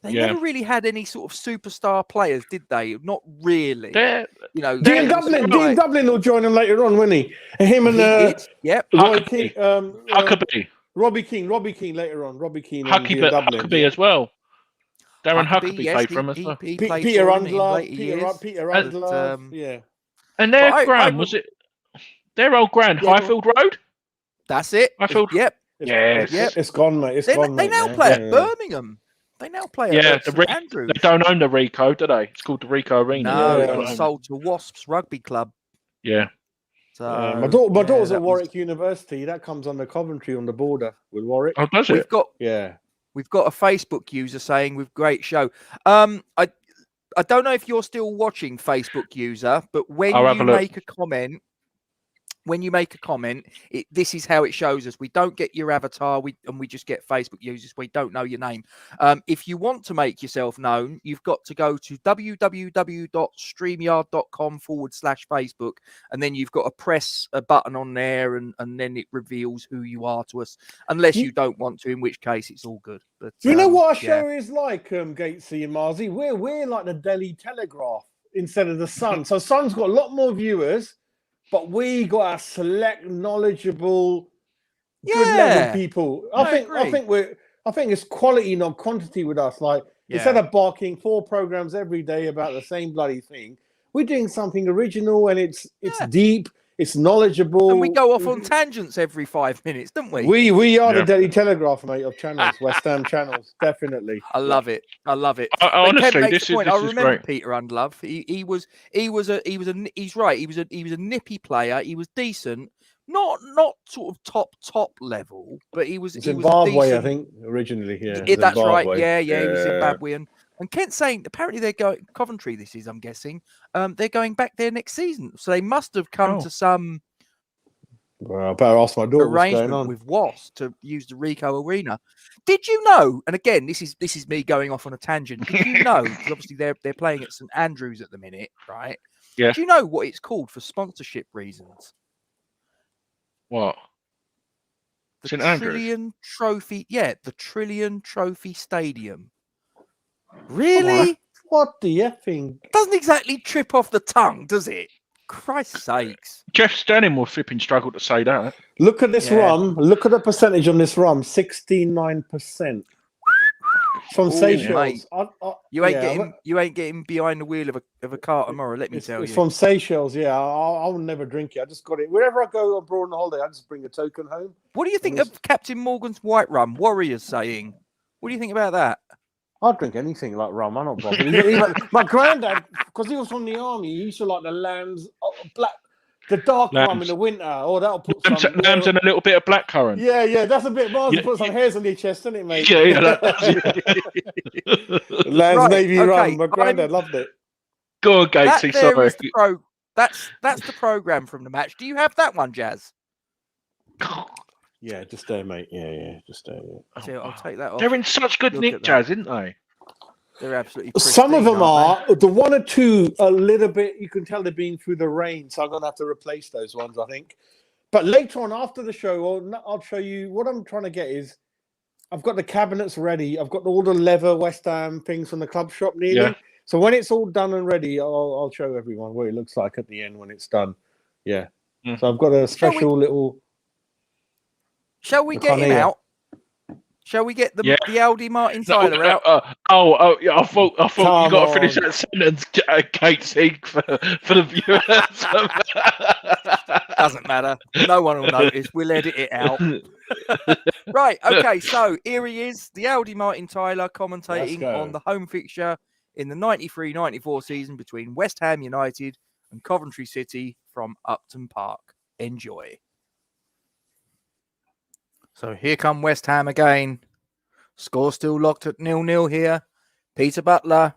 they never really had any sort of superstar players, did they? Not really. You know, Dean Dublin will join them later on, won't he? Him and Huckabee. Robbie Keane later on. Robbie Keane Huckabee as well. Darren Huckabee played for him as well. Peter Undlove. Yeah. And their grand, was it? Their old grand, Highfield Road? That's it. Highfield? Yep. It's gone, mate. They now play at Birmingham. They now play at St Andrews. They don't own the Rico, do they? It's called the Rico Arena. No, it got sold to Wasps Rugby Club. Yeah. So, my daughter's at Warwick University. That comes under Coventry on the border with Warwick. Oh, does it? We've got a Facebook user saying with great show. I don't know if you're still watching, Facebook user, but when you make a comment, this is how it shows us. We don't get your avatar, we just get Facebook users. We don't know your name. If you want to make yourself known, you've got to go to www.streamyard.com/Facebook, and then you've got to press a button on there, and then it reveals who you are to us. Unless you don't want to, in which case it's all good. But you know what our show is like, Gatesy and Marzi? We're like the Daily Telegraph instead of the Sun. So Sun's got a lot more viewers. But we got our select, knowledgeable, good level people. I think it's quality, not quantity with us. Like instead of barking 4 programs every day about the same bloody thing, we're doing something original, and it's deep, it's knowledgeable, and we go off on tangents every 5 minutes, don't we? We are the Daily Telegraph, mate, of channels, West Ham channels, definitely. I love it. Honestly, this is remember great. Peter Undlove. He's right. He was a nippy player. He was decent, not sort of top level, but he was Zimbabwe, I think, originally. Yeah, that's right. Yeah, he was Zimbabwean. And Kent's saying apparently they're going Coventry. This is, I'm guessing, they're going back there next season. So they must have come to some. Well, I better ask my daughter what's going on with Wasps to use the Rico Arena. Did you know? And again, this is me going off on a tangent. Did you know? Because obviously they're playing at St Andrews at the minute, right? Yeah. Do you know what it's called for sponsorship reasons? What? The Trillion Trophy. Yeah, the Trillion Trophy Stadium. Really? What the effing? Doesn't exactly trip off the tongue, does it? Christ's sakes. Jeff Stenning will flipping struggle to say that. Look at this rum. Look at the percentage on this rum. 69%. From Ooh, Seychelles. mate. You ain't getting behind the wheel of a car tomorrow. Let me tell you. It's from Seychelles. Yeah, I'll never drink it. I just got it wherever I go abroad on holiday. I just bring a token home. What do you think of Captain Morgan's white rum? Warriors saying. What do you think about that? I'll drink anything like rum. I'm not bothered. My granddad, because he was from the army, he used to like the lambs, black, the dark rum in the winter. Oh, that'll put some lambs and a little bit of blackcurrant. Yeah, that's a bit more to put some hairs on your chest, isn't it, mate? Yeah. Lambs Navy rum. My granddad loved it. Go on, Gatesy. Sorry. That's the program from the match. Do you have that one, Jazz? Yeah, just there, mate. Yeah, just there. Yeah. I'll take that off. They're in such good nick, Jazz, isn't they? They're absolutely pristine, some of them are. The one or two, a little bit, you can tell they've been through the rain, so I'm going to have to replace those ones, I think. But later on, after the show, I'll show you what I'm trying to get is I've got the cabinets ready. I've got all the leather West Ham things from the club shop nearly. Yeah. So when it's all done and ready, I'll show everyone what it looks like at the end when it's done. Yeah. So I've got a special little... Shall we get him out? Shall we get the Aldi Martin Tyler out? I thought you got to finish that sentence, Gatesy, for the viewers. Doesn't matter. No one will notice. We'll edit it out. Right. Okay. So here he is, the Aldi Martin Tyler, commentating on the home fixture in the 93-94 season between West Ham United and Coventry City from Upton Park. Enjoy. So here come West Ham again. Score still locked at 0-0 here. Peter Butler.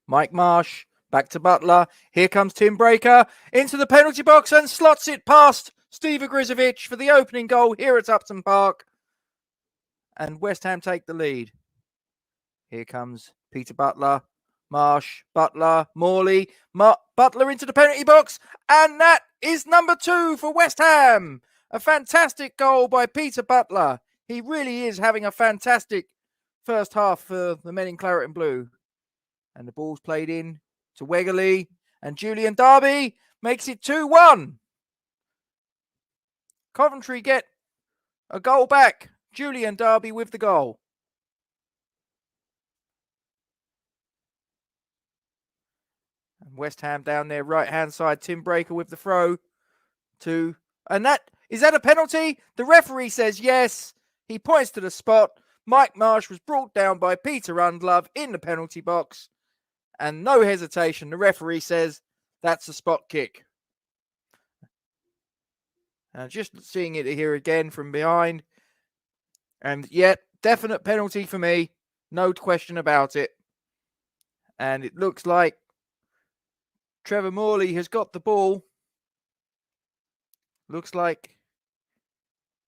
Mike Marsh. Back to Butler. Here comes Tim Breaker into the penalty box and slots it past Steve Ogrizovic for the opening goal here at Upton Park. And West Ham take the lead. Here comes Peter Butler. Marsh. Butler. Morley. Butler into the penalty box. And that is number 2 for West Ham. A fantastic goal by Peter Butler. He really is having a fantastic first half for the men in claret and blue. And the ball's played in to Wegerle. And Julian Darby makes it 2-1. Coventry get a goal back. Julian Darby with the goal. And West Ham down their right-hand side. Tim Breaker with the throw to... And is that a penalty? The referee says yes. He points to the spot. Mike Marsh was brought down by Peter Undlove in the penalty box. And no hesitation. The referee says that's a spot kick. Just seeing it here again from behind. And yet, definite penalty for me. No question about it. And it looks like Trevor Morley has got the ball. Looks like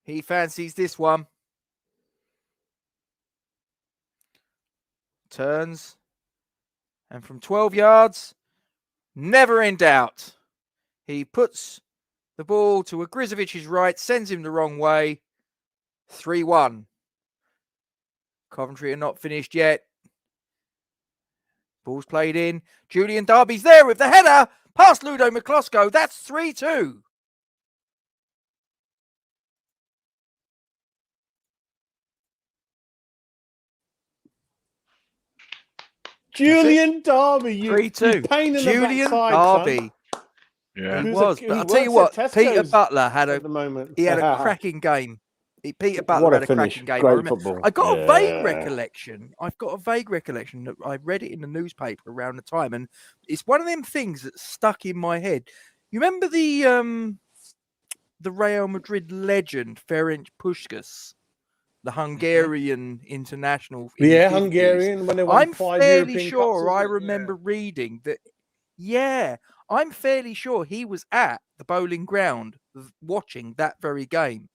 he fancies this one. Turns. And from 12 yards, never in doubt. He puts the ball to Ogrizovic's right, sends him the wrong way. 3-1. Coventry are not finished yet. Ball's played in. Julian Darby's there with the header. Past Ludo McCloskey. That's 3-2. Julian Darby, 3-2. Pain in Julian the backside, Darby. Son. Yeah, he was. But I'll tell you what, Peter Butler had a cracking game. Peter Butler had a cracking game. I got a vague recollection. I've got a vague recollection that I read it in the newspaper around the time, and it's one of them things that stuck in my head. You remember the Real Madrid legend Ferenc Puskás, the Hungarian international? Yeah, Hungarian. When they won I'm 5 fairly European sure Cups, I remember reading that. Yeah, I'm fairly sure he was at the Bowling Ground watching that very game.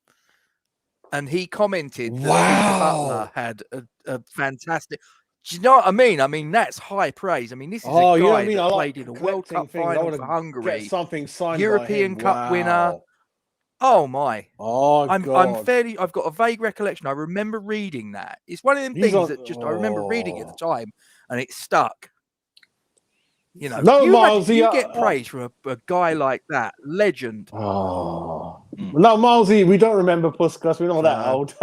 And he commented that Peter Butler had a fantastic... Do you know what I mean? I mean, that's high praise. I mean, this is a guy that played in a World Cup final for Hungary. Something signed European Cup winner. Oh, my. Oh, I'm fairly... I've got a vague recollection. I remember reading that. It's one of them things that just... I remember reading it at the time, and it stuck. You know, you get praise from a guy like that, legend. Oh, no, Milesy, we don't remember Puskás. We're not that old.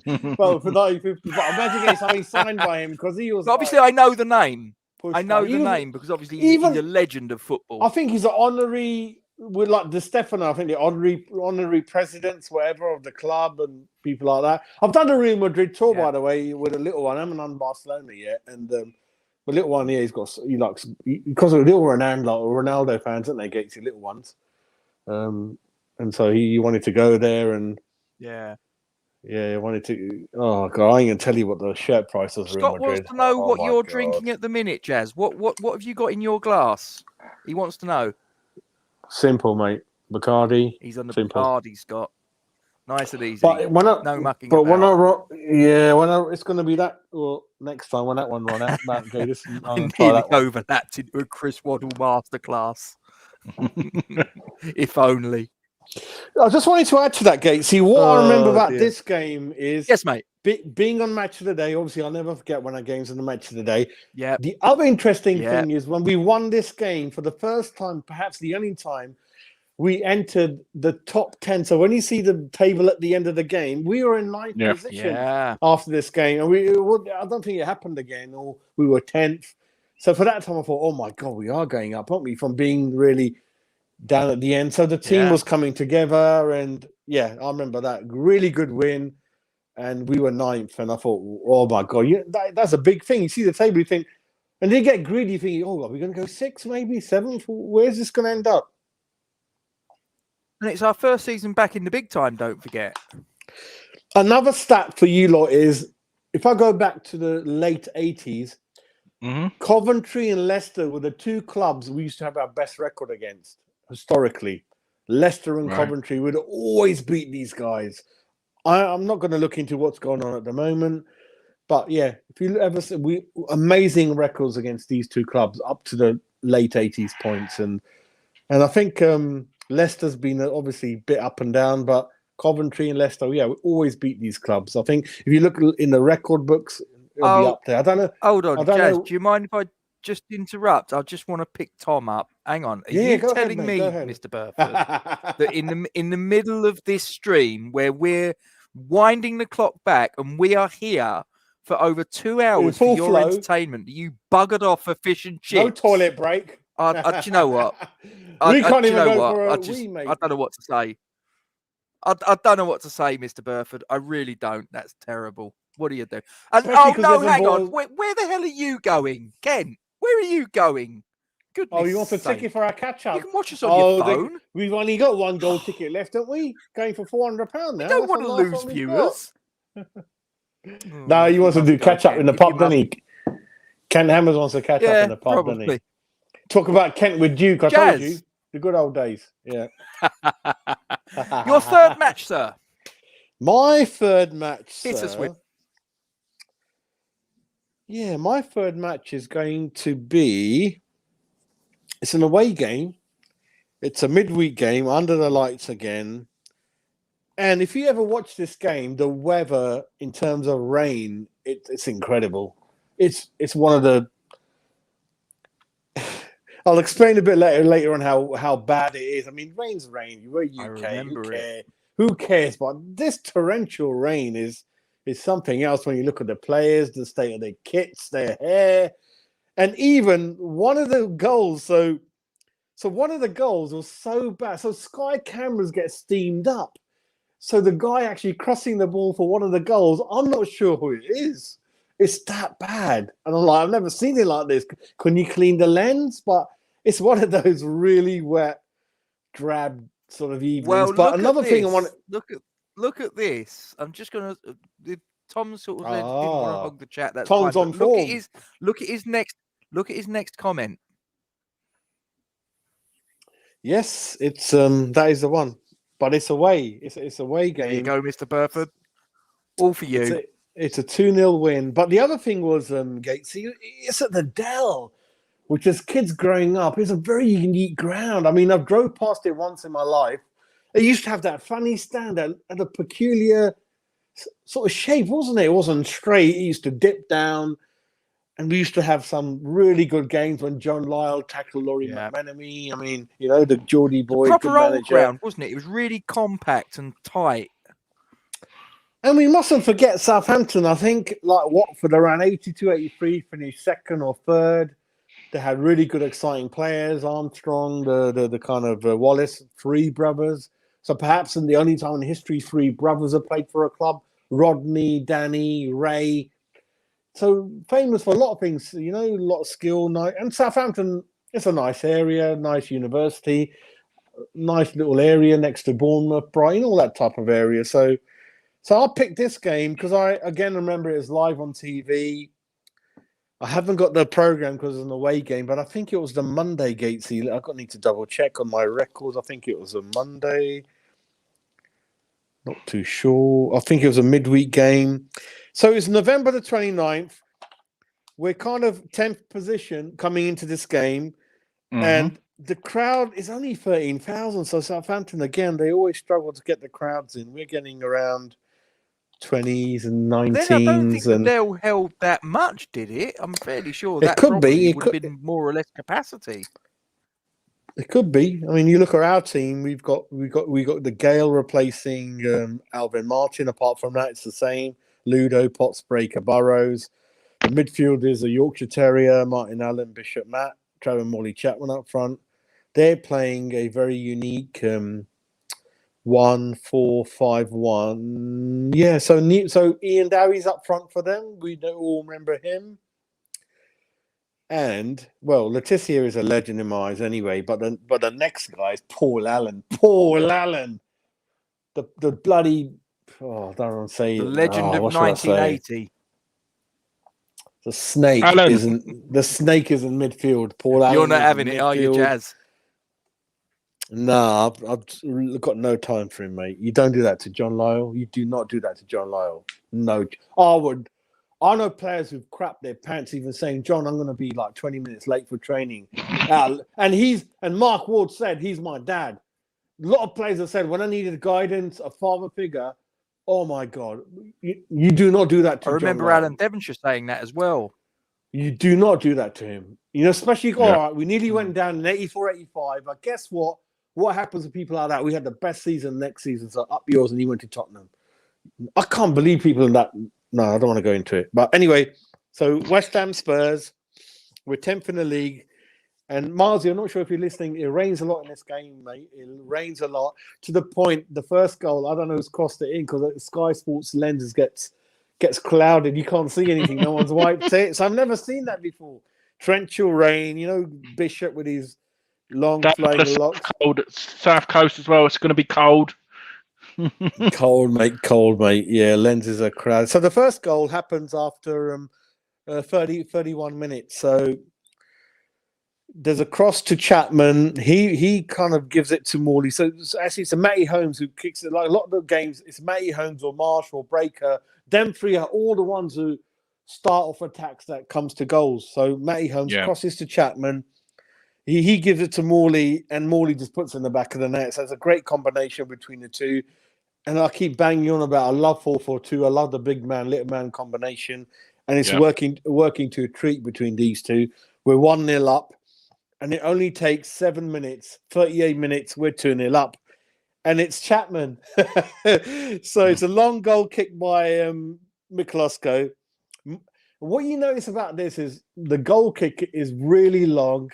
Well, for 1950, but imagine getting something signed by him because he was. But obviously, I know the name. I know the was, name because obviously he's a legend of football. I think he's an honorary, with like De Stefano. I think the honorary presidents, whatever, of the club and people like that. I've done the Real Madrid tour, by the way, with a little one. I haven't done Barcelona yet, and the little one here, because of the little Ronaldo fans, aren't they? Gatesy little ones, and so he wanted to go there, and I wanted to. Oh God, I ain't gonna tell you what the shirt price was. Scott wants to know what you're drinking at the minute, Jazz. What have you got in your glass? He wants to know. Simple, mate. Bacardi. He's on the Bacardi, Scott. Nice and easy. But no mucking about. It's going to be that. Well, next time when that one run out, Mount Gators, I'm nearly overlapped into a Chris Waddle masterclass. If only. I just wanted to add to that, Gatesy. What I remember about this game is, yes, mate. Being on Match of the Day. Obviously, I'll never forget when our game's on the Match of the Day. Yeah. The other interesting thing is when we won this game for the first time, perhaps the only time, we entered the top 10. So when you see the table at the end of the game, we were in ninth position after this game. And I don't think it happened again, or we were 10th. So for that time, I thought, oh my God, we are going up, aren't we? From being really down at the end. So the team was coming together. And I remember that. Really good win. And we were 9th. And I thought, oh my God, that's a big thing. You see the table, you think, and then you get greedy, you think, oh, are we going to go 6th, maybe 7th? Where's this going to end up? And it's our first season back in the big time, don't forget. Another stat for you lot is, if I go back to the late 80s, Coventry and Leicester were the two clubs we used to have our best record against, historically. Leicester and Coventry would always beat these guys. I'm not going to look into what's going on at the moment, but if you ever see, amazing records against these two clubs up to the late 80s points. And I think... Leicester's been obviously a bit up and down, but Coventry and Leicester, we always beat these clubs. I think if you look in the record books, it'll be up there. I don't know. Hold on, Jazz, do you mind if I just interrupt? I just want to pick Tom up. Hang on. Are you telling me, Mr. Burford, that in the middle of this stream where we're winding the clock back and we are here for over 2 hours for your entertainment, you buggered off for fish and chips? No toilet break. Do you know what? We can't even go for a wee, mate. I don't know what to say. I don't know what to say, Mr. Burford. I really don't. That's terrible. What do you do? And, hang on. Where the hell are you going, Ken? Where are you going? Goodness you want a ticket for our catch-up? You can watch us on your phone. We've only got one gold ticket left, don't we? Going for £400 now. We don't want to lose viewers. No, he wants to do catch-up in the pub, doesn't he? Ken Hammers wants to catch up in the pub, doesn't he? Talk about Kent with Duke. I told you. The good old days. Yeah. Your third match, sir. My third match, Hit us with. Yeah, my third match is going to be... It's an away game. It's a midweek game, under the lights again. And if you ever watch this game, the weather, in terms of rain, it's incredible. It's one of the... I'll explain a bit later on how bad it is. I mean, rain's rain. You're UK. Who cares? But this torrential rain is something else when you look at the players, the state of their kits, their hair, and even one of the goals. So one of the goals was so bad. So Sky cameras get steamed up. So the guy actually crossing the ball for one of the goals, I'm not sure who it is. It's that bad. And I'm like, I've never seen it like this. Can you clean the lens? But it's one of those really wet, drab sort of evenings. Well, but another thing I want to... Look at this. I'm just going to... Tom sort of said didn't want to hog the chat. That's Tom's fine. on form. Look at his next comment. Yes, it's that is the one. But it's away. It's a away game. There you go, Mr. Burford. All for you. It's a 2-0 win. But the other thing was, Gatesy, it's at the Dell, which as kids growing up, is a very unique ground. I mean, I've drove past it once in my life. It used to have that funny stand at a peculiar sort of shape, wasn't it? It wasn't straight. It used to dip down. And we used to have some really good games when John Lyle tackled Laurie McManamy. I mean, you know, the Geordie boy. Proper old ground, wasn't it? It was really compact and tight. And we mustn't forget Southampton. I think like Watford around 82, 83 finished second or third. They had really good, exciting players. Armstrong, the kind of Wallace, three brothers. So perhaps in the only time in history, three brothers have played for a club. Rodney, Danny, Ray. So famous for a lot of things, a lot of skill. And Southampton, it's a nice area, nice university, nice little area next to Bournemouth, Brighton, all that type of area. So I picked this game because I, again, remember it was live on TV. I haven't got the program because it's an away game, but I think it was the Monday, Gatesy. I need to double check on my records. I think it was a Monday. Not too sure. I think it was a midweek game. So it's November the 29th. We're kind of 10th position coming into this game. And the crowd is only 13,000. So Southampton, again, they always struggle to get the crowds in. We're getting around 20s and 19s. Then I don't think the Dell held that much, did it? I'm fairly sure that could be. It would have been more or less capacity. It could be. I mean, you look at our team. We got the Gale replacing Alvin Martin. Apart from that, it's the same. Ludo, Potts, Breaker, Burrows. The midfielders are Yorkshire Terrier, Martin Allen, Bishop Matt, Trevor Morley Chapman up front. They're playing a very unique 1-4-5-1. Yeah, so Ian Dowie's up front for them. We don't all remember him. And well, Letitia is a legend in my eyes anyway. But the next guy is Paul Allen. Paul Allen, the bloody I don't want to say the legend of 1980. The snake isn't in midfield. Paul Allen. You're not having it, are you, Jazz? No, I've got no time for him, mate. You don't do that to John Lyall. You do not do that to John Lyall. No, I would. I know players who've crapped their pants even saying, John, I'm going to be like 20 minutes late for training. And Mark Ward said, he's my dad. A lot of players have said, when I needed guidance, a father figure, oh my God, you do not do that to John. I remember Alan Devonshire saying that as well. You do not do that to him. Especially, all right, we nearly went down in 84, 85. But guess what? What happens to people like that? We had the best season next season, so up yours, and he went to Tottenham. I can't believe people in that. No, I don't want to go into it. But anyway, so West Ham Spurs, we're 10th in the league. And Marzi, I'm not sure if you're listening. It rains a lot in this game, mate. It rains a lot to the point. The first goal, I don't know who's crossed it in because Sky Sports lenses gets clouded. You can't see anything. No one's wiped it. So I've never seen that before. Torrential rain. Bishop with his long flying locks. Cold at South Coast as well. It's going to be cold. Cold, mate. Yeah, lenses are crowded. So the first goal happens after 31 minutes. So there's a cross to Chapman. He kind of gives it to Morley. So actually, it's a Matty Holmes who kicks it. Like a lot of the games, it's Matty Holmes or Marsh or Breaker. Them three are all the ones who start off attacks that comes to goals. So Matty Holmes crosses to Chapman. He gives it to Morley, and Morley just puts it in the back of the net. So it's a great combination between the two. And I keep banging on about I love 4-4-2. I love the big man, little man combination. And it's working to a treat between these two. We're 1-0 up. And it only takes 7 minutes, 38 minutes, we're 2-0 up. And it's Chapman. So it's a long goal kick by Miklosko. What you notice about this is the goal kick is really long.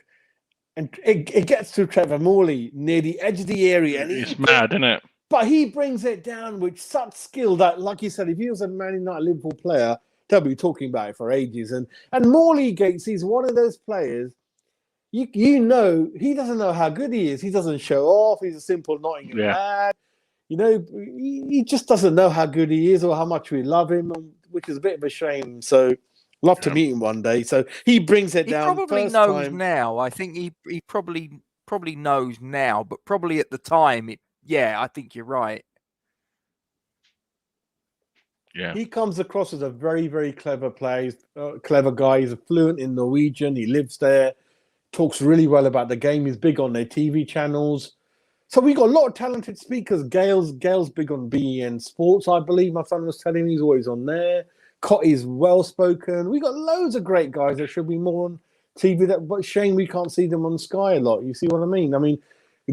And it gets to Trevor Morley near the edge of the area. And it's mad, isn't it? But he brings it down with such skill that, like you said, if he was a Man United Liverpool player, they'll be talking about it for ages. And Morley Gates, he's one of those players, he doesn't know how good he is. He doesn't show off. He's a simple Nottingham lad. He just doesn't know how good he is or how much we love him, which is a bit of a shame. So love to meet him one day. So he brings it down. He probably knows now. I think he probably knows now, but probably at the time, I think you're right. Yeah, he comes across as a very, very clever player, clever guy. He's fluent in Norwegian. He lives there, talks really well about the game. He's big on their TV channels. So we got a lot of talented speakers. Gail's big on BEN Sports, I believe. My son was telling me he's always on there. Cotty's well spoken. We got loads of great guys that should be more on TV. But shame we can't see them on Sky a lot. You see what I mean? I mean,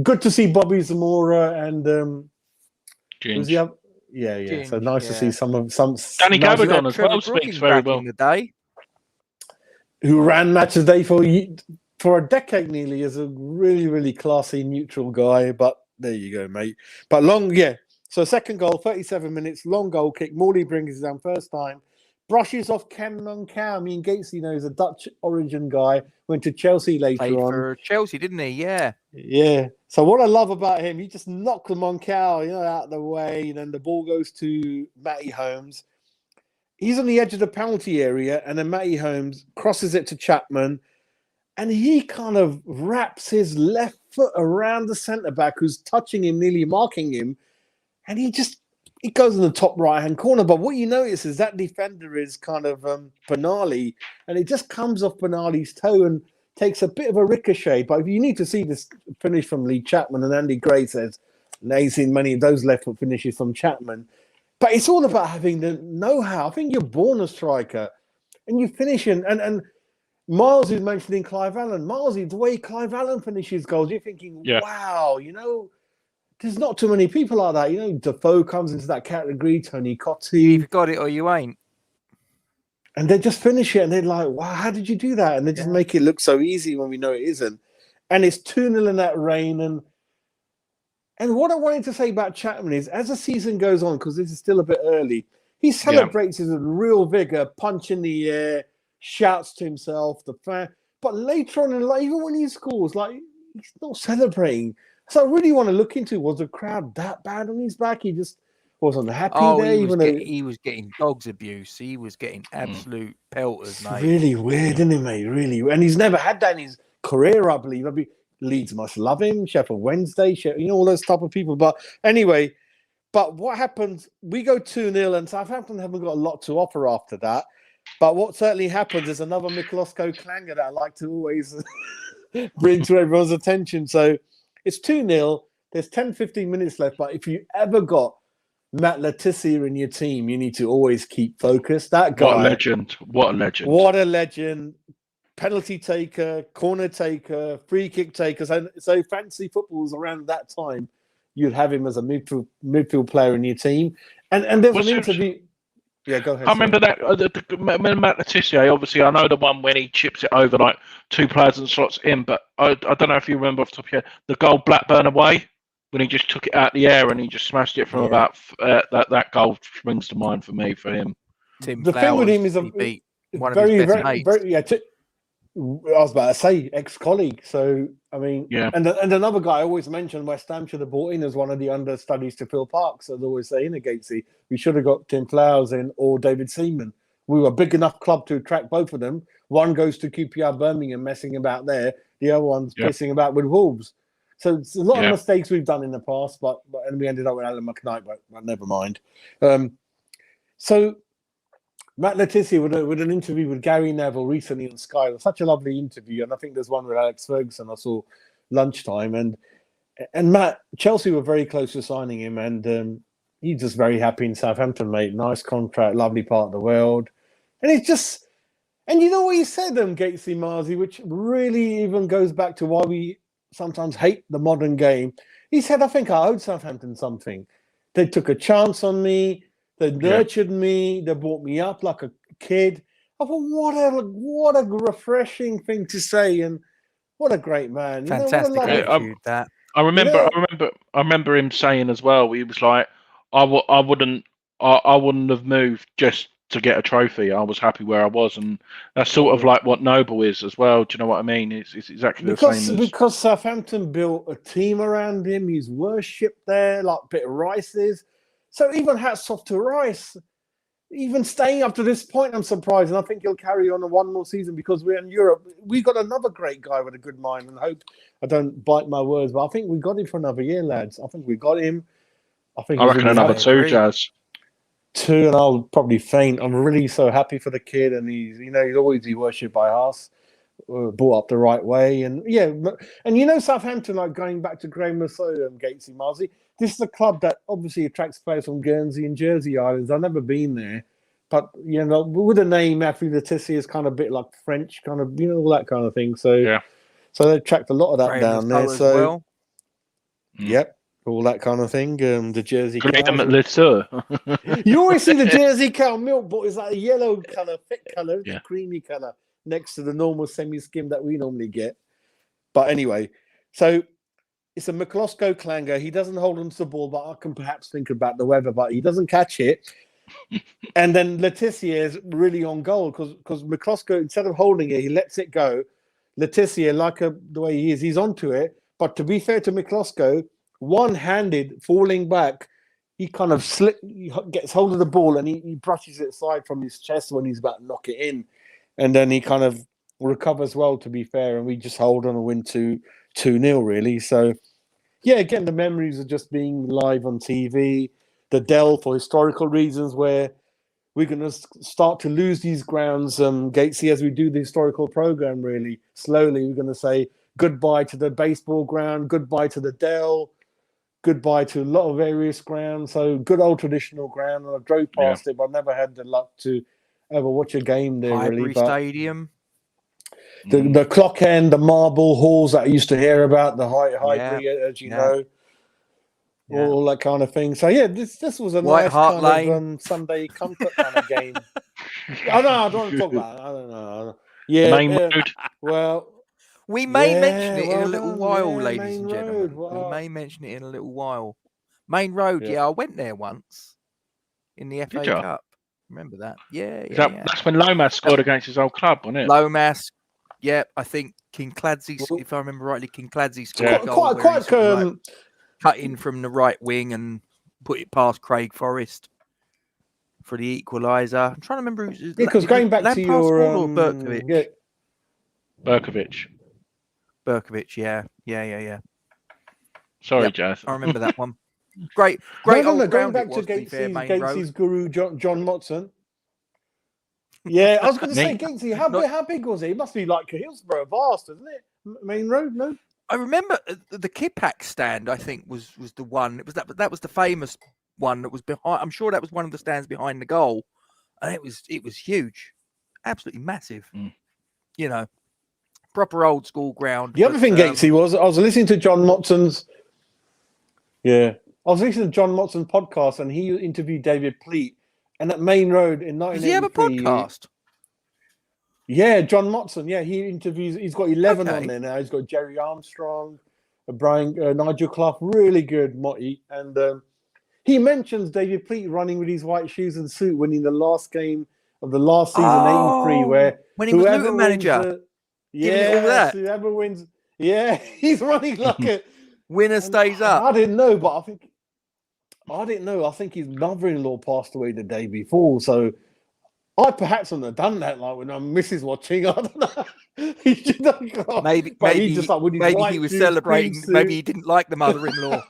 good to see Bobby Zamora and Yeah. So nice to see some. Danny nice Gabardon as well speaks very well. In the day. Who ran Match of the Day for a decade nearly as a really, really classy, neutral guy. But there you go, mate. But so second goal, 37 minutes, long goal kick. Morley brings his down first time. Brushes off Cameron Cow. I mean, Gatesy knows a Dutch origin guy. Went to Chelsea later Played on. for Chelsea, didn't he? Yeah. Yeah. So what I love about him, he just knocked the Moncao, out of the way. And then the ball goes to Matty Holmes. He's on the edge of the penalty area. And then Matty Holmes crosses it to Chapman. And he kind of wraps his left foot around the centre-back who's touching him, nearly marking him. And he goes in the top right-hand corner. But what you notice is that defender is kind of Benali. And it just comes off Benali's toe and takes a bit of a ricochet. But you need to see this finish from Lee Chapman. And Andy Gray says, he's seen many of those left foot finishes from Chapman. But it's all about having the know-how. I think you're born a striker. And you finish and Miles is mentioning Clive Allen. Miles, the way Clive Allen finishes goals, you're thinking, wow, there's not too many people like that. Defoe comes into that category, Tony Cottee. You've got it or you ain't. And they just finish it and they're like, wow, how did you do that? And they just make it look so easy when we know it isn't. And it's 2-0 in that rain. And what I wanted to say about Chapman is, as the season goes on, because this is still a bit early, he celebrates with real vigour, punch in the air, shouts to himself, the fan. But later on in life, even when he scores, he's not celebrating. So I really want to look into, was the crowd that bad on his back? He just wasn't happy there. He was getting dogs abuse. He was getting absolute pelters, mate. Really weird, isn't it, mate? Really. And he's never had that in his career, I believe. Leeds must love him, Sheffield Wednesday, all those type of people. But anyway, what happens, we go 2-0 and Southampton haven't got a lot to offer after that. But what certainly happens is another Miklosko clanger that I like to always bring to everyone's attention. So it's 2-0. There's 10, 15 minutes left. But if you ever got Matt Le Tissier in your team, you need to always keep focused. That guy. What a legend. What a legend. Penalty taker, corner taker, free kick taker. So fantasy football was around that time. You'd have him as a midfield player in your team. And there was an interview. Yeah, go ahead. I remember that Matt Le Tissier, obviously, I know the one when he chips it over like two players and slots in, but I don't know if you remember off the top of your head, the goal Blackburn away, when he just took it out the air and he just smashed it from about that goal springs to mind for me, for him. Tim the Flowers, thing with him is I was about to say ex-colleague. So, I mean, and another guy I always mention, West Ham should have brought in as one of the understudies to Phil Parks, as I always say in a Gatesy. We should have got Tim Flowers in or David Seaman. We were a big enough club to attract both of them. One goes to QPR Birmingham messing about there. The other one's pissing about with Wolves. So it's a lot of mistakes we've done in the past, and we ended up with Alan McKnight, but never mind. So Matt Le Tissier with an interview with Gary Neville recently on Sky. It was such a lovely interview, and I think there's one with Alex Ferguson. I saw lunchtime, and Matt, Chelsea were very close to signing him, and he's just very happy in Southampton, mate. Nice contract, lovely part of the world, and it's just, and you know what he said, Gatesy Marzi, which really even goes back to why we sometimes hate the modern game. He said, "I think I owed Southampton something. They took a chance on me. They nurtured me. They brought me up like a kid." I thought, what a refreshing thing to say, and what a great man. Fantastic attitude, that. I remember him saying as well. He was like, "I wouldn't have moved just to get a trophy. I was happy where I was," and that's sort of like what Noble is as well. Do you know what I mean? It's exactly the same. Because Southampton built a team around him. He's worshipped there, like a bit of Rice is. So even hats off to Rice, even staying up to this point, I'm surprised. And I think he'll carry on one more season because we're in Europe. We got another great guy with a good mind, and hope I don't bite my words, but I think we got him for another year, lads. I think we got him. I reckon another 2, Jazz. 2, and I'll probably faint. I'm really so happy for the kid, and he's always be worshipped by us, brought up the right way, and Southampton, like going back to Graham Rousseau and Gatesy Marzi, this is a club that obviously attracts players from Guernsey and Jersey Islands. I've never been there, but with the name Matthew Le Tissier is kind of a bit like French, kind of all that kind of thing. So so they attract a lot of that down there. So Yep. all that kind of thing. The Jersey cows. You always see the Jersey cow milk, but it's like a yellow colour, thick colour, creamy colour, next to the normal semi-skim that we normally get. But anyway, so it's a McCloskey clanger. He doesn't hold onto the ball, but I can perhaps think about the weather, but he doesn't catch it. And then Letitia is really on goal because McCloskey, instead of holding it, he lets it go. Letitia, the way he is, he's onto it. But to be fair to McCloskey, one-handed, falling back, he kind of gets hold of the ball and he brushes it aside from his chest when he's about to knock it in. And then he kind of recovers well, to be fair, and we just hold on and win 2-0, really. So, yeah, again, the memories of just being live on TV, the Dell for historical reasons where we're going to start to lose these grounds, Gatesy, as we do the historical program, really. Slowly, we're going to say goodbye to the baseball ground, goodbye to the Dell, goodbye to a lot of various grounds. So, good old traditional ground. And I drove past it, but I never had the luck to ever watch a game there, Highbury Stadium. The clock end, the marble halls that I used to hear about, the Highbury, as you know. All that kind of thing. So this was a White nice Hart kind Lane. of Sunday comfort kind of game. I don't want to talk about it. I don't know. Yeah. Main road. Well, we may mention it in a little while, yeah, ladies and gentlemen. We may mention it in a little while. Main Road, I went there once in the FA Cup. Remember that? That's when Lomas scored against his old club, wasn't it? Lomas. Yeah, I think King Clancy, if I remember rightly, King Clancy scored a goal quite cut in from the right wing and put it past Craig Forrest for the equaliser. I'm trying to remember who's because going back to your or Berkovic. Berkovic, yeah. Sorry, Jazz. I remember that one. Great old going ground back it was, to Gatesy's guru John Motson. Yeah, I was going to say, Gatesy, how big was it? It must be like Hillsborough vast, isn't it? Main Road, no? I remember the Kipak stand, I think, was the one. It was that was the famous one that was behind. I'm sure that was one of the stands behind the goal. And it was huge. Absolutely massive. You know, proper old school ground. The other thing, Gatesy, was I was listening to John Motson's podcast and he interviewed David Pleat. And at Main Road in 1983... Does he have a podcast? Yeah, John Motson. Yeah, he interviews... He's got 11 on there now. He's got Jerry Armstrong, Nigel Clough. Really good, Motty. And he mentions David Pleat running with his white shoes and suit winning the last game of the last season, 83, where... When he was Luton manager. Whoever wins... Yeah, he's running like a... Winner stays up. I didn't know, but I didn't know. I think his mother-in-law passed away the day before, so I perhaps wouldn't have done that. Like when my missus watching, I don't know. Maybe he was celebrating. Maybe he didn't like the mother-in-law.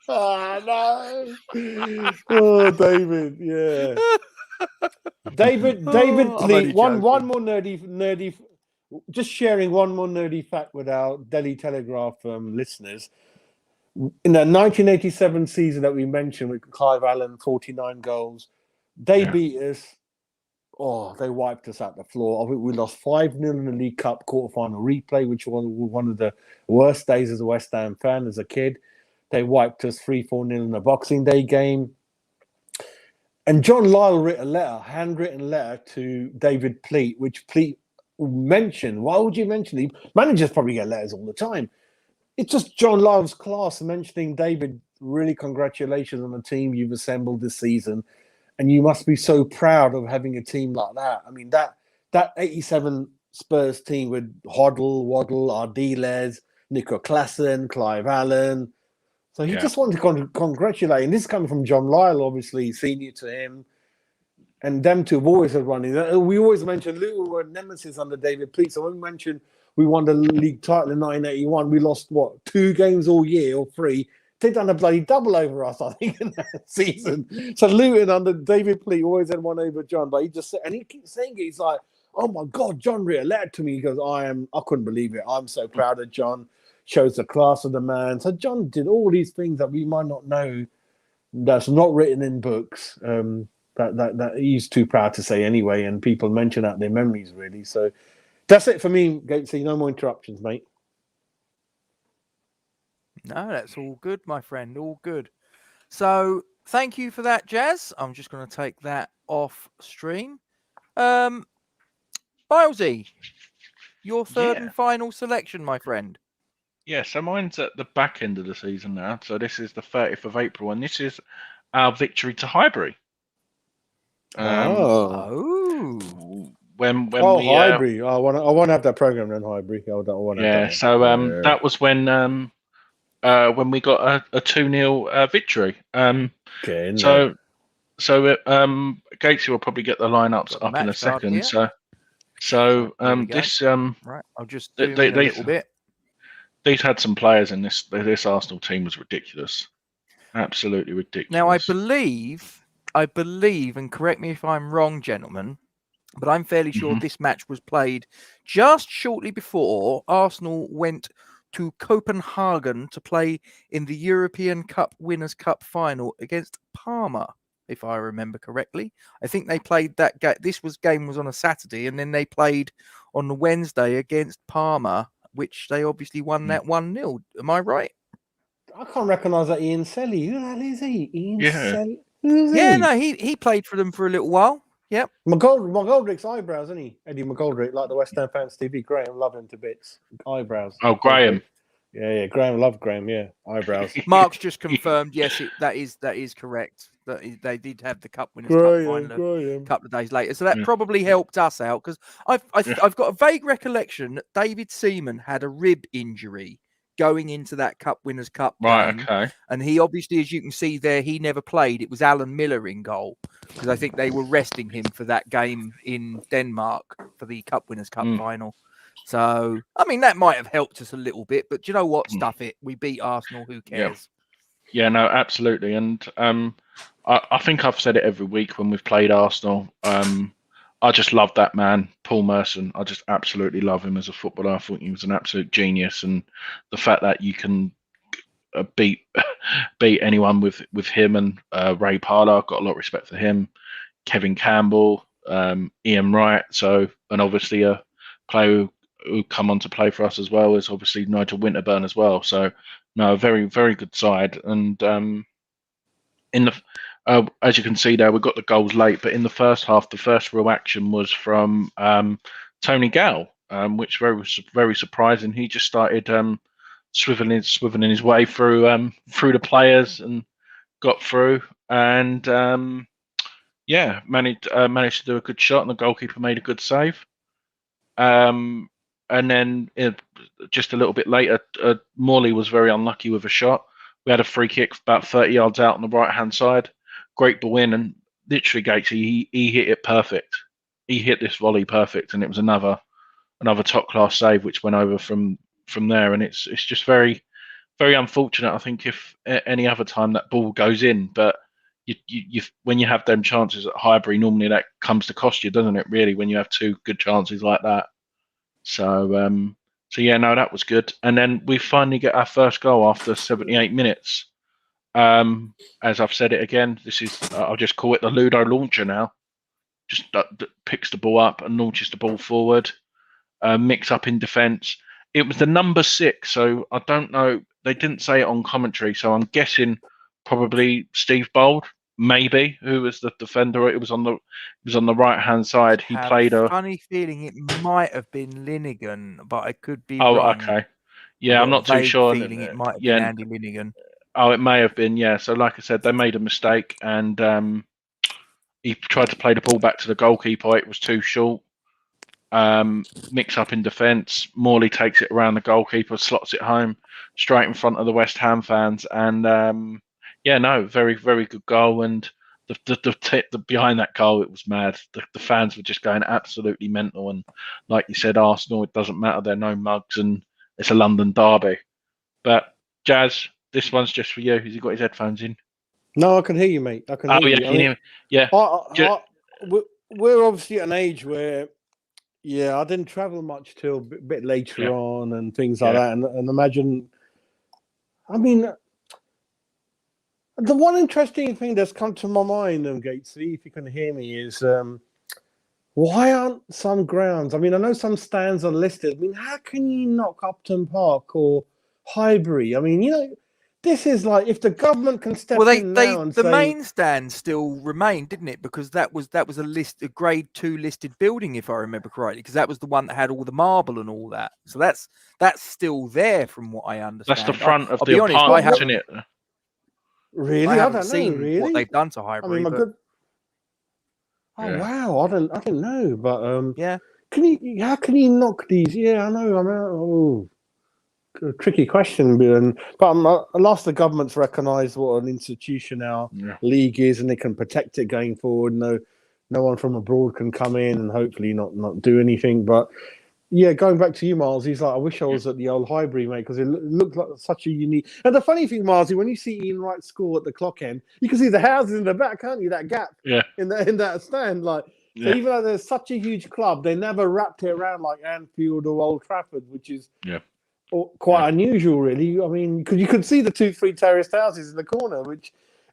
No. Oh, David, yeah. David Pleat. One more nerdy. Just sharing one more nerdy fact with our Daily Telegraph listeners. In the 1987 season that we mentioned with Clive Allen, 49 goals, they beat us. Oh, they wiped us out the floor. I think we lost 5-0 in the League Cup quarterfinal replay, which was one of the worst days as a West Ham fan as a kid. They wiped us 3-4-0 in the Boxing Day game. And John Lyle wrote a handwritten letter to David Pleat, which Pleat mentioned. Why would you mention it? Managers probably get letters all the time. It's just John Lyle's class mentioning, David, really congratulations on the team you've assembled this season. And you must be so proud of having a team like that. I mean, that 87 Spurs team with Hoddle, Waddle, Ardiles, Nico Klassen, Clive Allen. So he just wanted to congratulate. And this is coming from John Lyle, obviously, senior to him. And them two have always had running. We always mention Luton were nemesis under David Pleat. So when we mentioned we won the league title in 1981, we lost, 2 games all year or 3. They'd done a bloody double over us, I think, in that season. So Luton under David Pleat always had one over John. But he just said, and he keeps saying it, he's like, oh my God, John wrote a letter to me. He goes, I couldn't believe it. I'm so proud of John. Shows the class of the man. So John did all these things that we might not know, that's not written in books. That he's too proud to say anyway, and people mention out their memories, really. So that's it for me, Gatesy. No more interruptions, mate. No, that's all good, my friend. All good. So thank you for that, Jazz. I'm just going to take that off stream. Bilesy, your third Yeah. and final selection, my friend. Yeah, so mine's at the back end of the season now. So this is the 30th of April, and this is our victory to Highbury. Oh. When we Highbury. I want to have that program then, Highbury. I want to have that one. so that was when we got a 2-0 victory. Okay, So Gatesy will probably get the lineups Got the up in a match card second. here. So There we go. this Right, I'll just zoom in a little bit. these had some players in this Arsenal team was ridiculous, absolutely ridiculous. Now I believe, and correct me if I'm wrong, gentlemen, but I'm fairly sure this match was played just shortly before Arsenal went to Copenhagen to play in the European Cup Winners' Cup final against Parma, if I remember correctly. I think they played that game. Game was on a Saturday, and then they played on the Wednesday against Parma, which they obviously won that 1-0. Am I right? I can't recognise that Ian Selly. Who the hell is he? Selly? Who's Yeah, he? no, he played for them for a little while. Yep. McGoldrick's eyebrows, isn't he? Eddie McGoldrick, like the West Ham fans TV. Graham, love him to bits. Eyebrows. Oh, Graham. Yeah. Graham, love Graham. Yeah, eyebrows. Mark's just confirmed. Yes, that is correct. They did have the Cup Winners' Cup final a couple of days later, so that probably helped us out because I've got a vague recollection that David Seaman had a rib injury going into that Cup Winners' Cup game. Okay. And he obviously, as you can see there, he never played. It was Alan Miller in goal because I think they were resting him for that game in Denmark for the Cup Winners' Cup final. So, I mean, that might have helped us a little bit, but do you know what? Stuff it. We beat Arsenal. Who cares? Yeah, no, absolutely. And I think I've said it every week when we've played Arsenal. I just love that man, Paul Merson. I just absolutely love him as a footballer. I thought he was an absolute genius, and the fact that you can beat anyone with him and Ray Parlour, I've got a lot of respect for him. Kevin Campbell, Ian Wright, and obviously a player who come on to play for us as well is obviously Nigel Winterburn as well. So no, very very good side, and in the as you can see there, we got the goals late, but in the first half, the first real action was from Tony Gale, which was very surprising. He just started swiveling his way through the players and got through, and managed to do a good shot, and the goalkeeper made a good save. And then just a little bit later, Morley was very unlucky with a shot. We had a free kick about 30 yards out on the right hand side. Great ball in, and literally Gatesy, he hit it perfect. He hit this volley perfect, and it was another top class save which went over from there. And it's just very very unfortunate. I think if any other time that ball goes in, but you when you have them chances at Highbury, normally that comes to cost you, doesn't it? Really, when you have two good chances like that. So yeah, no, that was good. And then we finally get our first goal after 78 minutes. As I've said it again, this is I'll just call it the Ludo launcher now. Just picks the ball up and launches the ball forward. Mix up in defence. It was the number 6, so I don't know. They didn't say it on commentary, so I'm guessing probably Steve Bold, maybe, who was the defender. It was on the right hand side. He played a funny feeling it might have been Linegan, but I could be wrong. Oh, okay. Yeah, I'm not too sure. Feeling it might have been Andy Linegan. Oh, it may have been, yeah. So, like I said, they made a mistake, and he tried to play the ball back to the goalkeeper. It was too short. Mix up in defence. Morley takes it around the goalkeeper, slots it home straight in front of the West Ham fans, and very very good goal. And the behind that goal, it was mad. The fans were just going absolutely mental. And like you said, Arsenal, it doesn't matter. They're no mugs, and it's a London derby. But Jazz, this one's just for you. Has he got his headphones in? No, I can hear you, mate. I can hear you. Can you hear me? Yeah. We're obviously at an age where, I didn't travel much till a bit later on and things like that. And imagine, I mean, the one interesting thing that's come to my mind, Gatesy, if you can hear me, is why aren't some grounds? I mean, I know some stands are listed. I mean, how can you knock Upton Park or Highbury. I mean, this is like if the government can step in now and the say main stand still remained, didn't it? Because that was a grade 2 listed building, if I remember correctly, because that was the one that had all the marble and all that. So that's still there, from what I understand. That's the front of I'll the be honest, apartments, isn't it? really, I I haven't don't know. seen Really, what they've done to I Highbury. mean, my But good. Oh Yeah. wow, I didn't know, but yeah, how can you knock these? Yeah, I know. Oh, tricky question, but unless the government's recognised what an institution our league is and they can protect it going forward, no one from abroad can come in and hopefully not do anything. But yeah, going back to you, Miles, he's like, I wish I was at the old Highbury, mate, because it looked like such a unique. And the funny thing, Miles, when you see Ian Wright's score at the clock end, you can see the houses in the back, can't you? That gap, in that stand, like. So even though there's such a huge club, they never wrapped it around like Anfield or Old Trafford, which is quite unusual, really. I mean, because you could see the 2-3 terraced houses in the corner,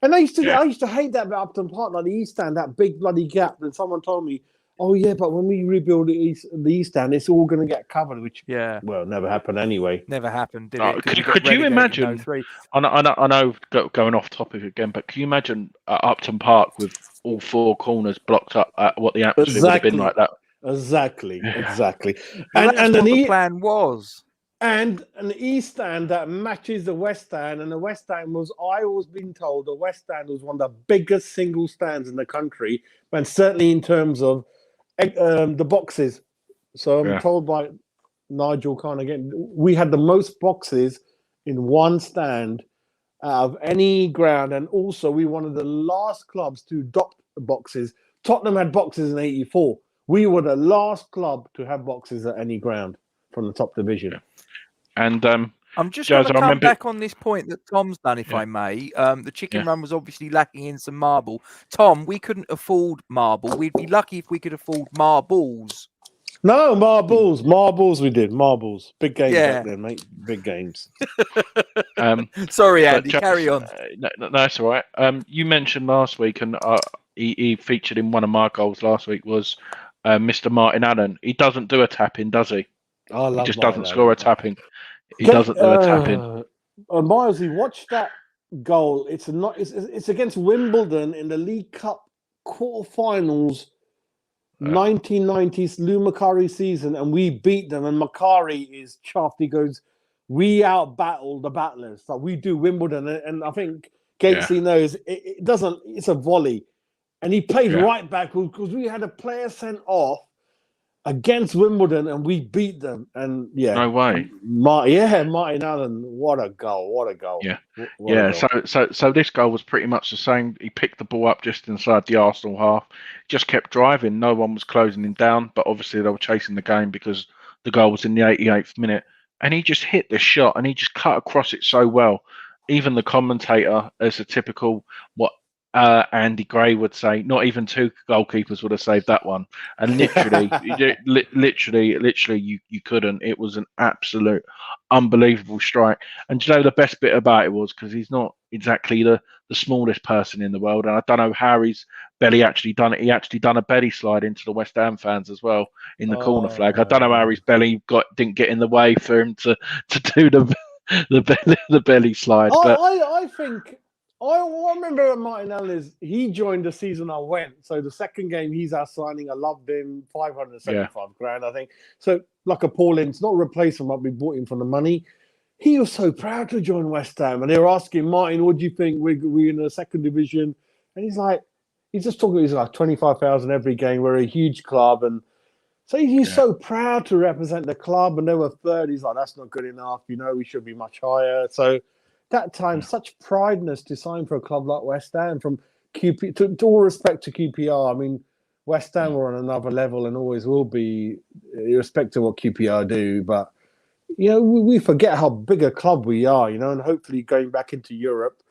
and I used to hate that about Upton Park, like the East Stand, that big bloody gap. And someone told me, oh yeah, but when we rebuild the East Stand, it's all going to get covered, which never happened anyway. Never happened, did it? Could you imagine? I know, going off topic again, but can you imagine Upton Park with all four corners blocked up? What the atmosphere would have been like that? Exactly. And that's what the plan was. And an East Stand that matches the West Stand, and the West Stand I was being told the West Stand was one of the biggest single stands in the country, and certainly in terms of the boxes. So I'm told by Nigel Khan again, we had the most boxes in one stand out of any ground, and also we one of the last clubs to adopt boxes. Tottenham had boxes in '84. We were the last club to have boxes at any ground from the top division. Yeah. And I'm just going to come back on this point that Tom's done, if I may. The chicken run was obviously lacking in some marble. Tom, we couldn't afford marble. We'd be lucky if we could afford marbles. No, marbles we did. Marbles. Big games back then, mate. Big games. Sorry, Andy, carry on. No, that's all right. You mentioned last week, and he featured in one of my goals last week, was Mr. Martin Allen. He doesn't do a tap-in, does he? He just doesn't score a tap-in. He doesn't do a tap-in. Miles, you watched that goal. It's against Wimbledon in the League Cup quarterfinals, 1990s Lou Macari season, and we beat them. And Macari is chuffed. He goes, "We out-battled the battlers. Like we do Wimbledon." And I think Gatesy knows it doesn't. It's a volley, and he played right back because we had a player sent off against Wimbledon, and we beat them. And no way. Martin Allen, what a goal! So this goal was pretty much the same. He picked the ball up just inside the Arsenal half, just kept driving. No one was closing him down, but obviously they were chasing the game because the goal was in the 88th minute, and he just hit the shot and he just cut across it so well. Even the commentator, as a typical Andy Gray would say, not even two goalkeepers would have saved that one. And literally, you couldn't. It was an absolute unbelievable strike. And you know the best bit about it was because he's not exactly the smallest person in the world, and I don't know how his belly actually done it. He actually done a belly slide into the West Ham fans as well in the corner flag. I don't know how his belly didn't get in the way for him to do the belly slide. I think. I remember Martin Allen he joined the season I went. So the second game he's our signing. I loved him. 575 grand, I think. So like a Paul Ince, not a replacement, but we bought him for the money. He was so proud to join West Ham, and they were asking Martin, "What do you think? We're in the second division?" And he's just talking. He's like 25,000 every game. We're a huge club, and so he's so proud to represent the club. And they were third. He's like, "That's not good enough. We should be much higher." So. That time, such prideness to sign for a club like West Ham from QP. To all respect to QPR, I mean, West Ham were on another level and always will be, irrespective of what QPR do. But we forget how big a club we are. And hopefully going back into Europe,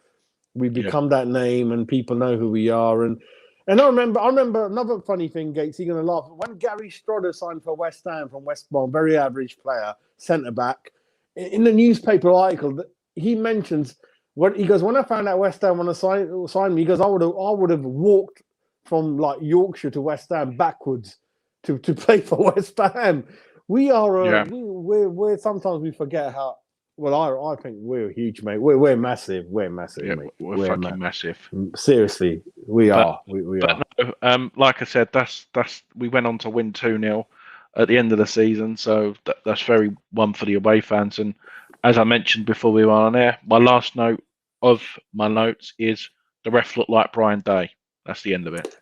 we become that name and people know who we are. And I remember another funny thing, Gates. You're gonna laugh. When Gary Strodder signed for West Ham from West Brom, very average player, centre back, in the newspaper article. He mentions when I found out West Ham want to sign me, he goes, I would have walked from like Yorkshire to West Ham backwards to play for West Ham. We are we're sometimes we forget how Well, I think we're huge, mate. We're massive. We're massive, Yeah, mate. we're fucking massive. Seriously, we are. We are. No, like I said, that's we went on to win 2-0 at the end of the season, so that's very one for the away fans. And as I mentioned before we were on air, my last note of my notes is the ref looked like Brian Day. That's the end of it.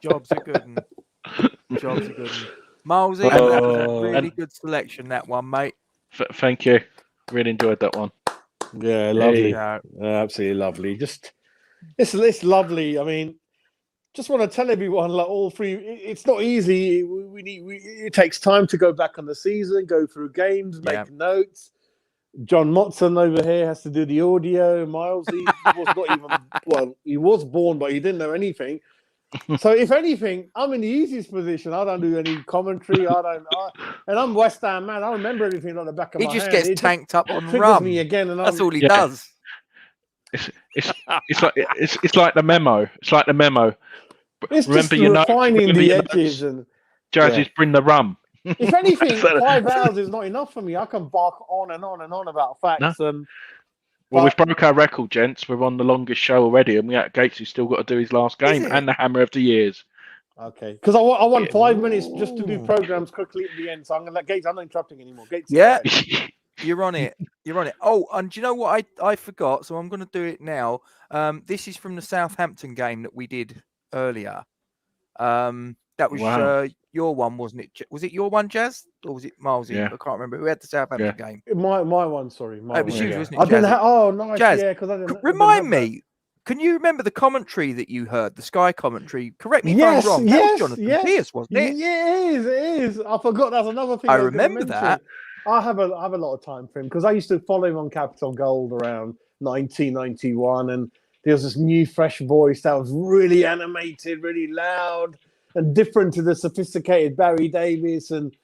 Jobs are good. Jobs are good. Milesy, that was a really good selection, that one, mate. Thank you. Really enjoyed that one. Yeah, lovely. Absolutely lovely. Just it's lovely. I mean, just want to tell everyone, like all three, it's not easy. It takes time to go back on the season, go through games, make notes. John Motson over here has to do the audio. Miles, he was not even he was born, but he didn't know anything. So if anything, I'm in the easiest position. I don't do any commentary. And I'm West Ham man. I remember everything on the back of my hand. He just gets tanked up on triggers rum. me again, and that's all he does. It's like the memo. It's like the memo. It's remember just refining the edges and Jazzy's bring the rum. If anything, 5 hours is not enough for me. I can bark on and on and on about facts. No. Well, we've broke our record, gents. We're on the longest show already, and Gatesy still got to do his last game and the Hammer of the Years. Okay, because I want 5 minutes just to do programs quickly at the end. So I'm going to let Gates. I'm not interrupting anymore. Gates. Yeah, you're on it. You're on it. Oh, and do you know what I forgot? So I'm going to do it now. This is from the Southampton game that we did earlier. That was your one, wasn't it? Was it your one, Jazz, or was it Milesy? Yeah. I can't remember. We had the Southampton game. My one, sorry. It was you, wasn't it? I didn't nice. Jazz, yeah, because I didn't. Remind me. Can you remember the commentary that you heard? The Sky commentary. Correct me if I'm wrong. That was Jonathan Pierce, wasn't it? Yeah, it is. I forgot. That's another thing. I remember that. I have a lot of time for him because I used to follow him on Capital Gold around 1991, and there was this new, fresh voice that was really animated, really loud, and different to the sophisticated Barry Davies. And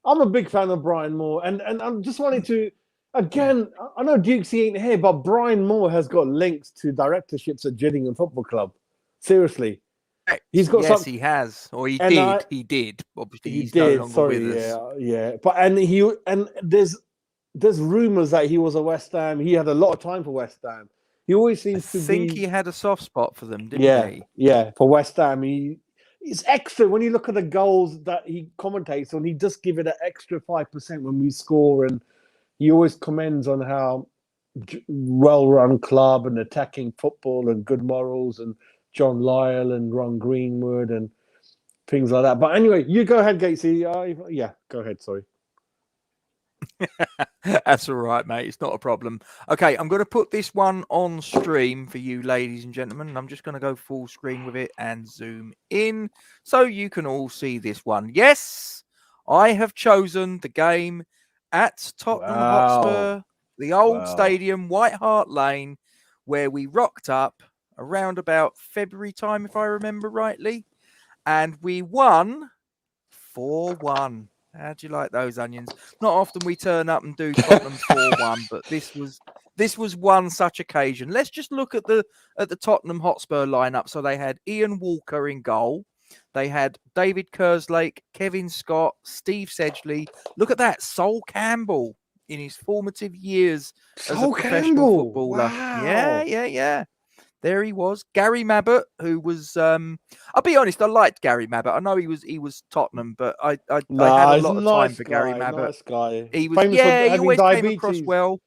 I'm a big fan of Brian Moore. And I'm just wanting to, again, I know Dukesy ain't here, but Brian Moore has got links to directorships at Gillingham Football Club. Seriously. He's got he has. Or he did. Obviously, he's no longer with us. Yeah. But there's rumours that he was a West Ham. He had a lot of time for West Ham. He always seems to be... I think he had a soft spot for them, didn't he? Yeah, for West Ham. It's extra when you look at the goals that he commentates on. He just give it an extra 5% when we score, and he always commends on how well-run club and attacking football and good morals and John Lyle and Ron Greenwood and things like that. But anyway, you go ahead, Gatesy. Go ahead. Sorry. That's all right, mate. It's not a problem. Okay, I'm going to put this one on stream for you, ladies and gentlemen. I'm just going to go full screen with it and zoom in so you can all see this one. Yes, I have chosen the game at Tottenham Hotspur, the old stadium, White Hart Lane, where we rocked up around about February time, if I remember rightly, and we won 4-1. How do you like those onions? Not often we turn up and do Tottenham 4-1, but this was one such occasion. Let's just look at the Tottenham Hotspur lineup. So they had Ian Walker in goal. They had David Kerslake, Kevin Scott, Steve Sedgley. Look at that, Sol Campbell in his formative years as a professional footballer. Wow. Yeah. There he was, Gary Mabbott, who was. I'll be honest, I liked Gary Mabbott. I know he was Tottenham, but I had a lot of time for Gary Mabbott. Nice guy. He was. He always came across well.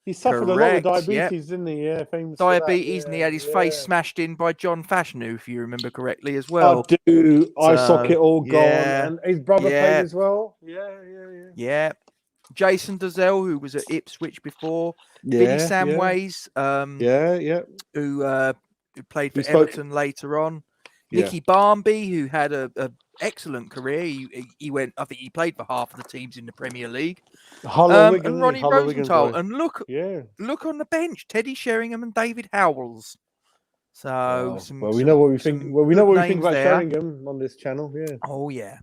He suffered a lot of diabetes, didn't he? Yeah, famous diabetes, and he had his face smashed in by John Fashanu, if you remember correctly, as well. I do. Eye socket all gone, and his brother played as well. Yeah. Jason Dozzell, who was at Ipswich before, Billy Samways, who played for Everton later on, Nicky Barmby, who had a excellent career. He went. I think he played for half of the teams in the Premier League. And Ronnie Rosenthal, and look on the bench, Teddy Sheringham and David Howells. So we know what we think. Well, we know what we think about Sheringham on this channel. Yeah. Oh yeah.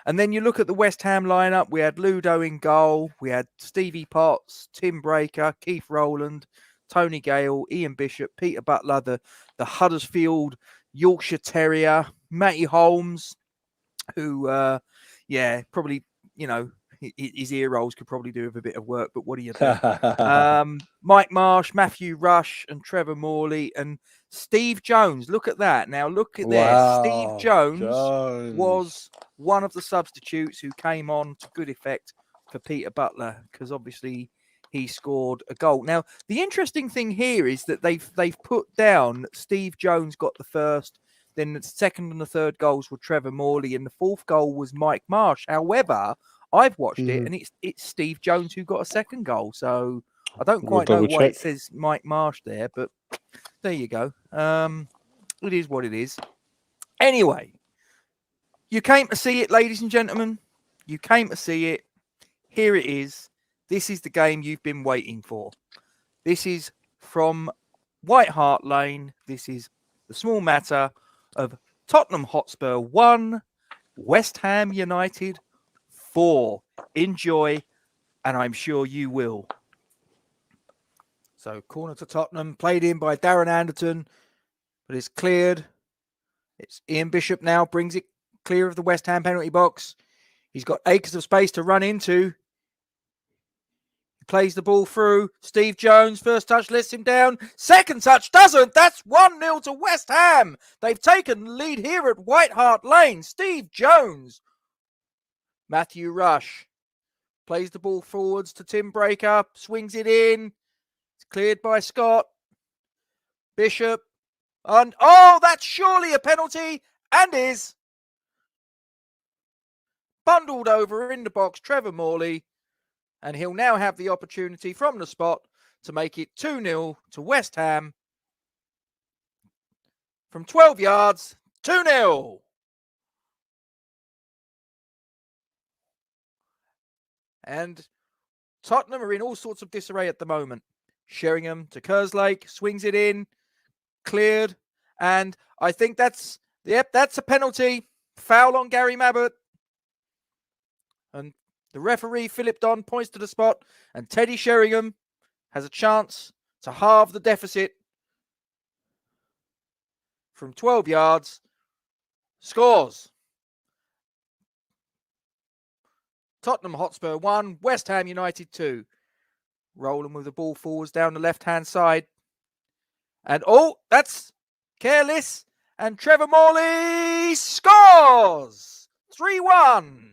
And then you look at the West Ham lineup. We had Ludo in goal. We had Stevie Potts, Tim Breaker, Keith Rowland, Tony Gale, Ian Bishop, Peter Butler, the Huddersfield Yorkshire Terrier, Matty Holmes, who, probably, his ear rolls could probably do with a bit of work, but what do you do? Mike Marsh, Matthew Rush, and Trevor Morley, and Steve Jones. Look at that. Now, look at there. Steve Jones was one of the substitutes who came on to good effect for Peter Butler, because obviously he scored a goal. Now, the interesting thing here is that they've put down that Steve Jones got the first, then the second and the third goals were Trevor Morley, and the fourth goal was Mike Marsh. However, I've watched it, and it's Steve Jones who got a second goal. So I don't quite know why it says Mike Marsh there, but there you go. It is what it is. Anyway, you came to see it, ladies and gentlemen. You came to see it. Here it is. This is the game you've been waiting for. This is from White Hart Lane. This is the small matter of Tottenham Hotspur 1, West Ham United 4. Enjoy, and I'm sure you will. So, corner to Tottenham, played in by Darren Anderton, but it's cleared. It's Ian Bishop now, brings it clear of the West Ham penalty box. He's got acres of space to run into. He plays the ball through. Steve Jones, first touch lets him down. Second touch doesn't. That's 1-0 to West Ham. They've taken the lead here at White Hart Lane. Steve Jones. Matthew Rush plays the ball forwards to Tim Breaker. Swings it in. It's cleared by Scott. Bishop. And that's surely a penalty. And is bundled over in the box, Trevor Morley, and he'll now have the opportunity from the spot to make it 2-0 to West Ham. From 12 yards, 2-0. And Tottenham are in all sorts of disarray at the moment. Sheringham to Kerslake, swings it in, cleared, and I think that's a penalty. Foul on Gary Mabbott. And the referee, Philip Don, points to the spot, and Teddy Sheringham has a chance to halve the deficit from 12 yards. Scores. Tottenham Hotspur 1, West Ham United 2. Rolling with the ball forwards down the left-hand side. And, that's careless. And Trevor Morley scores! 3-1.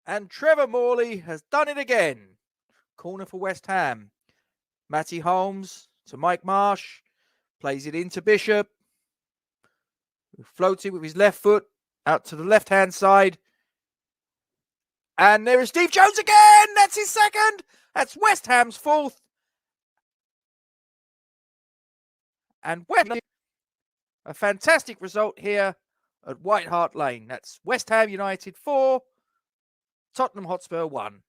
And Trevor Morley has done it again. Corner for West Ham. Matty Holmes to Mike Marsh. Plays it into Bishop. Who floats it with his left foot out to the left-hand side. And there is Steve Jones again. That's his second. That's West Ham's fourth. And West Ham, a fantastic result here at White Hart Lane. That's West Ham United 4, Tottenham Hotspur 1.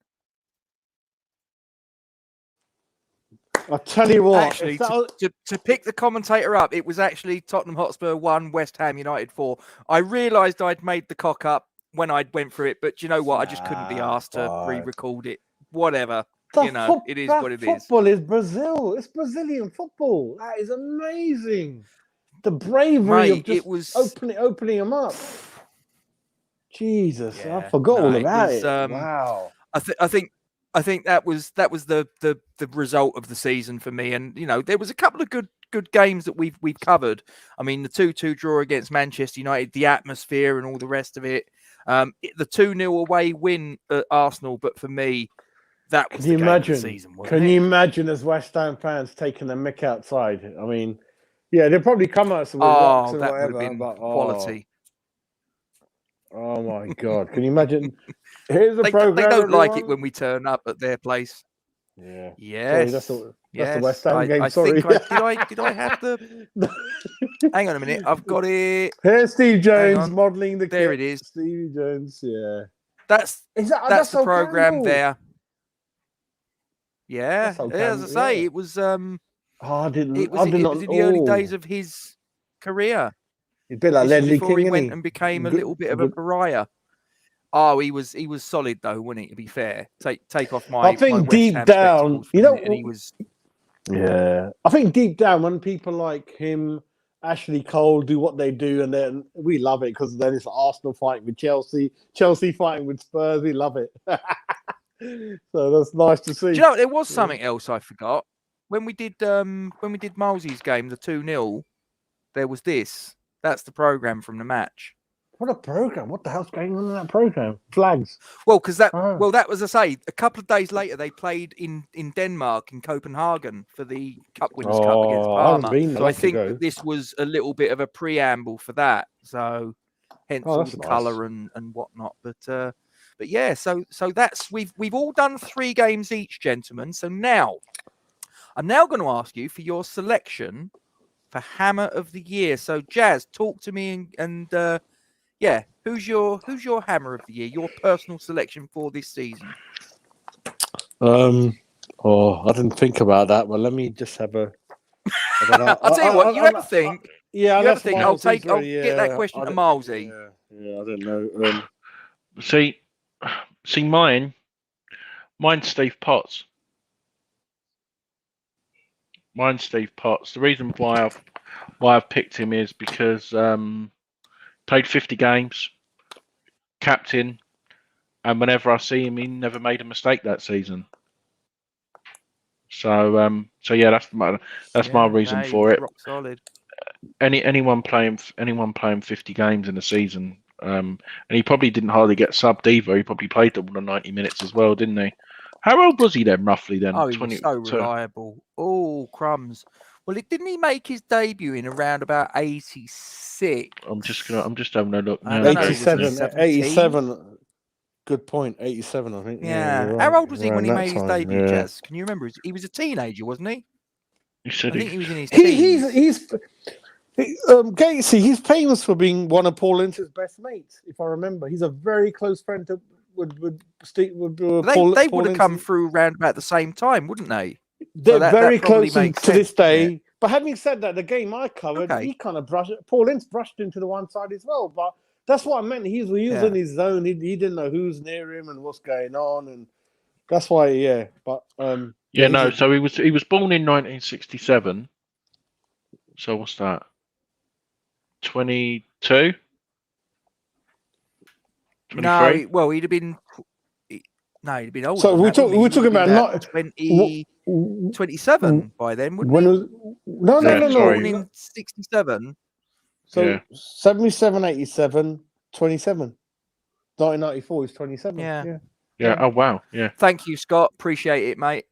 I'll tell you what. Actually, to pick the commentator up, it was actually Tottenham Hotspur 1, West Ham United 4. I realised I'd made the cock up when I went for it, but you know what? I just couldn't be asked to re-record it. Whatever. It is what it is. Football is Brazil. It's Brazilian football. That is amazing. The bravery of just opening them up. Jesus, I forgot all about it. Wow. I think that was the result of the season for me. And there was a couple of good games that we've covered. I mean, the 2-2 draw against Manchester United, the atmosphere and all the rest of it. The 2-0 away win at Arsenal, but for me, that was the game of the season. Can you imagine as West Ham fans taking the mick outside? I mean, yeah, they'll probably come at us with rocks and whatever. Would have been quality. Oh my God! Can you imagine? Here's the program. They don't like it when we turn up at their place. Yeah. Yes. Sorry, that's the West Ham game. Sorry. Did I have the? Hang on a minute. I've got it. Here's Steve Jones modelling the. There it is. Steve Jones. Yeah. That's the program there. Yeah. As I say, it was. I didn't. It was in the early days of his career. He'd been like Ledley before King, he went and became a little bit of a pariah. Oh, he was solid though, wasn't he? To be fair, take off my. I think deep down, and he was. Yeah, I think deep down, when people like him Ashley Cole do what they do, and then we love it because then it's Arsenal fighting with Chelsea, Chelsea fighting with Spurs. We love it. So that's nice to see. Do you know, there was something else I forgot. When we did Miles's game, the 2-0, there was this. That's the program from the match. What a program! What the hell's going on in that program? Flags. Well, because that was, I say, a couple of days later they played in Denmark, in Copenhagen, for the Cup Winners' Cup against Parma. So I think that this was a little bit of a preamble for that. So hence all the colour and whatnot. But yeah, so that's we've all done 3 games each, gentlemen. So now I'm going to ask you for your selection for Hammer of the Year. So Jazz, talk to me and yeah, who's your Hammer of the Year? Your personal selection for this season? I didn't think about that. Well, let me just have a. I'll tell you what. You have to think. Yeah, you have to think. I'll get that question to Milesy. Yeah, I don't know. See, mine's Steve Potts. Mine's Steve Potts. The reason why I've picked him is because played 50 games, captain, and whenever I see him, he never made a mistake that season. So yeah, that's my reason for it. Rock solid. Anyone playing 50 games in a season, and he probably didn't hardly get subbed either. He probably played all the 90 minutes as well, didn't he? How old was he then, roughly? Then he was so reliable. Oh, crumbs. Well, didn't he make his debut in around about 86? I'm just having a look now. 87. Good point. 87, I think. Yeah. Right. How old was he when he made his debut, Jess? Can you remember? He was a teenager, wasn't he? I think he was in his teens. Gatesy, he's famous for being one of Paul Ince's best mates, if I remember. He's a very close friend with Steve. They would have come through around about the same time, wouldn't they? They're very close to this day. Yeah. But having said that, the game I covered, he kind of Paul Ince brushed him to the one side as well. But that's what I meant. He was in his zone. He didn't know who's near him and what's going on, and that's why. Yeah, but So he was born in 1967. So what's that? 22. 23? No, well, he'd have been. No, he'd been older. So we're talking about 27 by then, wouldn't he? No. Born in 67. So 77, 87, 27. 1994 is 27. Yeah. Oh wow. Yeah. Thank you, Scott. Appreciate it, mate.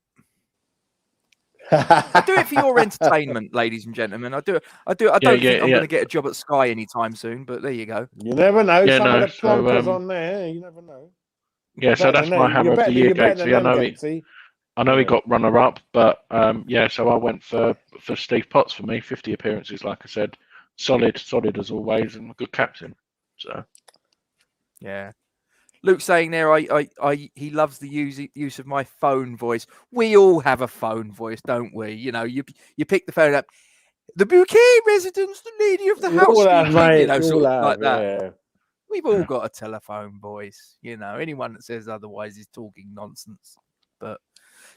I do it for your entertainment, ladies and gentlemen. I don't think I'm going to get a job at Sky anytime soon, but there you go. You never know. Some of the plunkers on there. You never know. Yeah, so that's my Hammer of the Year, Gatesy. I know he got runner-up, but so I went for Steve Potts for me. 50 appearances, like I said, solid as always, and a good captain. So yeah. Luke saying there, he loves the use of my phone voice. We all have a phone voice, don't we? You know, you pick the phone up. The bouquet residence, the lady of the house, sort of like that. Yeah. We've all got a telephone voice. You know, anyone that says otherwise is talking nonsense. But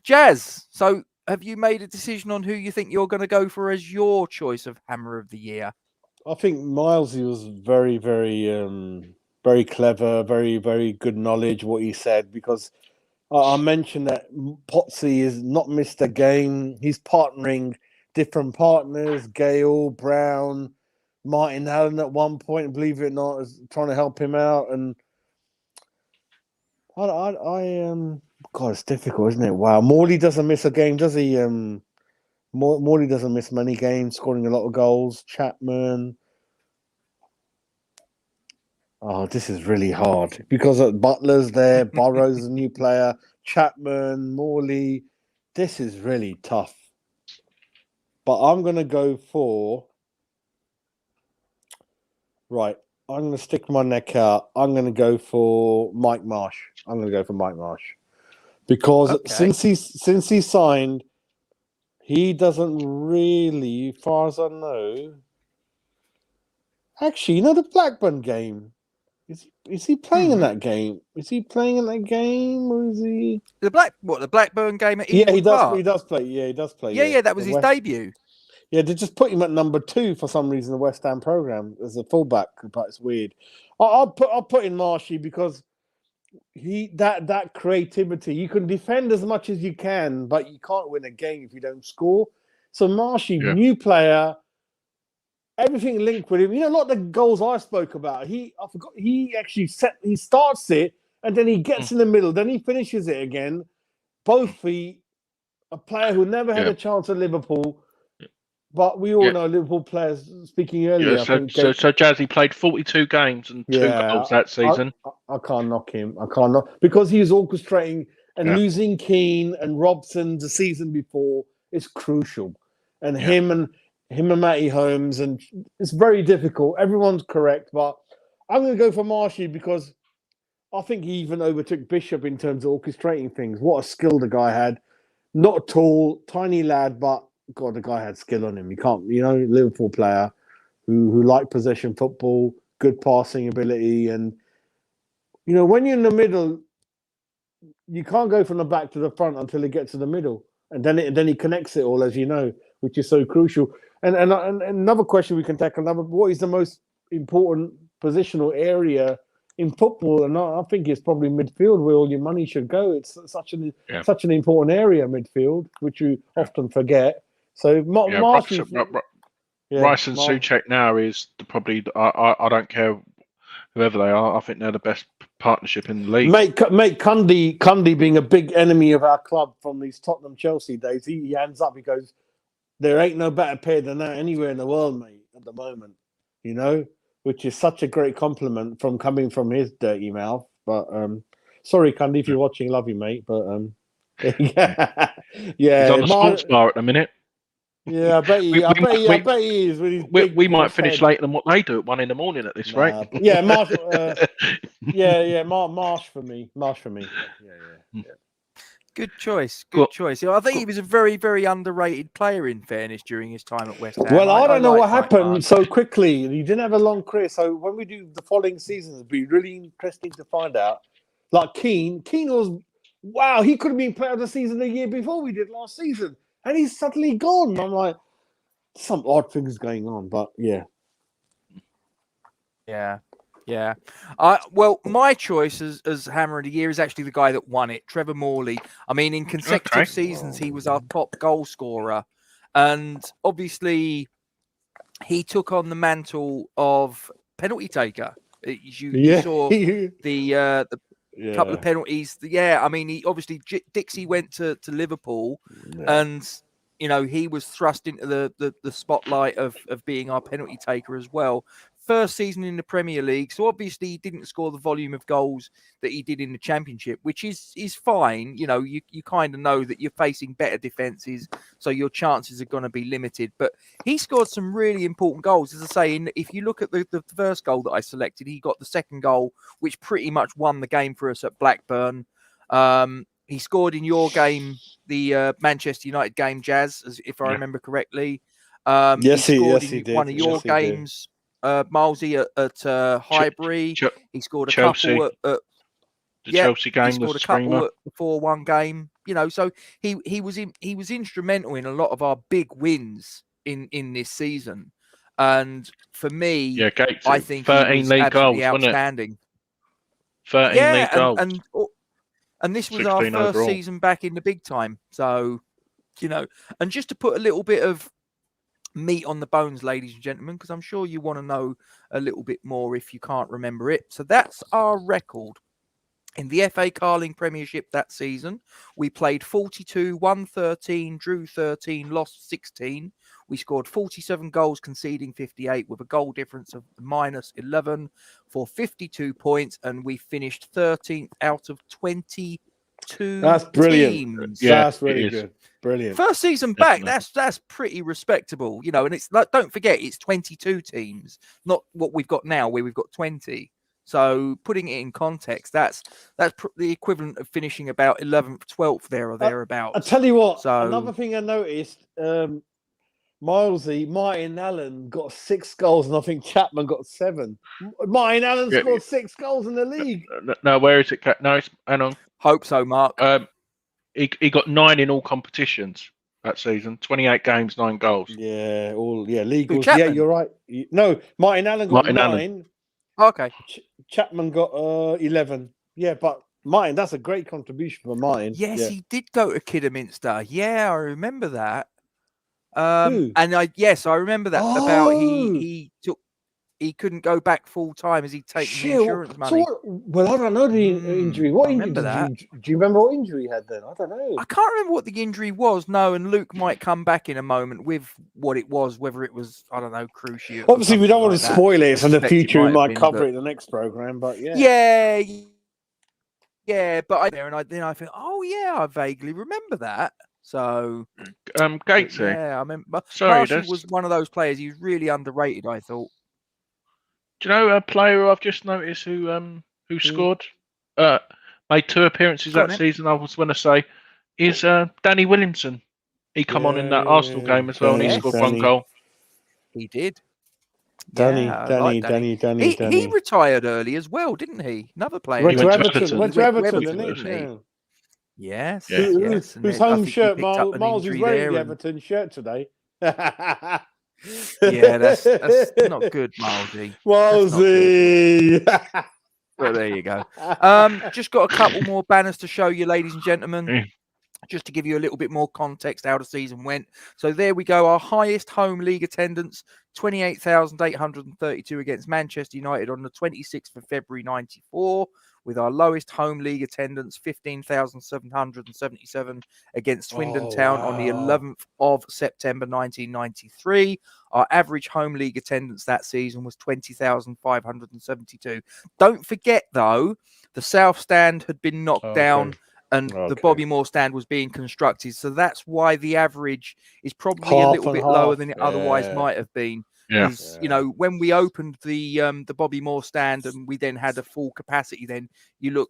Jazz, so have you made a decision on who you think you're going to go for as your choice of Hammer of the Year? I think Milesy was very, very, very clever, very, very good knowledge what he said, because I mentioned that Potsy has not missed a game. He's partnering different partners, Gale, Brown, Martin Allen at one point, believe it or not, is trying to help him out. And God, it's difficult, isn't it? Wow. Morley doesn't miss a game, does he? Morley doesn't miss many games, scoring a lot of goals. Chapman. Oh, this is really hard because Butler's there, Burrows is a new player, Chapman, Morley. This is really tough. But I'm going to go for... Right, I'm going to stick my neck out. I'm going to go for Mike Marsh. Because since he signed, he doesn't really, as far as I know... Actually, you know the Blackburn game? Is he playing in that game? Is he playing in that game, or is he the Blackburn game at Ewood he does. Park? He does play. Yeah, he does play. Yeah, that was his debut. Yeah, they just put him at number 2 for some reason. The West Ham program as a fullback, but it's weird. I'll put in Marshy because that creativity. You can defend as much as you can, but you can't win a game if you don't score. So Marshy, new player, everything linked with him. You know, a lot of the goals I spoke about. He actually starts it and then he gets in the middle, then he finishes it again. Both feet. A player who never had a chance at Liverpool. But we all know Liverpool players, speaking earlier. Yeah, so Jazzy played 42 games and 2 goals that season. I can't knock him. Because he was orchestrating and losing Keane and Robson the season before is crucial. And him and Matty Holmes, and it's very difficult. Everyone's correct, but I'm going to go for Marshy because I think he even overtook Bishop in terms of orchestrating things. What a skill the guy had. Not tall, tiny lad, but God, the guy had skill on him. You can't, Liverpool player who liked possession football, good passing ability, and when you're in the middle, you can't go from the back to the front until it gets to the middle, and then he connects it all, as you know, which is so crucial. And another question we can tackle: what is the most important positional area in football? And I think it's probably midfield where all your money should go. It's such an important area, midfield, which you often forget. So Marshy, Rice and Souček now is probably. I don't care whoever they are. I think they're the best partnership in the league. Mate, Cundy being a big enemy of our club from these Tottenham Chelsea days, he hands up. He goes, "There ain't no better pair than that anywhere in the world, mate. At the moment, which is such a great compliment coming from his dirty mouth. But sorry, Cundy, if you're watching, love you, mate. But yeah, he's on the sports bar at the minute. Yeah, I bet he is. We might finish later than what they do at 1 a.m. at this rate. Yeah, Marsh. Marsh for me. Yeah. Good choice. Good choice. I think he was a very, very underrated player, in fairness, during his time at West Ham. Well, I don't know what happened so quickly. He didn't have a long career. So when we do the following season, it'll be really interesting to find out. Like Keane was, wow, he could have been player of the season the year before we did last season. And he's suddenly gone. I'm like, some odd things going on, but yeah. Yeah. Well, my choice as Hammer of the Year is actually the guy that won it, Trevor Morley. I mean, in consecutive seasons, he was our top goal scorer. And obviously, he took on the mantle of penalty taker. You saw the couple of penalties. Yeah, I mean, Dixie went to Liverpool and, he was thrust into the spotlight of being our penalty taker as well. First season in the Premier League, so obviously he didn't score the volume of goals that he did in the Championship, which is fine. You kind of know that you're facing better defenses, so your chances are going to be limited. But he scored some really important goals. As I say, if you look at the first goal that I selected, he got the second goal, which pretty much won the game for us at Blackburn. He scored in your game, the Manchester United game, Jazz, if I remember correctly. He did. One of your games. Milesy at Highbury. He scored a Chelsea. couple at the Chelsea game. He scored a couple at the 4-1 game. So he was instrumental in a lot of our big wins in this season. And for me, Gatesy, I think 13 league goals, outstanding. 13 league goals. And this was our first overall season back in the big time. So, and just to put a little bit of meat on the bones, ladies and gentlemen, because I'm sure you want to know a little bit more if you can't remember it. So that's our record. In the FA Carling Premiership that season, we played 42, won 13, drew 13, lost 16. We scored 47 goals, conceding 58, with a goal difference of -11 for 52 points, and we finished 13th out of 22 That's brilliant. teams. Yeah, that's really good. Brilliant. First season back, that's pretty respectable, and it's like, don't forget, it's 22 teams, not what we've got now, where we've got 20. So putting it in context, that's the equivalent of finishing about 11th, 12th there or thereabouts. I'll tell you what. Another thing I noticed, Martin Allen got 6 goals, and I think Chapman got 7. Martin Allen scored 6 goals in the league. No, where is it? No, hang on. Hope so, Mark. He got 9 in all competitions. that season. 28 games, 9 goals. Yeah, league Who, goals. Yeah, Chapman? you're right. No, Martin Allen got Martin Allen. 9. Okay. Chapman got 11. Yeah, but Martin, that's a great contribution for Martin. Yes, yeah. he did go to Kidderminster. Yeah, I remember that. Who? And I remember that about he couldn't go back full time as he'd taken the insurance money. Well, I don't know the injury. What injury do you remember what injury he had then? I don't know. I can't remember what the injury was. No, and Luke might come back in a moment with what it was, whether it was, I don't know, cruciate. Obviously, we don't want to spoil it for the future. We might cover it in the next program, but yeah. Yeah, but then I think, oh yeah, I vaguely remember that. So, Gatesy. Yeah, I remember. Sorry, Marshy was one of those players. He was really underrated, I thought. Do you know a player who I've just noticed who scored, made 2 appearances that season? I was going to say is Danny Williamson. He come on in that Arsenal game as well, and he scored 1 goal. He did. Danny. He retired early as well, didn't he? Another player. Went to Everton, didn't he? Yes. Whose home shirt? Miles is wearing the Everton shirt today. Yeah, that's not good, Milesy. Well, there you go. Just got a couple more banners to show you, ladies and gentlemen. Just to give you a little bit more context how the season went. So there we go. Our highest home league attendance, 28,832 against Manchester United on the 26th of February 94. With our lowest home league attendance, 15,777 against Swindon Town on the 11th of September 1993. Our average home league attendance that season was 20,572. Don't forget, though, the South Stand had been knocked down and the Bobby Moore stand was being constructed. So that's why the average is probably a little bit lower than it otherwise might have been. Because, when we opened the Bobby Moore stand and we then had a full capacity, then you look,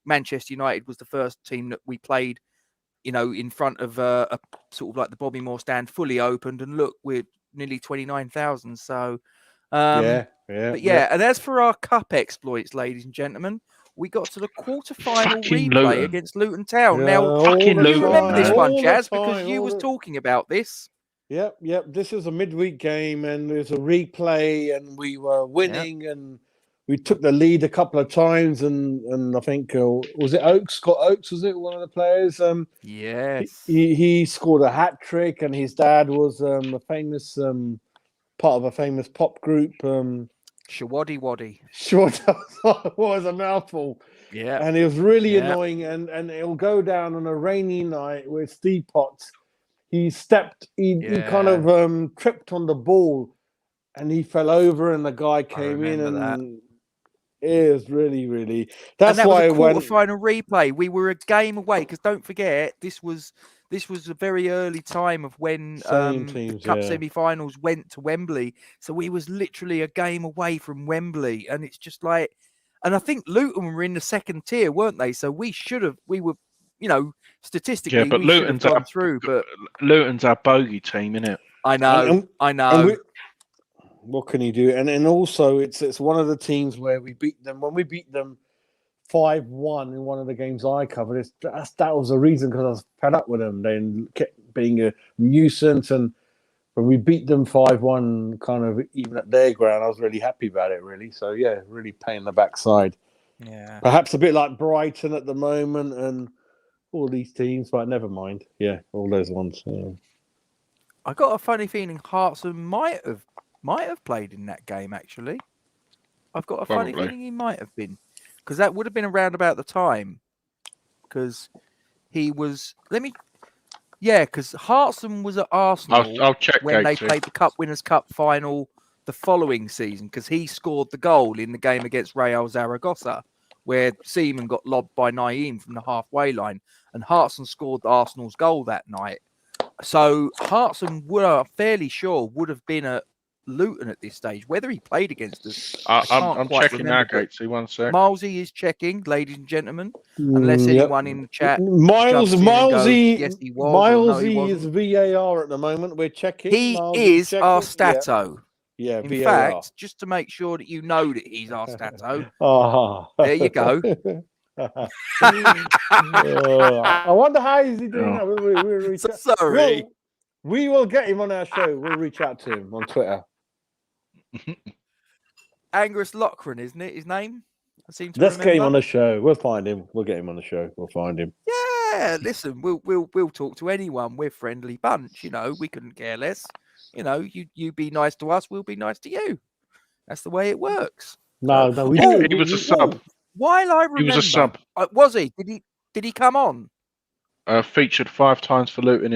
Manchester United was the first team that we played, in front of a sort of like the Bobby Moore stand fully opened. And look, we're nearly 29,000. So, and as for our cup exploits, ladies and gentlemen, we got to the quarter-final replay against Luton Town. Now, you remember this one, Jazz, because you was talking about this. Yep. This was a midweek game, and there's a replay, and we were winning, and we took the lead a couple of times, and I think was it Oakes? Scott Oakes, was it one of the players? Yes. He scored a hat trick, and his dad was a famous part of a famous pop group. Shawaddy Waddy. Was a mouthful. Yeah. And it was really annoying. And it'll go down on a rainy night with Steve Potts. He kind of tripped on the ball and he fell over and the guy came in and it was really, really. That's why was a quarter-final replay. We were a game away because don't forget this was a very early time of when the Cup semi-finals went to Wembley. So we was literally a game away from Wembley. And it's just like, and I think Luton were in the second tier, weren't they? So we were, statistically, but we should have gone through. But Luton's our bogey team, isn't it? I know. What can you do? And also, it's one of the teams where we beat them. When we beat them 5-1 in one of the games I covered, that was the reason, because I was fed up with them. They kept being a nuisance, and when we beat them 5-1, kind of even at their ground, I was really happy about it. Really, so really pain in the backside. Yeah, perhaps a bit like Brighton at the moment, and all these teams, but never mind. Yeah, all those ones. Yeah. I got a funny feeling Hartson might have played in that game. Actually, I've got a funny feeling he might have been. Because that would have been around about the time. Because he was... because Hartson was at Arsenal I'll check when they played the Cup Winners' Cup final the following season. Because he scored the goal in the game against Real Zaragoza, where Seaman got lobbed by Naeem from the halfway line. And Hartson scored Arsenal's goal that night. So Hartson, I'm fairly sure, would have been at Luton at this stage. Whether he played against us, I'm checking now, Gatesy. 1 sec. Milesy is checking, ladies and gentlemen. Unless anyone in the chat, Milesy, yes, he was. Milesy is VAR at the moment. We're checking. He is our Stato. Yeah, in VAR. fact, just to make sure that you know that he's our Stato. Oh. There you go. I wonder how is he doing that. We'll Sorry. We will get him on our show. We'll reach out to him on Twitter. Angus Lochran, isn't it? His name? I seem to Let's remember. get him on the show. We'll find him. We'll get him on the show. We'll find him. Yeah, listen, we'll talk to anyone. We're a friendly bunch, you know. We couldn't care less. You know, you be nice to us, we'll be nice to you. That's the way it works. No, we He do. was a sub. While I remember, He was a sub. Was he? Did he come on? Featured 5 times for Luton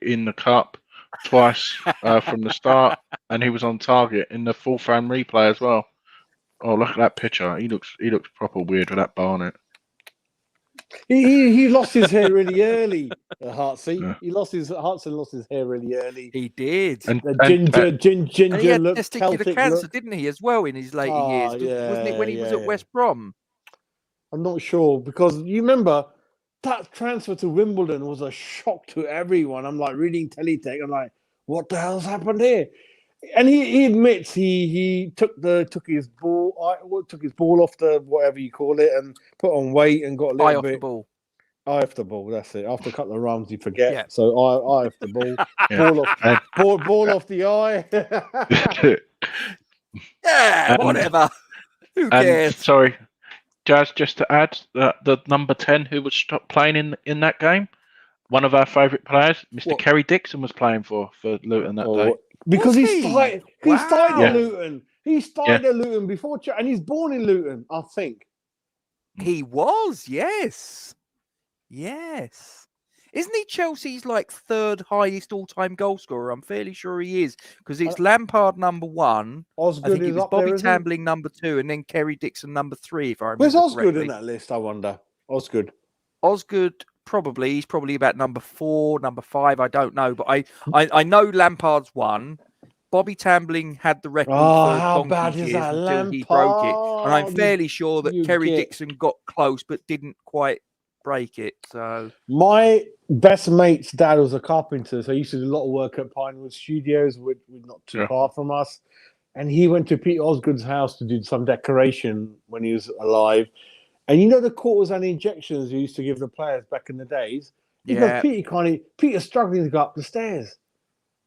in the cup, twice from the start, and he was on target in the full frame replay as well. Oh, look at that picture. He looks proper weird with that barnet. He lost his hair really early, Hartsey. Yeah. Hartson lost his hair really early. He did. And ginger and he had look, testicular Celtic cancer, look. didn't he, as well, in his later years? Wasn't it when he was at West Brom? I'm not sure, because you remember that transfer to Wimbledon was a shock to everyone. I'm like reading Teletext. I'm like, what the hell's happened here? And he admits he took his ball off the whatever you call it and put on weight and got a little bit. Eye off the ball. That's it. After a couple of runs, you forget. Yeah. So eye off the ball. Yeah. Ball off the eye. Yeah, whatever. Who cares? Sorry, Jazz. Just to add, the number 10 who was playing in that game, one of our favourite players, Mr. Kerry Dixon, was playing for Luton that day. Because he started at Luton. He started at Luton before, and he's born in Luton, I think. He was, yes. Isn't he Chelsea's like third highest all-time goal scorer? I'm fairly sure he is, because it's Lampard number 1. Osgood I think it was Bobby Tambling number 2, and then Kerry Dixon number 3. If I remember. Where's Osgood correctly. in that list? I wonder. Osgood. Probably he's probably about number 4, number 5. I don't know, but I know Lampard's 1. Bobby Tambling had the record for donkey's years until he broke it, and I'm fairly sure that Kerry Dixon got close but didn't quite break it. So my best mate's dad was a carpenter, so he used to do a lot of work at Pinewood Studios, which was not too far from us. And he went to Peter Osgood's house to do some decoration when he was alive. And you know the quarters and injections you used to give the players back in the days? Because Peter's struggling to go up the stairs.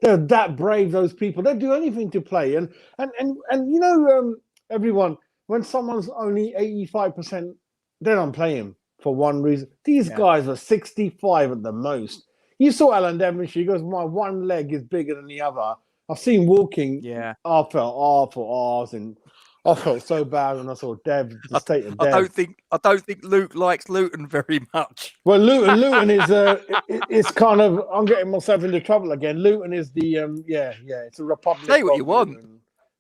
They're that brave, those people. They'll do anything to play. And you know, everyone, when someone's only 85%, they don't play him for one reason. These guys are 65 at the most. You saw Alan Devonshire. He goes, my one leg is bigger than the other. I've seen walking. Yeah. I felt awful and I felt so bad when I saw Dev, the state of Dev. I don't think Luke likes Luton very much. Well, Luton is it's kind of, I'm getting myself into trouble again. Luton is the it's a republic. Say what you want.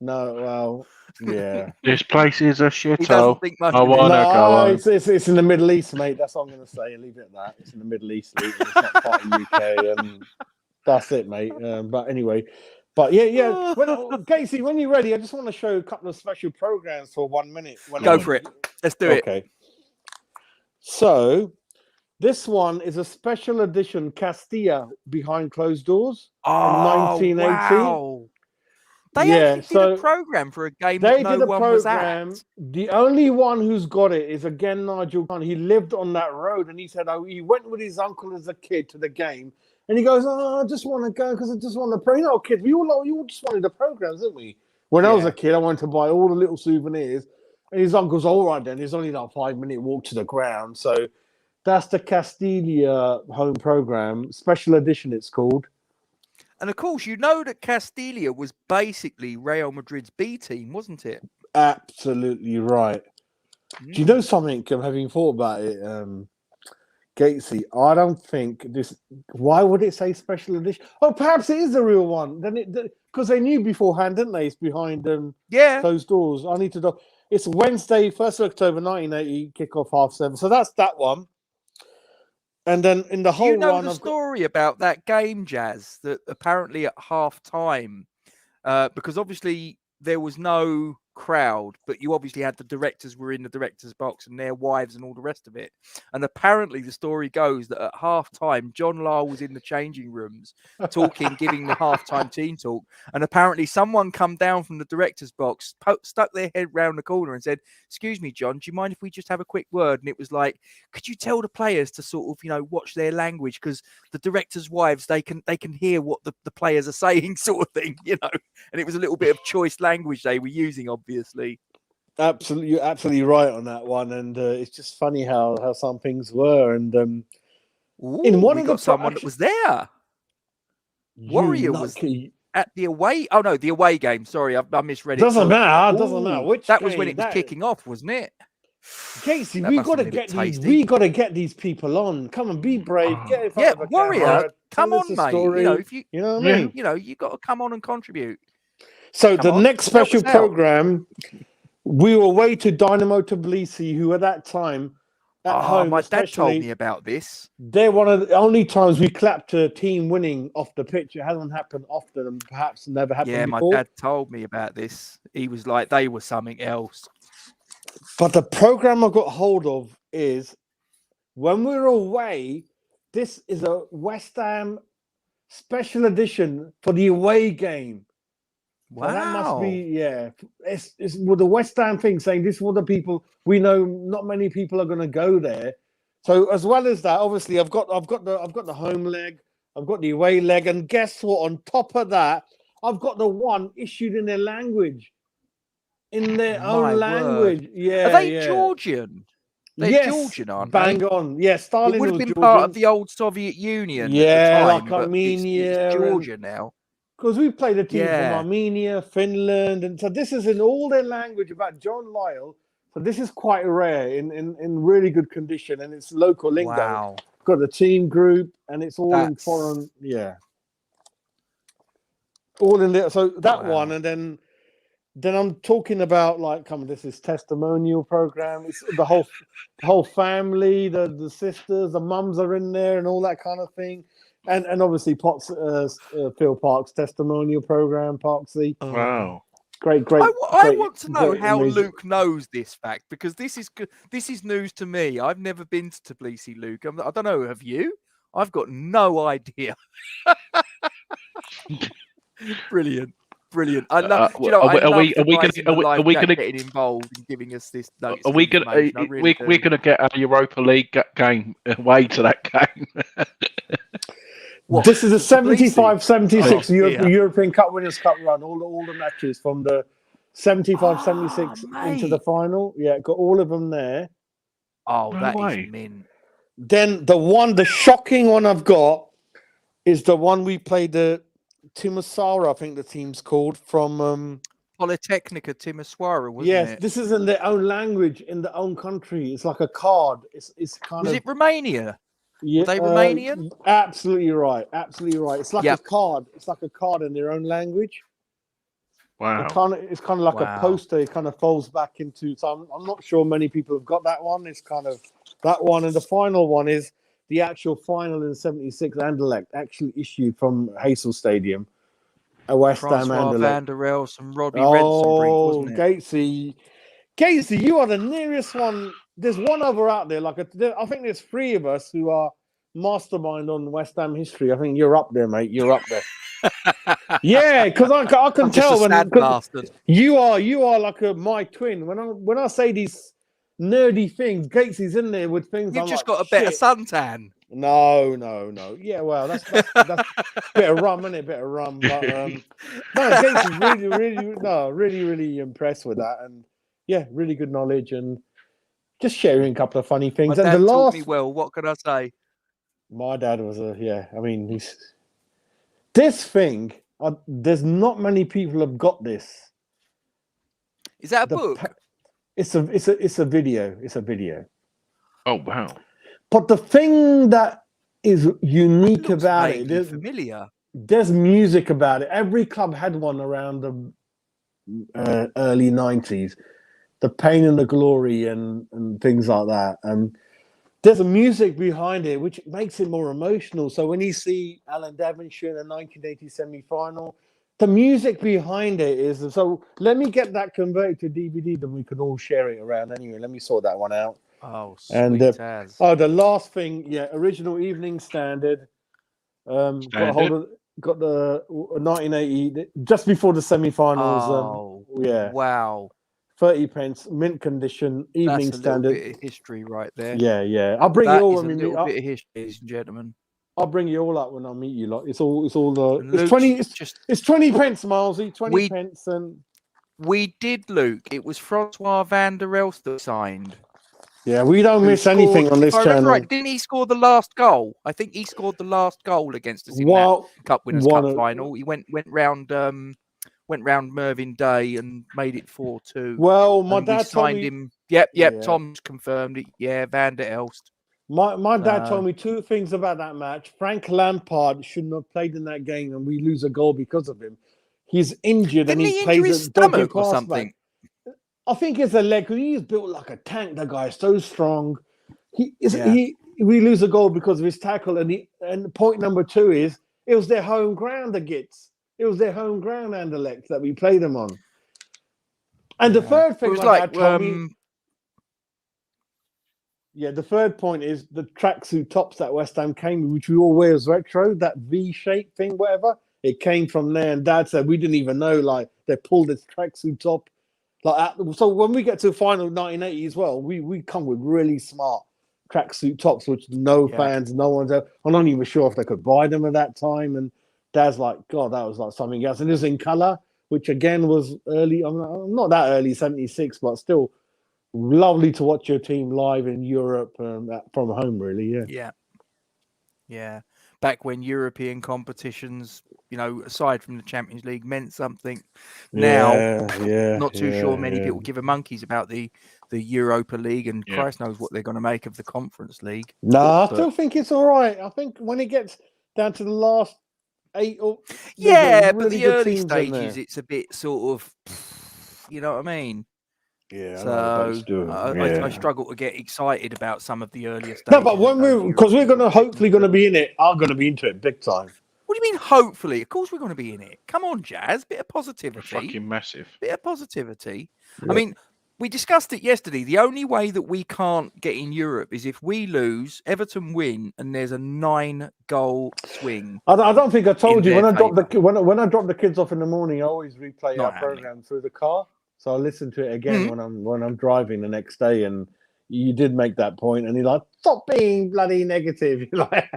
No, well, yeah. This place is a shithole. I want to go on. It's in the Middle East, mate. That's what I'm going to say. Leave it at that. It's in the Middle East. It's not part of the UK, and that's it, mate. But anyway. But yeah. Gatesy, when you're ready, I just want to show a couple of special programs for 1 minute. Go for it. Let's do it. Okay. So this one is a special edition Castilla Behind Closed Doors in 1980. Wow. They actually did a program for a game that no one was at. The only one who's got it is again Nigel Gunn. He lived on that road, and he said he went with his uncle as a kid to the game. And he goes, I just want to go because I just want to play. You know, kids, we all just wanted the programs, didn't we? When I was a kid, I wanted to buy all the little souvenirs. And his uncle's all right then. There's only like a 5-minute walk to the ground. So that's the Castilla home program, special edition it's called. And of course, you know that Castilla was basically Real Madrid's B team, wasn't it? Absolutely right. Do you know something, having thought about it, Gatesy, I don't think this. Why would it say special edition? Oh, perhaps it is the real one. Then because they knew beforehand, didn't they? It's behind closed doors. I need to know. It's Wednesday, 1st of October, 1980, kickoff 7:30. So that's that one. And then in the whole run, the story about that game, Jazz, that apparently at half time, because obviously there was no crowd, but you obviously had the directors were in the director's box and their wives and all the rest of it. And apparently the story goes that at halftime, John Lyle was in the changing rooms talking, giving the halftime team talk. And apparently someone come down from the director's box, stuck their head round the corner and said, "Excuse me, John, do you mind if we just have a quick word?" And it was like, could you tell the players to sort of, watch their language, because the directors' wives, they can hear what the players are saying, sort of thing, And it was a little bit of choice language they were using, obviously. Absolutely, you're absolutely right on that one, and it's just funny how some things were. And in one we of got the someone that was there. Warrior was at the away. Oh no, the away game. Sorry, I misread it. Doesn't matter. Doesn't matter. Which that game? Was when it was kicking off, wasn't it? Gatesy, we got to get these people on. Come on, be brave. Get in front of a Warrior, camera. come on, mate. Story. If you know what I mean. You got to come on and contribute. So next special program, we were away to Dynamo Tbilisi, who at that time at home. My dad told me about this. They're one of the only times we clapped a team winning off the pitch. It hasn't happened often, and perhaps never happened before. My dad told me about this. He was like, they were something else. But the program I got hold of is when we're away. This is a West Ham special edition for the away game. Wow, so that must be It's with the West Ham thing saying this is what the people we know. Not many people are going to go there. So as well as that, obviously I've got the home leg, I've got the away leg, and guess what? On top of that, I've got the one issued in their language. In their own language. Word. Yeah. Are they Georgian? They're Georgian, aren't they? Bang on. Yeah, Stalin it would have was been Georgian. part of the old Soviet Union. Yeah, at the time, like Armenia. It's Georgia now. Because we played a team from Armenia, Finland, and so this is in all their language about John Lyle. So this is quite rare in really good condition, and it's local lingo. Wow. Got the team group, and it's all in foreign. Yeah. All in there. So that one, and then I'm talking about this is testimonial program. It's the whole family, the sisters, the mums are in there, and all that kind of thing. And obviously Phil Park's testimonial program, Parksy. Wow. Great. I want to know how Luke knows this fact, because this is news to me. I've never been to Tbilisi, Luke. I don't know, have you? I've got no idea. Brilliant. I love. Are we going to get involved in giving us this? Are we going? We're going to get a Europa League game away to that game. This is a 75-76 European Cup Winners' Cup run. All the matches from the 75-76 into the final. Yeah, got all of them there. Oh, that is mint. Then the shocking one I've got is the one we played the Timisoara, I think the team's called, from Politecnica Timisoara, wasn't it? Yes, this is in their own language, in their own country. It's like a card. It's kind of. Was it Romania? Yeah, were they Romanian? Absolutely right. It's like a card. It's like a card in their own language. Wow. It's kind of like a poster. It kind of folds back into. So I'm not sure many people have got that one. It's kind of that one, and the final one is the actual final in '76 Anderlecht, actually issued from Hazel Stadium. A West Ham Anderlecht. Van der Elst and Robbie Rensenbrink, wasn't it? Gatesy, you are the nearest one. There's one other out there. I think there's three of us who are mastermind on West Ham history. I think you're up there, mate. You're up there. Yeah, because I can tell when you are like my twin. When I say these nerdy things, Gatesy's in there with things. You've just got a better suntan. No. Yeah, well, that's a bit of rum, isn't it? A bit of rum. But no, Gatesy's really impressed with that, and yeah, really good knowledge and just sharing a couple of funny things. My dad taught me well. What can I say? My dad was he's this thing. There's not many people have got this. Is that a book? It's a video. It's a video. Oh wow! But the thing that is unique about it, there's music about it. Every club had one around the early 90s. The Pain and the Glory and things like that. And there's a music behind it which makes it more emotional. So when you see Alan Devonshire in the 1980 semi-final, the music behind it is so. Let me get that converted to DVD, then we can all share it around. Anyway, let me sort that one out. Oh, And sweet as. the last thing, original Evening Standard. Got the 1980 just before the semi-finals. Oh, wow. 30 pence, mint condition, Evening That's a Standard. little bit of history right there. Yeah. I'll bring you all. That is a little bit of history, ladies and gentlemen. I'll bring you all up when I meet you lot. It's 20. It's 20 pence, Milesy. 20 pence, and we did, Luke. It was Francois van der Elst that signed. Yeah, we don't miss anything on this channel. Right, didn't he score the last goal? I think he scored the last goal against us in that Cup Winners' Cup final. He went round Mervyn Day and made it 4-2. Well, my dad signed him. Yep. Tom's confirmed it. Yeah, Van der Elst. My dad told me two things about that match. Frank Lampard shouldn't have played in that game, and we lose a goal because of him. He's injured, Didn't and he plays his stomach or something. Back. I think it's a leg. He's built like a tank. The guy is so strong. We lose a goal because of his tackle, and point number two is it was their home ground. It was their home ground, Anderlecht, that we played them on. And the third thing, the third point is the tracksuit tops that West Ham came with, which we all wear as retro, that V-shape thing, whatever. It came from there, and Dad said we didn't even know, like, they pulled this tracksuit top. So when we get to the final 1980 as well, we come with really smart tracksuit tops, which fans, no one's ever. I'm not even sure if they could buy them at that time. And Dad's like, God, that was like something else. And it was in colour, which again was early. I'm not that early, 76, but still lovely to watch your team live in Europe from home, really. Yeah. Back when European competitions, aside from the Champions League, meant something. Now, not too sure many people give a monkeys about the Europa League, and Christ knows what they're going to make of the Conference League. No, I still think it's all right. I think when it gets down to the last 8 or but the early stages, it's a bit sort of, you know what I mean? Yeah, so I struggle to get excited about some of the earlier stages. No, but because we're hopefully going to be in it, I'm going to be into it big time. What do you mean, hopefully? Of course we're going to be in it. Come on, Jazz. Bit of positivity. Fucking massive. Bit of positivity. Yeah. I mean, we discussed it yesterday. The only way that we can't get in Europe is if we lose, Everton win, and there's a 9-goal swing. I don't think I told you when I drop the kids off in the morning. I always replay our program through the car, so I listen to it again when I'm driving the next day. And you did make that point, and you're like, stop being bloody negative. You're like,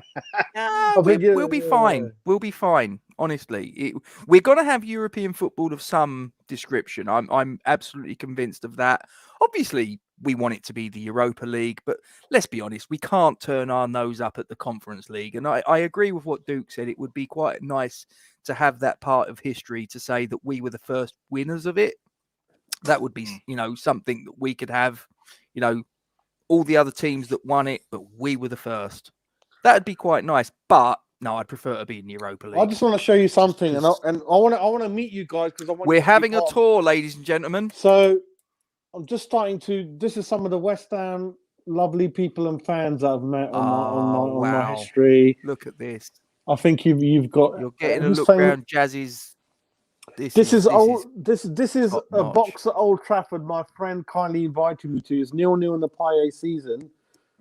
we'll be fine. We'll be fine. Honestly, we're going to have European football of some description. I'm absolutely convinced of that. Obviously, we want it to be the Europa League, but let's be honest, we can't turn our nose up at the Conference League. And I agree with what Duke said. It would be quite nice to have that part of history to say that we were the first winners of it. That would be, something that we could have, all the other teams that won it, but we were the first. That'd be quite nice. But no, I'd prefer to be in the Europa League. I just want to show you something, and I want to meet you guys because we're having a tour, ladies and gentlemen. So I'm just starting to. This is some of the West Ham lovely people and fans I've met on my history. Look at this. I think you've got. You're getting a look around Jazz's. This is a box at Old Trafford. My friend kindly invited me to. It's 0-0 in the PA season.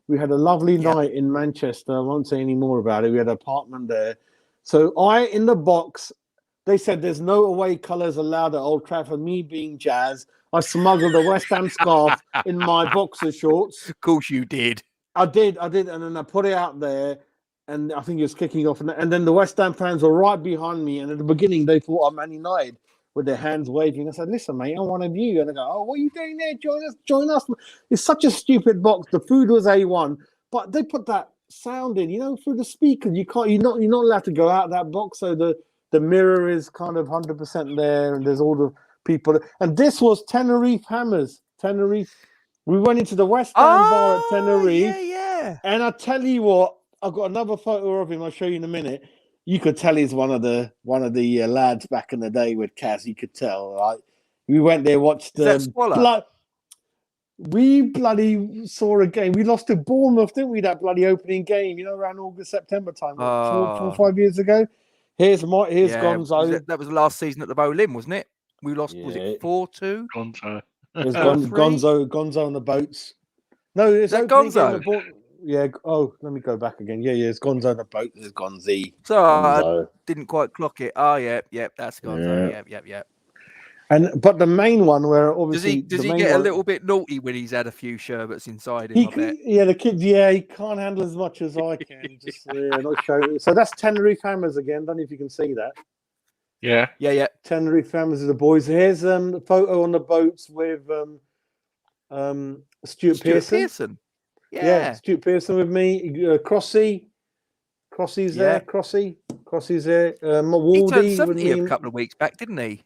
We had a lovely night in Manchester. I won't say any more about it. We had an apartment there. So in the box, they said there's no away colours allowed at Old Trafford. Me being Jazz, I smuggled a West Ham scarf in my boxer shorts. Of course you did. I did. And then I put it out there. And I think it was kicking off. And then the West Ham fans were right behind me. And at the beginning, they thought I'm Man United with their hands waving. I said, listen, mate, I'm one of you. And they go, oh, what are you doing there? Join us. It's such a stupid box. The food was A1. But they put that sound in, through the speakers. You're not allowed to go out of that box. So the mirror is kind of 100% there. And there's all the people. And this was Tenerife Hammers. Tenerife. We went into the West Ham bar at Tenerife. Yeah. And I tell you what, I've got another photo of him. I'll show you in a minute. You could tell he's one of the lads back in the day with Kaz. You could tell, right? We went there, watched we bloody saw a game. We lost to Bournemouth, didn't we? That bloody opening game, around August, September time, 4 or 5 years ago. Here's Gonzo. That was the last season at the Boleyn, wasn't it? We lost. Was it 4-2? Gonzo. There's Gonzo on the boats. No, it's Gonzo. Yeah. Oh, let me go back again. Yeah. It's Gonzo on the boat. There's Gonzi. So Gonzo. I didn't quite clock it. Oh, yeah. That's Gonzo. Yeah. But the main one where obviously does he get a little bit naughty when he's had a few sherbets inside him? The kid. Yeah, he can't handle as much as I can. Just not show. So that's Tenerife Hammers again. Don't know if you can see that. Yeah. Tenerife Hammers are the boys. Here's the photo on the boats with Stuart Pearson. Yeah, Stuart Pearson with me. Crossy's there. Crossy's there. Waldy, he turned 70 a couple of weeks back, didn't he?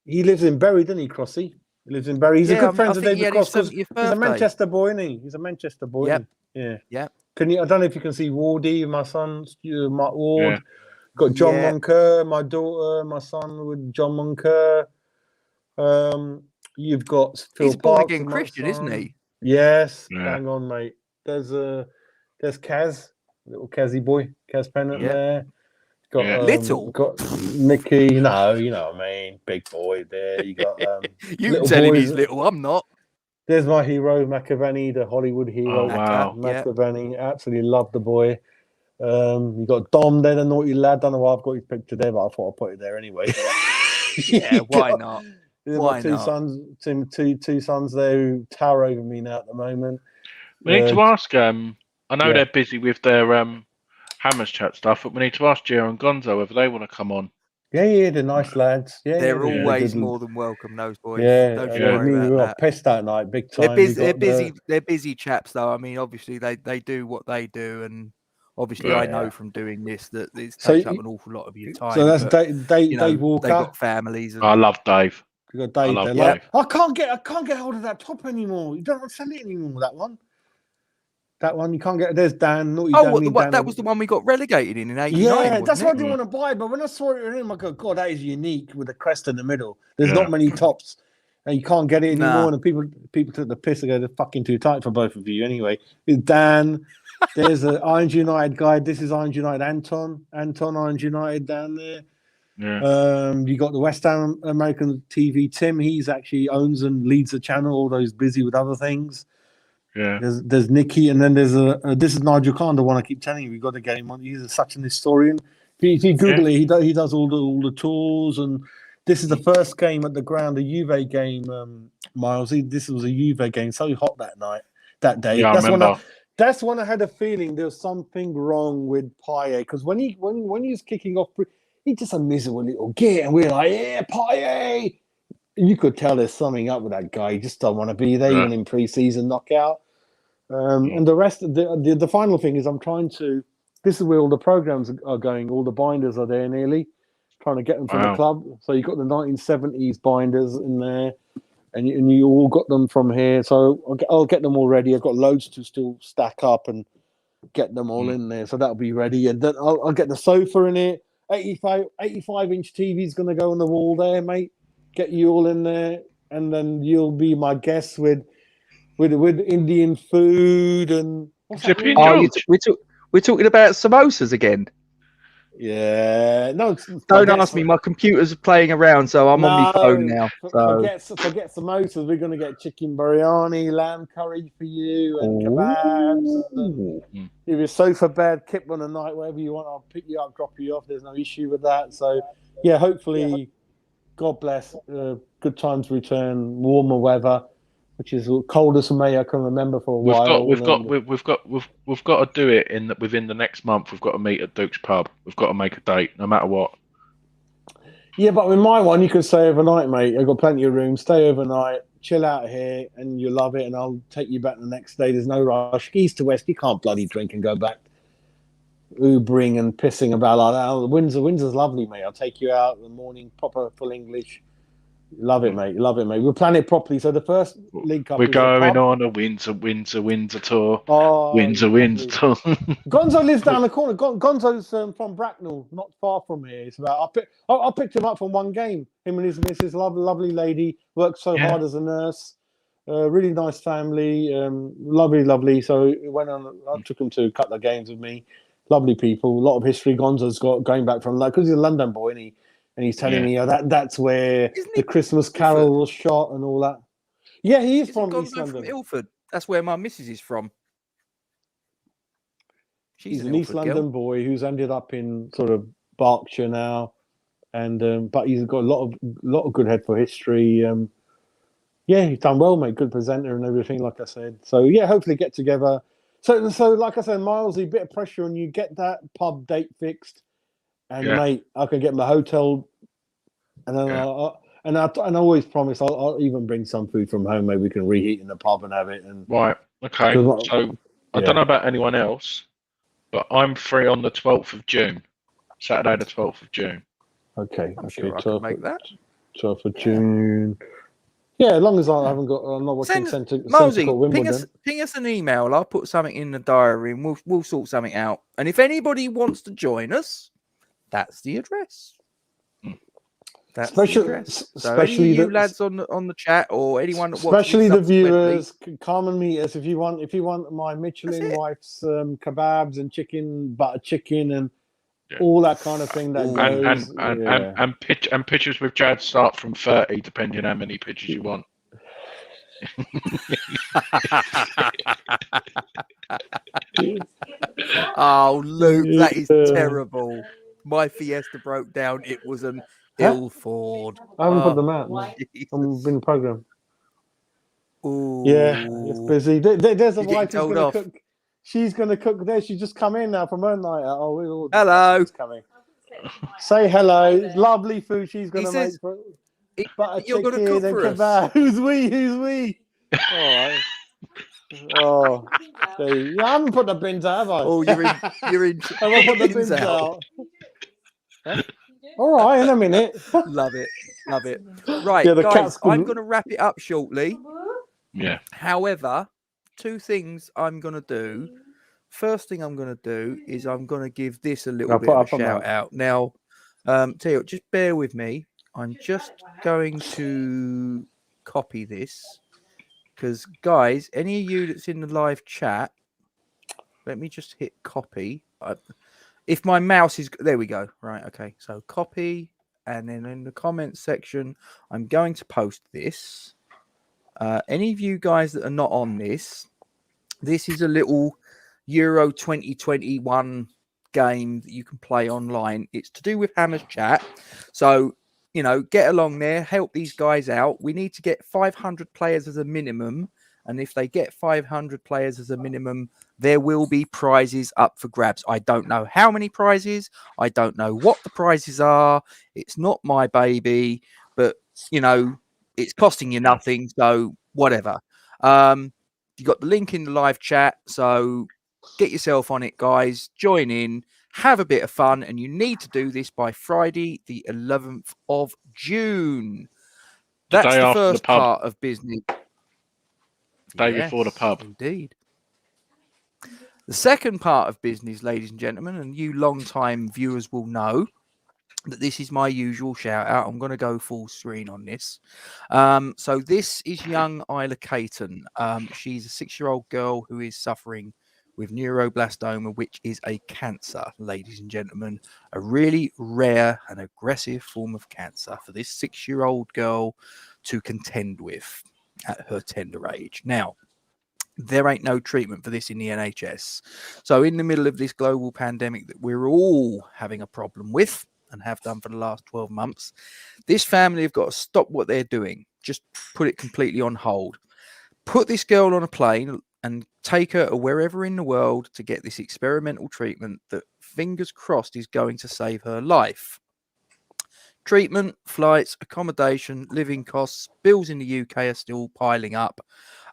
He lives in Bury, doesn't he, Crossy? He lives in Bury. He's a good friend of David Cross because he's a Manchester boy, isn't he? He's a Manchester boy. Yep. Yeah. Can you? I don't know if you can see Wardy, my son, Mark Ward. Yeah. Got John Monker, my daughter, my son with John Monker. You've got Phil He's born Parks, again Christian, isn't he? Yes. Yeah. Hang on, mate. There's Kaz, little Kazzy boy, Kaz Pennant there. Got little. Got Nicky. No, you know what I mean. Big boy there. You got you tell him he's little. I'm not. There's my hero, McAvaney, the Hollywood hero. Oh, wow. McAvaney. Absolutely love the boy. You got Dom there, the naughty lad. Don't know why I've got his picture there, but I thought I'd put it there anyway. Why not? Why not? Two sons there who tower over me now at the moment. We need to ask. I know they're busy with their Hammers chat stuff, but we need to ask Gio and Gonzo whether they want to come on. Yeah, they're nice lads. Yeah, they're always more than welcome. Those boys. Yeah, we were pissed that night, big time. They're busy chaps, though. I mean, obviously they do what they do, and obviously I know from doing this that it takes up an awful lot of your time. So that's Dave Walker. They've got families. I love Dave. You got Dave. I love Dave. I can't get hold of that top anymore. You don't sell it anymore. That one you can't get. There's Dan. That was the one we got relegated in '89. Yeah, that's what I didn't want to buy. But when I saw it in him, I go, God, that is unique with the crest in the middle. There's not many tops, and you can't get it anymore. And people took the piss and go, they're fucking too tight for both of you. Anyway, it's Dan. There's an Irons United guy. This is Irons United. Anton Irons United down there. Yeah. You got the West Ham American TV Tim. He's actually owns and leads the channel, although he's busy with other things. Yeah. There's Nicky, and then there's this is Nigel Khan, the one I keep telling you. We've got to get him on. He's such an historian. If you Google it, he does all the tours, and this is the first game at the ground, a Juve game. Miles, this was a Juve game. So hot that day. Yeah, I remember. That's when I had a feeling there was something wrong with Payet, because when he was kicking off, he's just a miserable little git, and we're like, yeah, Payet. You could tell there's something up with that guy. He just don't want to be there, even in pre-season knockout. And the rest, the final thing is, I'm trying to. This is where all the programs are going. All the binders are there nearly. Trying to get them from the club. So you got the 1970s binders in there, and you all got them from here. So I'll get them all ready. I've got loads to still stack up and get them all in there. So that'll be ready, and then I'll get the sofa in it. 85-inch TV is going to go on the wall there, mate. Get you all in there, and then you'll be my guest with Indian food and. We're talking about samosas again. Yeah, no. Don't ask me. My computer's playing around, so I'm on my phone now. So. Forget samosas. We're going to get chicken biryani, lamb curry for you, and kebabs. And if you're sofa bed, kip on a night, wherever you want, I'll pick you up, drop you off. There's no issue with that. So, yeah, hopefully. God bless. Good times return. Warmer weather, which is the coldest May I can remember for a while. We've got to do it within the next month. We've got to meet at Duke's pub. We've got to make a date, no matter what. Yeah, but with my one, you can stay overnight, mate. I've got plenty of room. Stay overnight, chill out here, and you'll love it. And I'll take you back the next day. There's no rush. East to west, you can't bloody drink and go back. Ubering and pissing about like that. Windsor's lovely, mate. I'll take you out in the morning, proper full English. Love it, mate. We'll plan it properly. So the first League Cup. We're going on a Windsor tour. Windsor tour. Gonzo lives down the corner. Gonzo's from Bracknell, not far from here. It's about. I picked him up from one game. Him and his missus, lovely lady, worked so hard as a nurse. Really nice family, lovely. So it went on. I took him to a couple of games with me. lovely people. A lot of history. Gonzo's got going back from because he's a London boy, and he's telling me that's where the Christmas Carol was shot and all that. Yeah, he is from East London. From Ilford. That's where my missus is from. He's an East London boy who's ended up in sort of Berkshire now, and but he's got a lot of good head for history. Yeah, he's done well, mate. Good presenter and everything, like I said. So yeah, hopefully get together. So like I said, Miles, a bit of pressure on you. Get that pub date fixed, and mate, I can get my hotel, and then I always promise I'll even bring some food from home. Maybe we can reheat in the pub and have it. And right, okay. So I don't know about anyone else, but I'm free on the 12th of June, Saturday the 12th of June. Okay, I'm sure I can make that. 12th of June. Yeah, as long as I'm not watching Central Wimbledon. Ping us an email. I'll put something in the diary and we'll sort something out. And if anybody wants to join us, that's the address. That's the address. So especially you lads on the chat or anyone that watches, especially the viewers, come and meet us if you want my Michelin wife's kebabs and butter chicken and all that kind of thing that goes. And pictures with Jad start from 30, depending how many pictures you want. Oh, Luke, that is terrible. My Fiesta broke down. It was an ill Ford. I haven't put them out. I've been programmed. Yeah, it's busy. There's a wife who's going to cook. She's going to cook there. She's just come in now from her night out. Oh, hello. Coming. Say hello. Lovely food she's going to make. Butter you're chicken going to cook and kebab. Who's we? All right. Oh, I haven't put the bins out, have I? Oh, you're in. I haven't put the bins out. All right, in a minute. Love it. Right, guys, I'm going to wrap it up shortly. Yeah. However, two things I'm going to do. First thing I'm going to do is I'm going to give this a little bit of a shout out. Now, Theo, just bear with me. I'm just going to copy this because, guys, any of you that's in the live chat, let me just hit copy. If my mouse is... There we go. Right, okay. So copy, and then in the comments section, I'm going to post this. Any of you guys that are not on this is a little Euro 2021 game that you can play online. It's to do with Hammer's chat. So, get along there, help these guys out. We need to get 500 players as a minimum. And if they get 500 players as a minimum, there will be prizes up for grabs. I don't know how many prizes. I don't know what the prizes are. It's not my baby, but, it's costing you nothing. So whatever. You got the link in the live chat. So get yourself on it, guys. Join in. Have a bit of fun. And you need to do this by Friday, the 11th of June. That's the first part of business. Day before the pub. Indeed. The second part of business, ladies and gentlemen, and you long-time viewers will know that this is my usual shout out. I'm going to go full screen on this. So this is young Isla Caton. She's a 6-year-old girl who is suffering with neuroblastoma, which is a cancer, ladies and gentlemen, a really rare and aggressive form of cancer for this 6-year-old girl to contend with at her tender age. Now, there ain't no treatment for this in the NHS. So in the middle of this global pandemic that we're all having a problem with and have done for the last 12 months, this family have got to stop what they're doing. Just put it completely on hold. Put this girl on a plane and take her to wherever in the world to get this experimental treatment that, fingers crossed, is going to save her life. Treatment, flights, accommodation, living costs, bills in the UK are still piling up.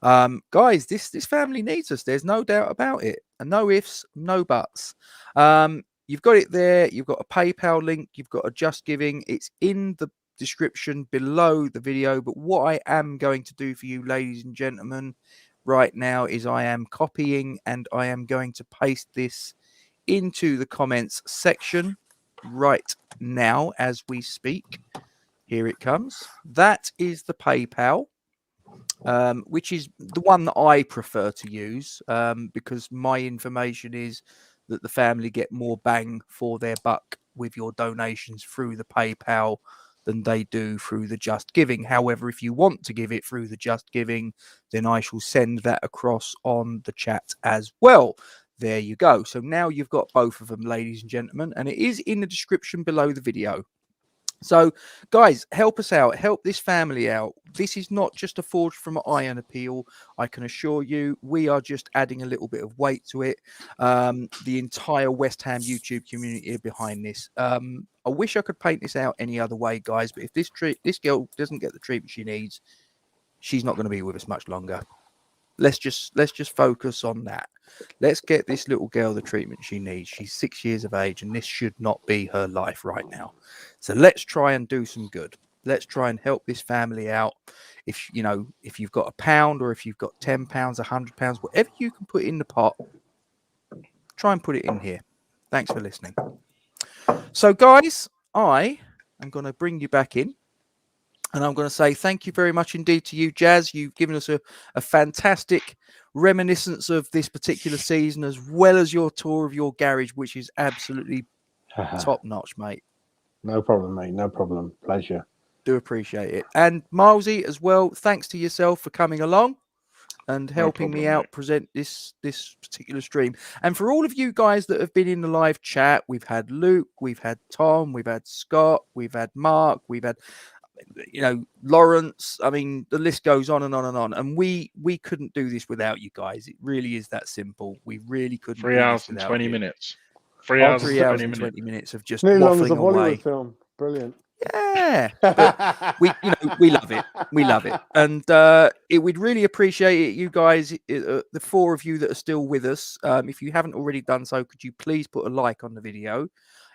Guys, this family needs us. There's no doubt about it. And no ifs, no buts. You've got it there. You've got a PayPal link. You've got a Just Giving. It's in the description below the video. But what I am going to do for you, ladies and gentlemen, right now is I am copying and I am going to paste this into the comments section right now as we speak. Here it comes. That is the PayPal, which is the one that I prefer to use because my information is that the family get more bang for their buck with your donations through the PayPal than they do through the Just Giving. However, if you want to give it through the Just Giving, then I shall send that across on the chat as well. There you go. So now you've got both of them, ladies and gentlemen, and it is in the description below the video. So, guys, help us out. Help this family out. This is not just a Forged from Iron appeal. I can assure you, we are just adding a little bit of weight to it. The entire West Ham YouTube community are behind this. I wish I could paint this out any other way, guys. But if this girl doesn't get the treatment she needs, she's not going to be with us much longer. Let's just focus on that. Let's get this little girl the treatment she needs. She's 6 years of age, and this should not be her life right now. So let's try and do some good. Let's try and help this family out. If you've got £1 or if you've got £10, £100, whatever you can put in the pot, try and put it in here. Thanks for listening. So, guys, I am going to bring you back in. And I'm going to say thank you very much indeed to you, Jazz. You've given us a fantastic reminiscence of this particular season, as well as your tour of your garage, which is absolutely top notch, mate. No problem, mate. No problem. Pleasure. Do appreciate it. And Milesy as well, thanks to yourself for coming along and helping me out present this particular stream. And for all of you guys that have been in the live chat, we've had Luke, we've had Tom, we've had Scott, we've had Mark, we've had Lawrence. I mean, the list goes on and on and on. And we couldn't do this without you guys. It really is that simple. We really couldn't. 3 hours and 20 minutes. 3 hours and 20 minutes of just long as a waffling away. Bollywood film. Brilliant. Yeah, but we love it. We love it, and we'd really appreciate it, you guys, the 4 of you that are still with us. If you haven't already done so, could you please put a like on the video?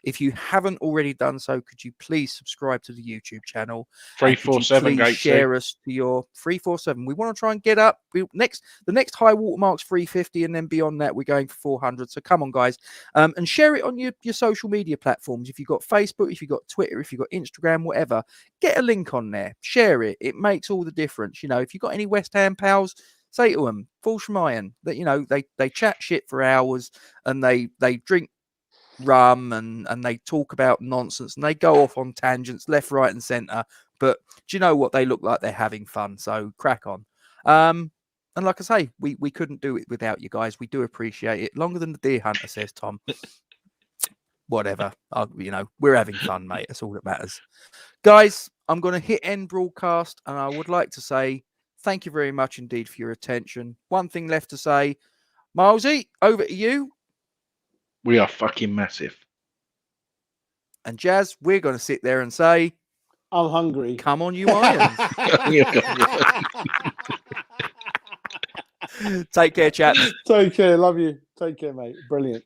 If you haven't already done so, could you please subscribe to the YouTube channel? 347 Gatesy. Share us to your 347. We want to try and get up. The next high watermark's 350, and then beyond that, we're going for 400. So come on, guys, and share it on your social media platforms. If you've got Facebook, if you've got Twitter, if you've got Instagram, whatever, get a link on there. Share it. It makes all the difference. If you've got any West Ham pals, say to them, Forged from Iron, that they chat shit for hours and they drink rum and they talk about nonsense and they go off on tangents left, right and center, but do you know what? They look like they're having fun, so crack on. And like I say, we couldn't do it without you guys. We do appreciate it. Longer than the deer hunter, says Tom. Whatever. We're having fun, mate. That's all that matters. Guys, I'm going to hit end broadcast, and I would like to say thank you very much indeed for your attention. One thing left to say, Milesy, over to you. We are fucking massive. And Jazz, we're going to sit there and say, I'm hungry. Come on, you irons. Take care, chat. Take care. Love you. Take care, mate. Brilliant.